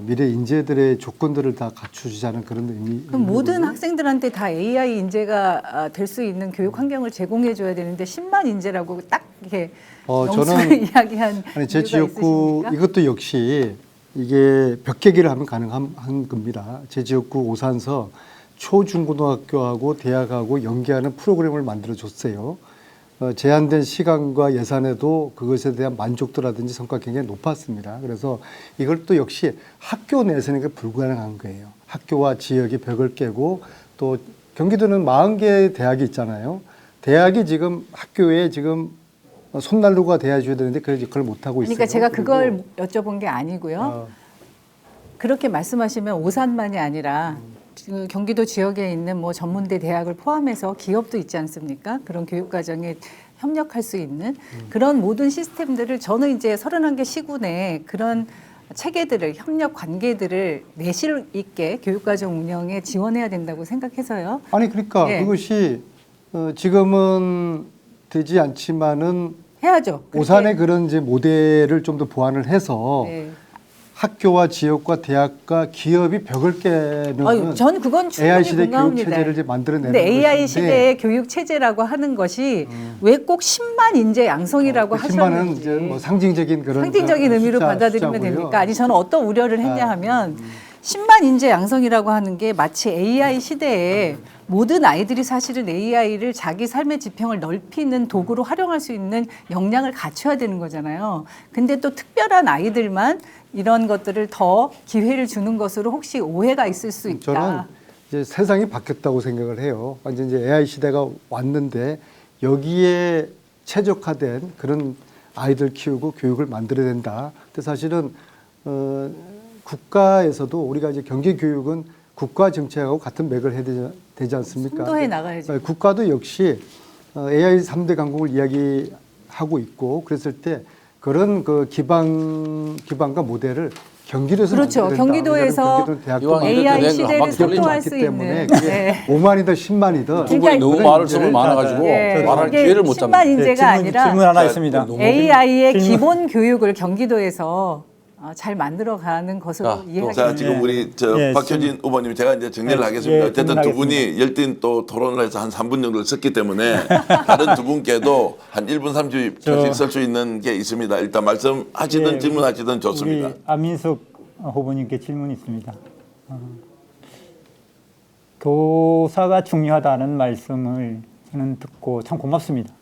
미래 인재들의 조건들을 다 갖추자는 그런 의미. 그럼 모든 학생들한테 다 AI 인재가 될 수 있는 교육 환경을 제공해 줘야 되는데 10만 인재라고 딱 이렇게 저는 명수를 이야기한 아니 제 이유가 지역구 있으십니까? 이것도 역시 이게 벽계기를 하면 가능한 겁니다. 제 지역구 오산서 초중고등학교하고 대학하고 연계하는 프로그램을 만들어 줬어요. 제한된 시간과 예산에도 그것에 대한 만족도라든지 성과 굉장히 높았습니다. 그래서 이걸 또 역시 학교 내에서는 불가능한 거예요. 학교와 지역의 벽을 깨고 또 경기도는 40개 대학이 있잖아요. 대학이 지금 학교에 지금 손난로가 돼야줘야 되는데 그걸 못하고 있어요. 그러니까 제가 그걸 그리고, 여쭤본 게 아니고요. 어, 그렇게 말씀하시면 오산만이 아니라 그 경기도 지역에 있는 뭐 전문대 대학을 포함해서 기업도 있지 않습니까? 그런 교육 과정에 협력할 수 있는 그런 모든 시스템들을 저는 이제 31개 시군 내 그런 체계들을 협력 관계들을 내실 있게 교육과정 운영에 지원해야 된다고 생각해서요. 아니 그러니까 예. 그것이 지금은 되지 않지만은 해야죠. 그렇게. 오산의 그런 이제 모델을 좀 더 보완을 해서 네. 학교와 지역과 대학과 기업이 벽을 깨는 전 그건 AI 충분히 시대 교육 공감합니다. 체제를 이제 만들어내는 근데 AI 것인데 시대의 교육 체제라고 하는 것이 왜 꼭 10만 인재 양성이라고 10만은 하셨는지 이제 뭐 상징적인 그런 상징적인 의미로 받아들이면 숫자고요. 됩니까? 아니 저는 어떤 우려를 했냐 하면 10만 인재 양성이라고 하는 게 마치 AI 시대에 모든 아이들이 사실은 AI를 자기 삶의 지평을 넓히는 도구로 활용할 수 있는 역량을 갖춰야 되는 거잖아요. 근데 또 특별한 아이들만 이런 것들을 더 기회를 주는 것으로 혹시 오해가 있을 수 있다. 저는 이제 세상이 바뀌었다고 생각을 해요. 완전 이제 AI 시대가 왔는데 여기에 최적화된 그런 아이들 키우고 교육을 만들어야 된다. 근데 사실은 국가에서도 우리가 이제 경기 교육은 국가 정책하고 같은 맥을 해야 되지 않습니까? 선도해 나가야죠. 국가도 역시 AI 3대 강국을 이야기하고 있고 그랬을 때 그런 그 기반과 모델을 경기도에서 그렇죠. 만들어야 된다. 경기도에서 경기도는 대학도 이왕 이렇게 AI 된 거 시대를 한번 돌리면 선도할 많기 수 때문에 있는 그게 네. 5만이든 10만이든 두 분이 너무 말씀을 많아가지고 예, 말할 이게 기회를 못 10만 잡니다. 인재가 아니라 질문 하나 자, 있습니다. 너무 AI의 질문. 기본 교육을 경기도에서 잘 만들어가는 것으로 자, 이해하기 자, 지금 예. 우리 예, 박효진 후보님 제가 이제 정리를 예, 하겠습니다. 예, 어쨌든 두 분이 질문하겠습니다. 열띤 또 토론을 해서 한 3분 정도를 썼기 때문에 다른 두 분께도 한 1분 30초씩 쓸 수 있는 게 있습니다. 일단 말씀하시든 예, 질문하시든 좋습니다. 우리 안민석 후보님께 질문이 있습니다. 교사가 중요하다는 말씀을 저는 듣고 참 고맙습니다.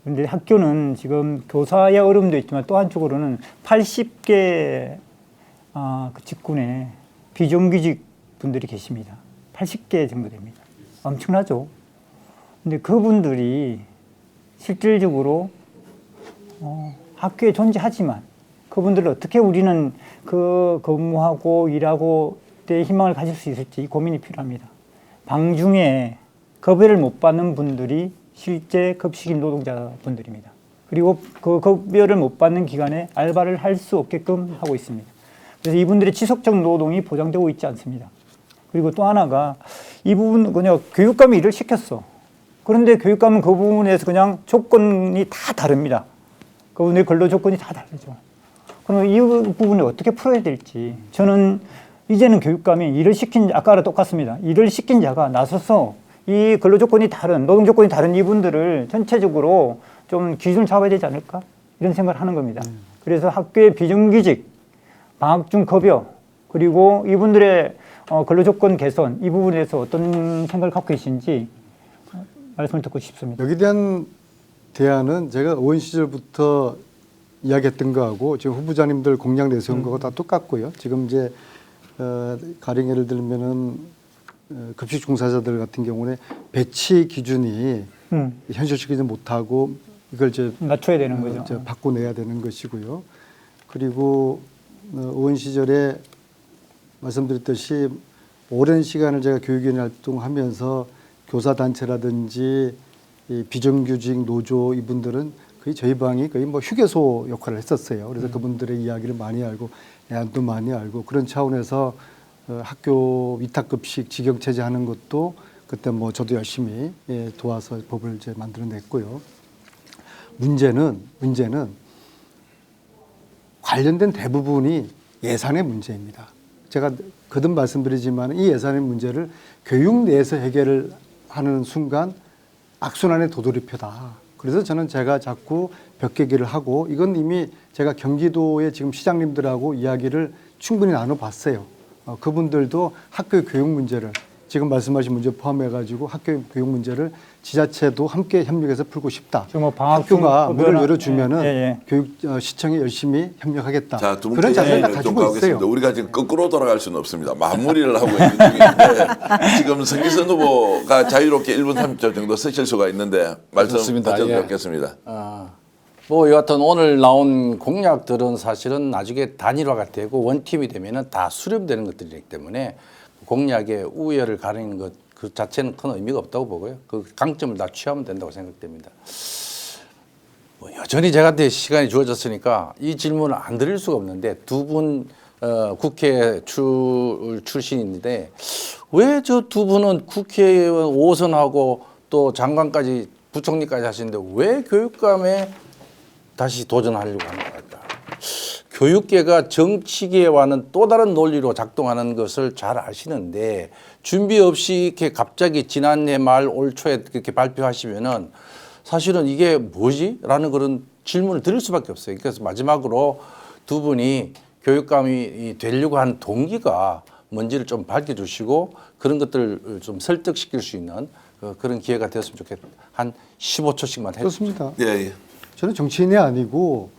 그런데 학교는 지금 교사의 어려움도 있지만 또 한쪽으로는 80개 그 직군에 비정규직 분들이 계십니다. 80개 정도 됩니다. 엄청나죠. 근데 그분들이 실질적으로 학교에 존재하지만 그분들을 어떻게 우리는 그 근무하고 일하고 때 희망을 가질 수 있을지 고민이 필요합니다. 방중에 급여를 못 받는 분들이 실제 급식인 노동자분들입니다. 그리고 그 급여를 못 받는 기간에 알바를 할 수 없게끔 하고 있습니다. 그래서 이분들의 지속적 노동이 보장되고 있지 않습니다. 그리고 또 하나가 이 부분 그냥 교육감이 일을 시켰어. 그런데 교육감은 그 부분에서 그냥 조건이 다 다릅니다. 그분의 근로 조건이 다 다르죠. 그럼 이 부분을 어떻게 풀어야 될지 저는 이제는 교육감이 일을 시킨 아까랑 똑같습니다. 일을 시킨 자가 나서서 이 근로 조건이 다른 노동 조건이 다른 이분들을 전체적으로 좀 기준을 잡아야 되지 않을까 이런 생각을 하는 겁니다. 그래서 학교의 비정규직, 방학 중 급여 그리고 이분들의 근로 조건 개선 이 부분에 대해서 어떤 생각을 갖고 계신지 말씀을 듣고 싶습니다. 여기에 대한 대안은 제가 의원 시절부터 이야기했던 거하고 지금 후보자님들 공약 내세운 거하고 다 똑같고요. 지금 이제 가령 예를 들면은 급식 종사자들 같은 경우는 배치 기준이 현실적이지 못하고 이걸 이제 낮춰야 되는 거죠. 바꿔내야 되는 것이고요. 그리고 의원 시절에 말씀드렸듯이 오랜 시간을 제가 교육위원 활동하면서 교사단체라든지 이 비정규직 노조 이분들은 거의 저희 방이 거의 뭐 휴게소 역할을 했었어요. 그래서 그분들의 이야기를 많이 알고 애안도 많이 알고 그런 차원에서 학교 위탁급식 직영체제 하는 것도 그때 뭐 저도 열심히 도와서 법을 이제 만들어냈고요. 문제는 관련된 대부분이 예산의 문제입니다. 제가 거듭 말씀드리지만 이 예산의 문제를 교육 내에서 해결을 하는 순간 악순환의 도돌이표다. 그래서 저는 제가 자꾸 벽계기를 하고 이건 이미 제가 경기도의 지금 시장님들하고 이야기를 충분히 나눠봤어요. 그분들도 학교 교육 문제를 지금 말씀하신 문제 포함해가지고 학교 교육 문제를 지자체도 함께 협력해서 풀고 싶다. 뭐 방학 학교가 중 문을 열어주면은 예. 교육 시청이 열심히 협력하겠다. 자, 두 그런 번째 자세를 다 이야기를 좀 가지고 가겠습니다. 있어요. 우리가 지금 거꾸로 돌아갈 수는 없습니다. 마무리를 하고 있는 중인데 지금 성기선 후보가 자유롭게 1분 30초 정도 쓰실 수가 있는데 말씀 좋습니다. 다시 예. 듣겠습니다. 뭐 여하튼 오늘 나온 공약들은 사실은 나중에 단일화가 되고 원팀이 되면은 다 수렴되는 것들이기 때문에 공약에 우열을 가리는 것 그 자체는 큰 의미가 없다고 보고요. 그 강점을 다 취하면 된다고 생각됩니다. 뭐 여전히 제한테 시간이 주어졌으니까 이 질문을 안 드릴 수가 없는데 두 분 국회 출신인데 왜 저 두 분은 국회의원 5선하고 또 장관까지 부총리까지 하시는데 왜 교육감에 다시 도전하려고 하는 것 같다. 교육계가 정치계와는 또 다른 논리로 작동하는 것을 잘 아시는데 준비 없이 이렇게 갑자기 지난해 말 올 초에 그렇게 발표하시면은 사실은 이게 뭐지? 라는 그런 질문을 드릴 수밖에 없어요. 그래서 마지막으로 두 분이 교육감이 되려고 한 동기가 뭔지를 좀 밝혀주시고 그런 것들을 좀 설득시킬 수 있는 그런 기회가 되었으면 좋겠다. 한 15초씩만 해주세요. 그렇습니다. 예. 저는 정치인이 아니고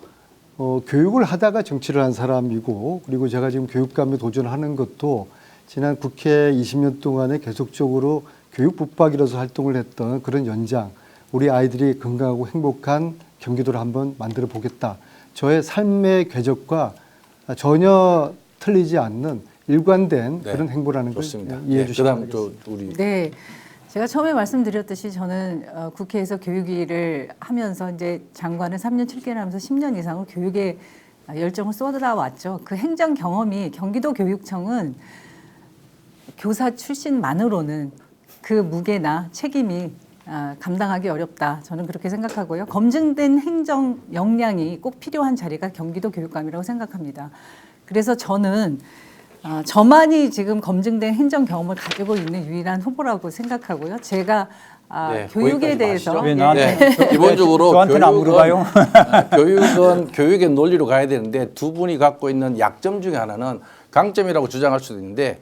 교육을 하다가 정치를 한 사람이고 그리고 제가 지금 교육감에 도전하는 것도 지난 국회 20년 동안에 계속적으로 교육 붙박이로서 활동을 했던 그런 연장 우리 아이들이 건강하고 행복한 경기도를 한번 만들어 보겠다. 저의 삶의 궤적과 전혀 틀리지 않는 일관된 네, 그런 행보라는 걸 좋습니다. 이해해 네, 주시기 그다음 바라겠습니다. 또 우리 네. 제가 처음에 말씀드렸듯이 저는 국회에서 교육위를 하면서 이제 장관을 3년 7개월 하면서 10년 이상을 교육에 열정을 쏟아왔죠. 그 행정 경험이 경기도 교육청은 교사 출신만으로는 그 무게나 책임이 감당하기 어렵다. 저는 그렇게 생각하고요. 검증된 행정 역량이 꼭 필요한 자리가 경기도 교육감이라고 생각합니다. 그래서 저는 저만이 지금 검증된 행정 경험을 가지고 있는 유일한 후보라고 생각하고요. 제가 네, 교육에 거기까지 대해서 마시죠. 왜 나한테 네, 기본적으로 저한테는 안 물어봐요. 교육은 교육의 논리로 가야 되는데 두 분이 갖고 있는 약점 중에 하나는 강점이라고 주장할 수도 있는데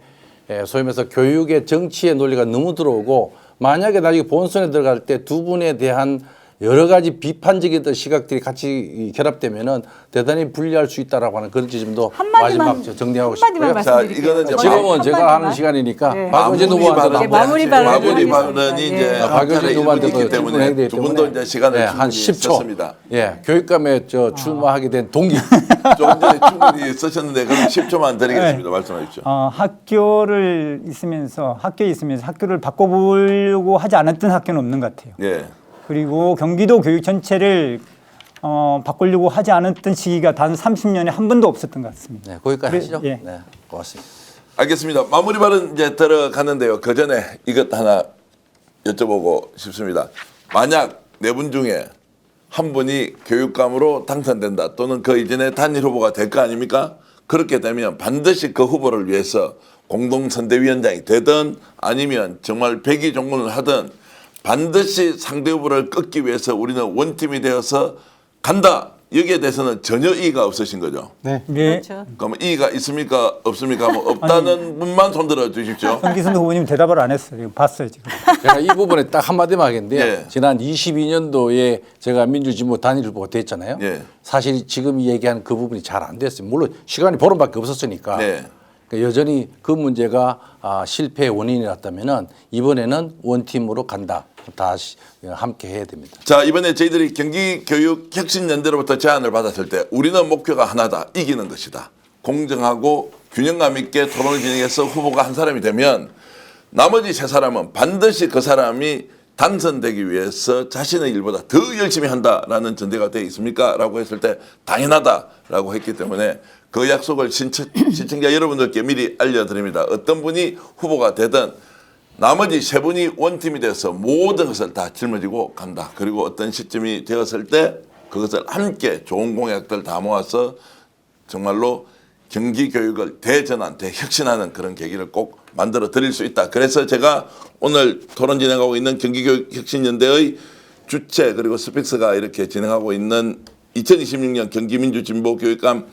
소위 말해서 교육의 정치의 논리가 너무 들어오고 만약에 나중에 본선에 들어갈 때 두 분에 대한 여러 가지 비판적인 어떤 시각들이 같이 결합되면은 대단히 불리할 수 있다라고 하는 그런 지점도 한마디만 마지막 정리하고 한마디만 싶고요. 자, 말씀드릴게요. 이거는 이제 지금은 제가 하는 한마디만. 시간이니까 네. 박원진 후보한테도 네, 마무리 발언을 마무리 하겠습니다. 발언이 예. 이제 박원진 한편에 후보한테도 있기 때문에 두 분도 이제 시간을 한 충분히 10초. 썼습니다. 예, 교육감에 출마하게 된 동기. 조금 전에 충분히 쓰셨는데 그럼 10초만 드리겠습니다. 말씀해 주십시오. 학교에 있으면서 학교를 바꿔보려고 하지 않았던 학교는 없는 것 같아요. 예. 그리고 경기도 교육 전체를 바꾸려고 하지 않았던 시기가 단 30년에 한 번도 없었던 것 같습니다. 네, 거기까지 그래, 하시죠. 예. 네, 고맙습니다. 알겠습니다. 마무리 발언 이제 들어가는데요. 그 전에 이것 하나 여쭤보고 싶습니다. 만약 네 분 중에 한 분이 교육감으로 당선된다 또는 그 이전에 단일 후보가 될 거 아닙니까? 그렇게 되면 반드시 그 후보를 위해서 공동선대위원장이 되든 아니면 정말 백의종군을 하든 반드시 상대 후보를 끊기 위해서 우리는 원팀이 되어서 간다. 여기에 대해서는 전혀 이의가 없으신 거죠. 네. 네. 그렇죠. 그럼 이의가 있습니까? 없습니까? 뭐 없다는 분만 손들어 주십시오. 성기순 후보님 대답을 안 했어요. 지금 봤어요 지금. 제가 이 부분에 딱 한마디만 하겠는데요. 예. 지난 22년도에 제가 민주진보 단일 후보가 됐잖아요. 예. 사실 지금 얘기한 그 부분이 잘 안 됐어요. 물론 시간이 보름밖에 없었으니까. 네. 그러니까 여전히 그 문제가 실패의 원인이었다면은 이번에는 원팀으로 간다. 다시 함께 해야 됩니다. 자, 이번에 저희들이 경기교육혁신연대로부터 제안을 받았을 때 우리는 목표가 하나다. 이기는 것이다. 공정하고 균형감 있게 토론을 진행해서 후보가 한 사람이 되면 나머지 세 사람은 반드시 그 사람이 당선되기 위해서 자신의 일보다 더 열심히 한다라는 전제가 되어 있습니까? 라고 했을 때 당연하다라고 했기 때문에 그 약속을 시청자 여러분들께 미리 알려드립니다. 어떤 분이 후보가 되든 나머지 세 분이 원팀이 돼서 모든 것을 다 짊어지고 간다. 그리고 어떤 시점이 되었을 때 그것을 함께 좋은 공약들 다 모아서 정말로 경기교육을 대전환, 대혁신하는 그런 계기를 꼭 만들어 드릴 수 있다. 그래서 제가 오늘 토론 진행하고 있는 경기교육혁신연대의 주체 그리고 스픽스가 이렇게 진행하고 있는 2026년 경기민주진보교육감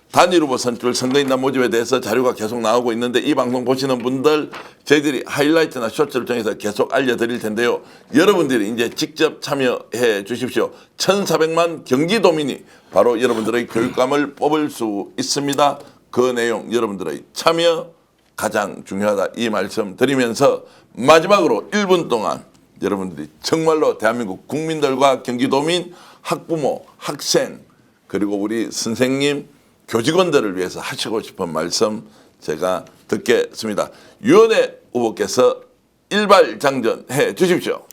단일 후보 선출 선거인단 모집에 대해서 자료가 계속 나오고 있는데 이 방송 보시는 분들 저희들이 하이라이트나 쇼츠를 통해서 계속 알려드릴 텐데요. 여러분들이 이제 직접 참여해 주십시오. 1,400만 경기도민이 바로 여러분들의 교육감을 뽑을 수 있습니다. 그 내용 여러분들의 참여 가장 중요하다 이 말씀 드리면서 마지막으로 1분 동안 여러분들이 정말로 대한민국 국민들과 경기도민, 학부모, 학생 그리고 우리 선생님 교직원들을 위해서 하시고 싶은 말씀 제가 듣겠습니다. 유은혜 후보께서 일발장전해 주십시오.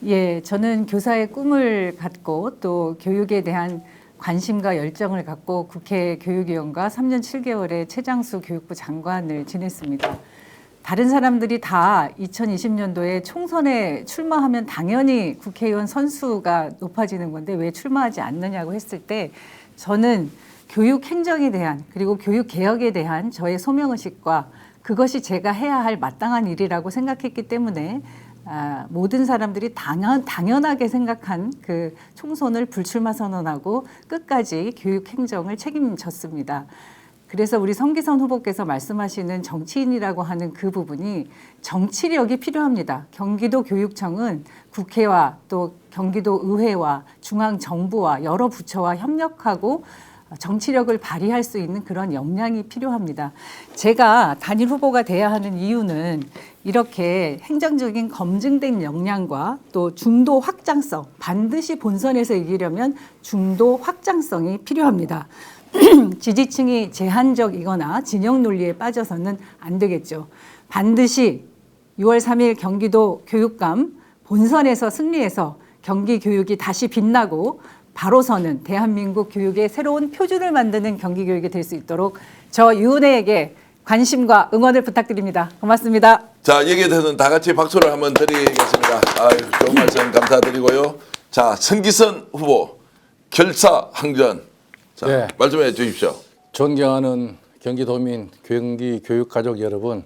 예, 저는 교사의 꿈을 갖고 또 교육에 대한 관심과 열정을 갖고 국회 교육위원과 3년 7개월의 최장수 교육부 장관을 지냈습니다. 다른 사람들이 다 2020년도에 총선에 출마하면 당연히 국회의원 선수가 높아지는 건데 왜 출마하지 않느냐고 했을 때 저는 교육 행정에 대한 그리고 교육 개혁에 대한 저의 소명의식과 그것이 제가 해야 할 마땅한 일이라고 생각했기 때문에 모든 사람들이 당연하게 생각한 그 총선을 불출마 선언하고 끝까지 교육 행정을 책임졌습니다. 그래서 우리 성기선 후보께서 말씀하시는 정치인이라고 하는 그 부분이 정치력이 필요합니다. 경기도 교육청은 국회와 또 경기도 의회와 중앙정부와 여러 부처와 협력하고 정치력을 발휘할 수 있는 그런 역량이 필요합니다. 제가 단일 후보가 돼야 하는 이유는 이렇게 행정적인 검증된 역량과 또 중도 확장성, 반드시 본선에서 이기려면 중도 확장성이 필요합니다. 지지층이 제한적이거나 진영 논리에 빠져서는 안 되겠죠. 반드시 6월 3일 경기도 교육감 본선에서 승리해서 경기 교육이 다시 빛나고 바로 서는 대한민국 교육의 새로운 표준을 만드는 경기 교육이 될 수 있도록 저 유은혜에게 관심과 응원을 부탁드립니다. 고맙습니다. 자, 여기에 대해서는 다 같이 박수를 한번 드리겠습니다. 아유, 좋은 말씀 감사드리고요. 자, 성기선 후보 결사항전. 자, 네. 말씀해 주십시오. 존경하는 경기도민, 경기 교육가족 여러분,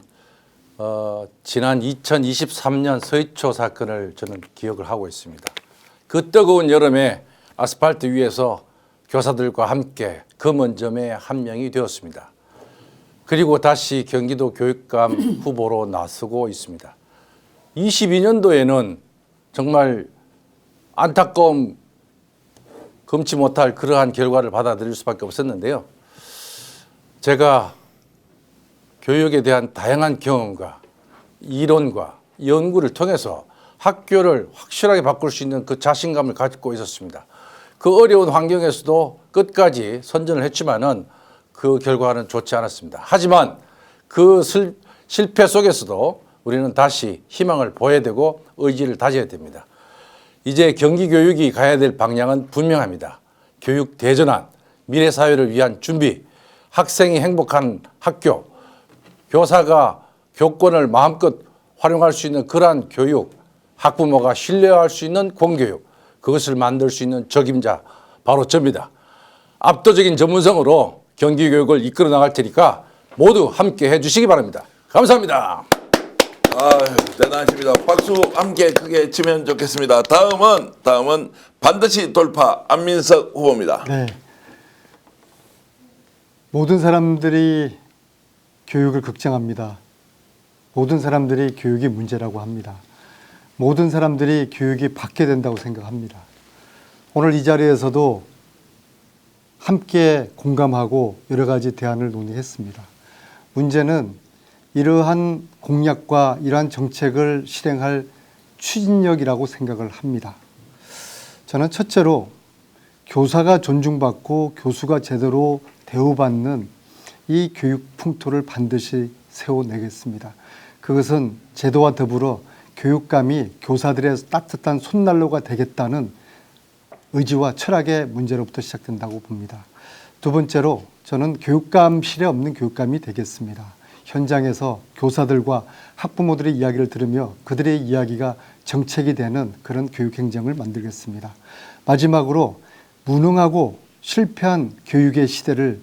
지난 2023년 서희초 사건을 저는 기억을 하고 있습니다. 그 뜨거운 여름에 아스팔트 위에서 교사들과 함께 검은점에 한 명이 되었습니다. 그리고 다시 경기도 교육감 후보로 나서고 있습니다. 22년도에는 정말 안타까움 금치 못할 그러한 결과를 받아들일 수밖에 없었는데요. 제가 교육에 대한 다양한 경험과 이론과 연구를 통해서 학교를 확실하게 바꿀 수 있는 그 자신감을 가지고 있었습니다. 그 어려운 환경에서도 끝까지 선전을 했지만은 그 결과는 좋지 않았습니다. 하지만 그 실패 속에서도 우리는 다시 희망을 보여야 되고 의지를 다져야 됩니다. 이제 경기교육이 가야 될 방향은 분명합니다. 교육 대전환, 미래 사회를 위한 준비, 학생이 행복한 학교, 교사가 교권을 마음껏 활용할 수 있는 그러한 교육, 학부모가 신뢰할 수 있는 공교육, 그것을 만들 수 있는 적임자 바로 저입니다. 압도적인 전문성으로 경기교육을 이끌어 나갈 테니까 모두 함께 해주시기 바랍니다. 감사합니다. 대단하십니다. 박수 함께 크게 치면 좋겠습니다. 다음은 반드시 돌파 안민석 후보입니다. 네. 모든 사람들이 교육을 걱정합니다. 모든 사람들이 교육이 문제라고 합니다. 모든 사람들이 교육이 받게 된다고 생각합니다. 오늘 이 자리에서도 함께 공감하고 여러 가지 대안을 논의했습니다. 문제는 이러한 공약과 이러한 정책을 실행할 추진력이라고 생각을 합니다. 저는 첫째로 교사가 존중받고 교수가 제대로 대우받는 이 교육 풍토를 반드시 세워내겠습니다. 그것은 제도와 더불어 교육감이 교사들의 따뜻한 손난로가 되겠다는 의지와 철학의 문제로부터 시작된다고 봅니다. 두 번째로 저는 교육감실에 없는 교육감이 되겠습니다. 현장에서 교사들과 학부모들의 이야기를 들으며 그들의 이야기가 정책이 되는 그런 교육행정을 만들겠습니다. 마지막으로 무능하고 실패한 교육의 시대를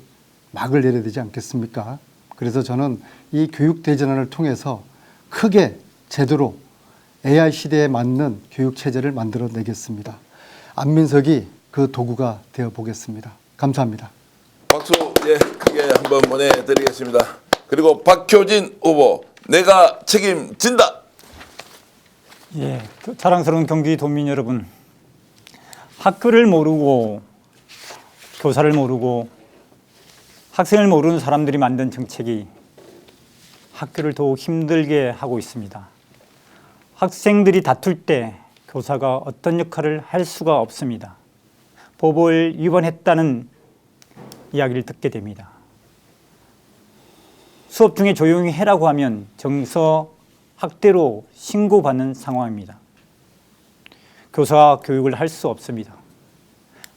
막을 내려야 되지 않겠습니까? 그래서 저는 이 교육 대전환을 통해서 크게 제대로 AI 시대에 맞는 교육 체제를 만들어내겠습니다. 안민석이 그 도구가 되어 보겠습니다. 감사합니다. 박수 크게 한번 보내드리겠습니다. 그리고 박효진 후보, 내가 책임진다. 예, 자랑스러운 경기도민 여러분, 학교를 모르고 교사를 모르고 학생을 모르는 사람들이 만든 정책이 학교를 더욱 힘들게 하고 있습니다. 학생들이 다툴 때 교사가 어떤 역할을 할 수가 없습니다. 법을 위반했다는 이야기를 듣게 됩니다. 수업 중에 조용히 해라고 하면 정서 학대로 신고받는 상황입니다. 교사가 교육을 할 수 없습니다.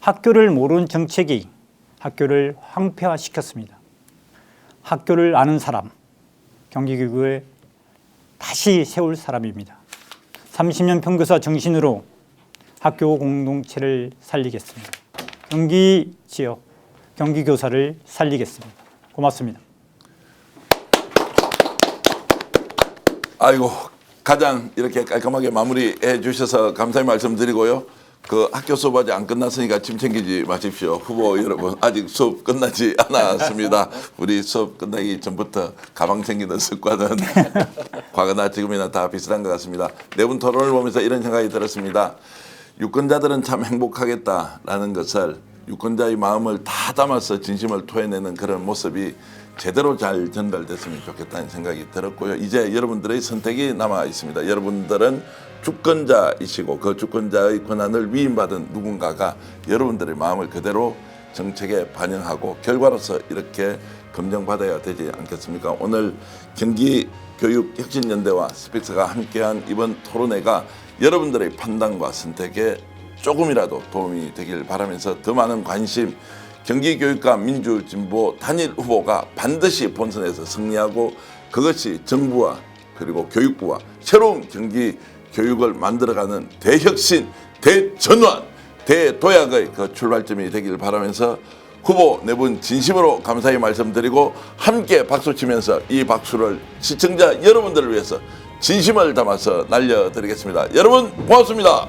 학교를 모르는 정책이 학교를 황폐화시켰습니다. 학교를 아는 사람, 경기교육을 다시 세울 사람입니다. 30년 평교사 정신으로 학교 공동체를 살리겠습니다. 경기 지역, 경기교사를 살리겠습니다. 고맙습니다. 아이고, 가장 이렇게 깔끔하게 마무리해 주셔서 감사의 말씀드리고요. 그 학교 수업 아직 안 끝났으니까 짐 챙기지 마십시오. 후보 여러분, 아직 수업 끝나지 않았습니다. 우리 수업 끝나기 전부터 가방 챙기는 습관은 과거나 지금이나 다 비슷한 것 같습니다. 네 분 토론을 보면서 이런 생각이 들었습니다. 유권자들은 참 행복하겠다라는 것을 유권자의 마음을 다 담아서 진심을 토해내는 그런 모습이 제대로 잘 전달됐으면 좋겠다는 생각이 들었고요. 이제 여러분들의 선택이 남아 있습니다. 여러분들은 주권자이시고 그 주권자의 권한을 위임받은 누군가가 여러분들의 마음을 그대로 정책에 반영하고 결과로서 이렇게 검증받아야 되지 않겠습니까? 오늘 경기교육혁신연대와 스픽스가 함께한 이번 토론회가 여러분들의 판단과 선택에 조금이라도 도움이 되길 바라면서 더 많은 관심, 경기교육과 민주진보 단일 후보가 반드시 본선에서 승리하고 그것이 정부와 그리고 교육부와 새로운 경기교육을 만들어가는 대혁신, 대전환, 대도약의 그 출발점이 되길 바라면서 후보 네 분 진심으로 감사히 말씀드리고 함께 박수치면서 이 박수를 시청자 여러분들을 위해서 진심을 담아서 날려드리겠습니다. 여러분 고맙습니다.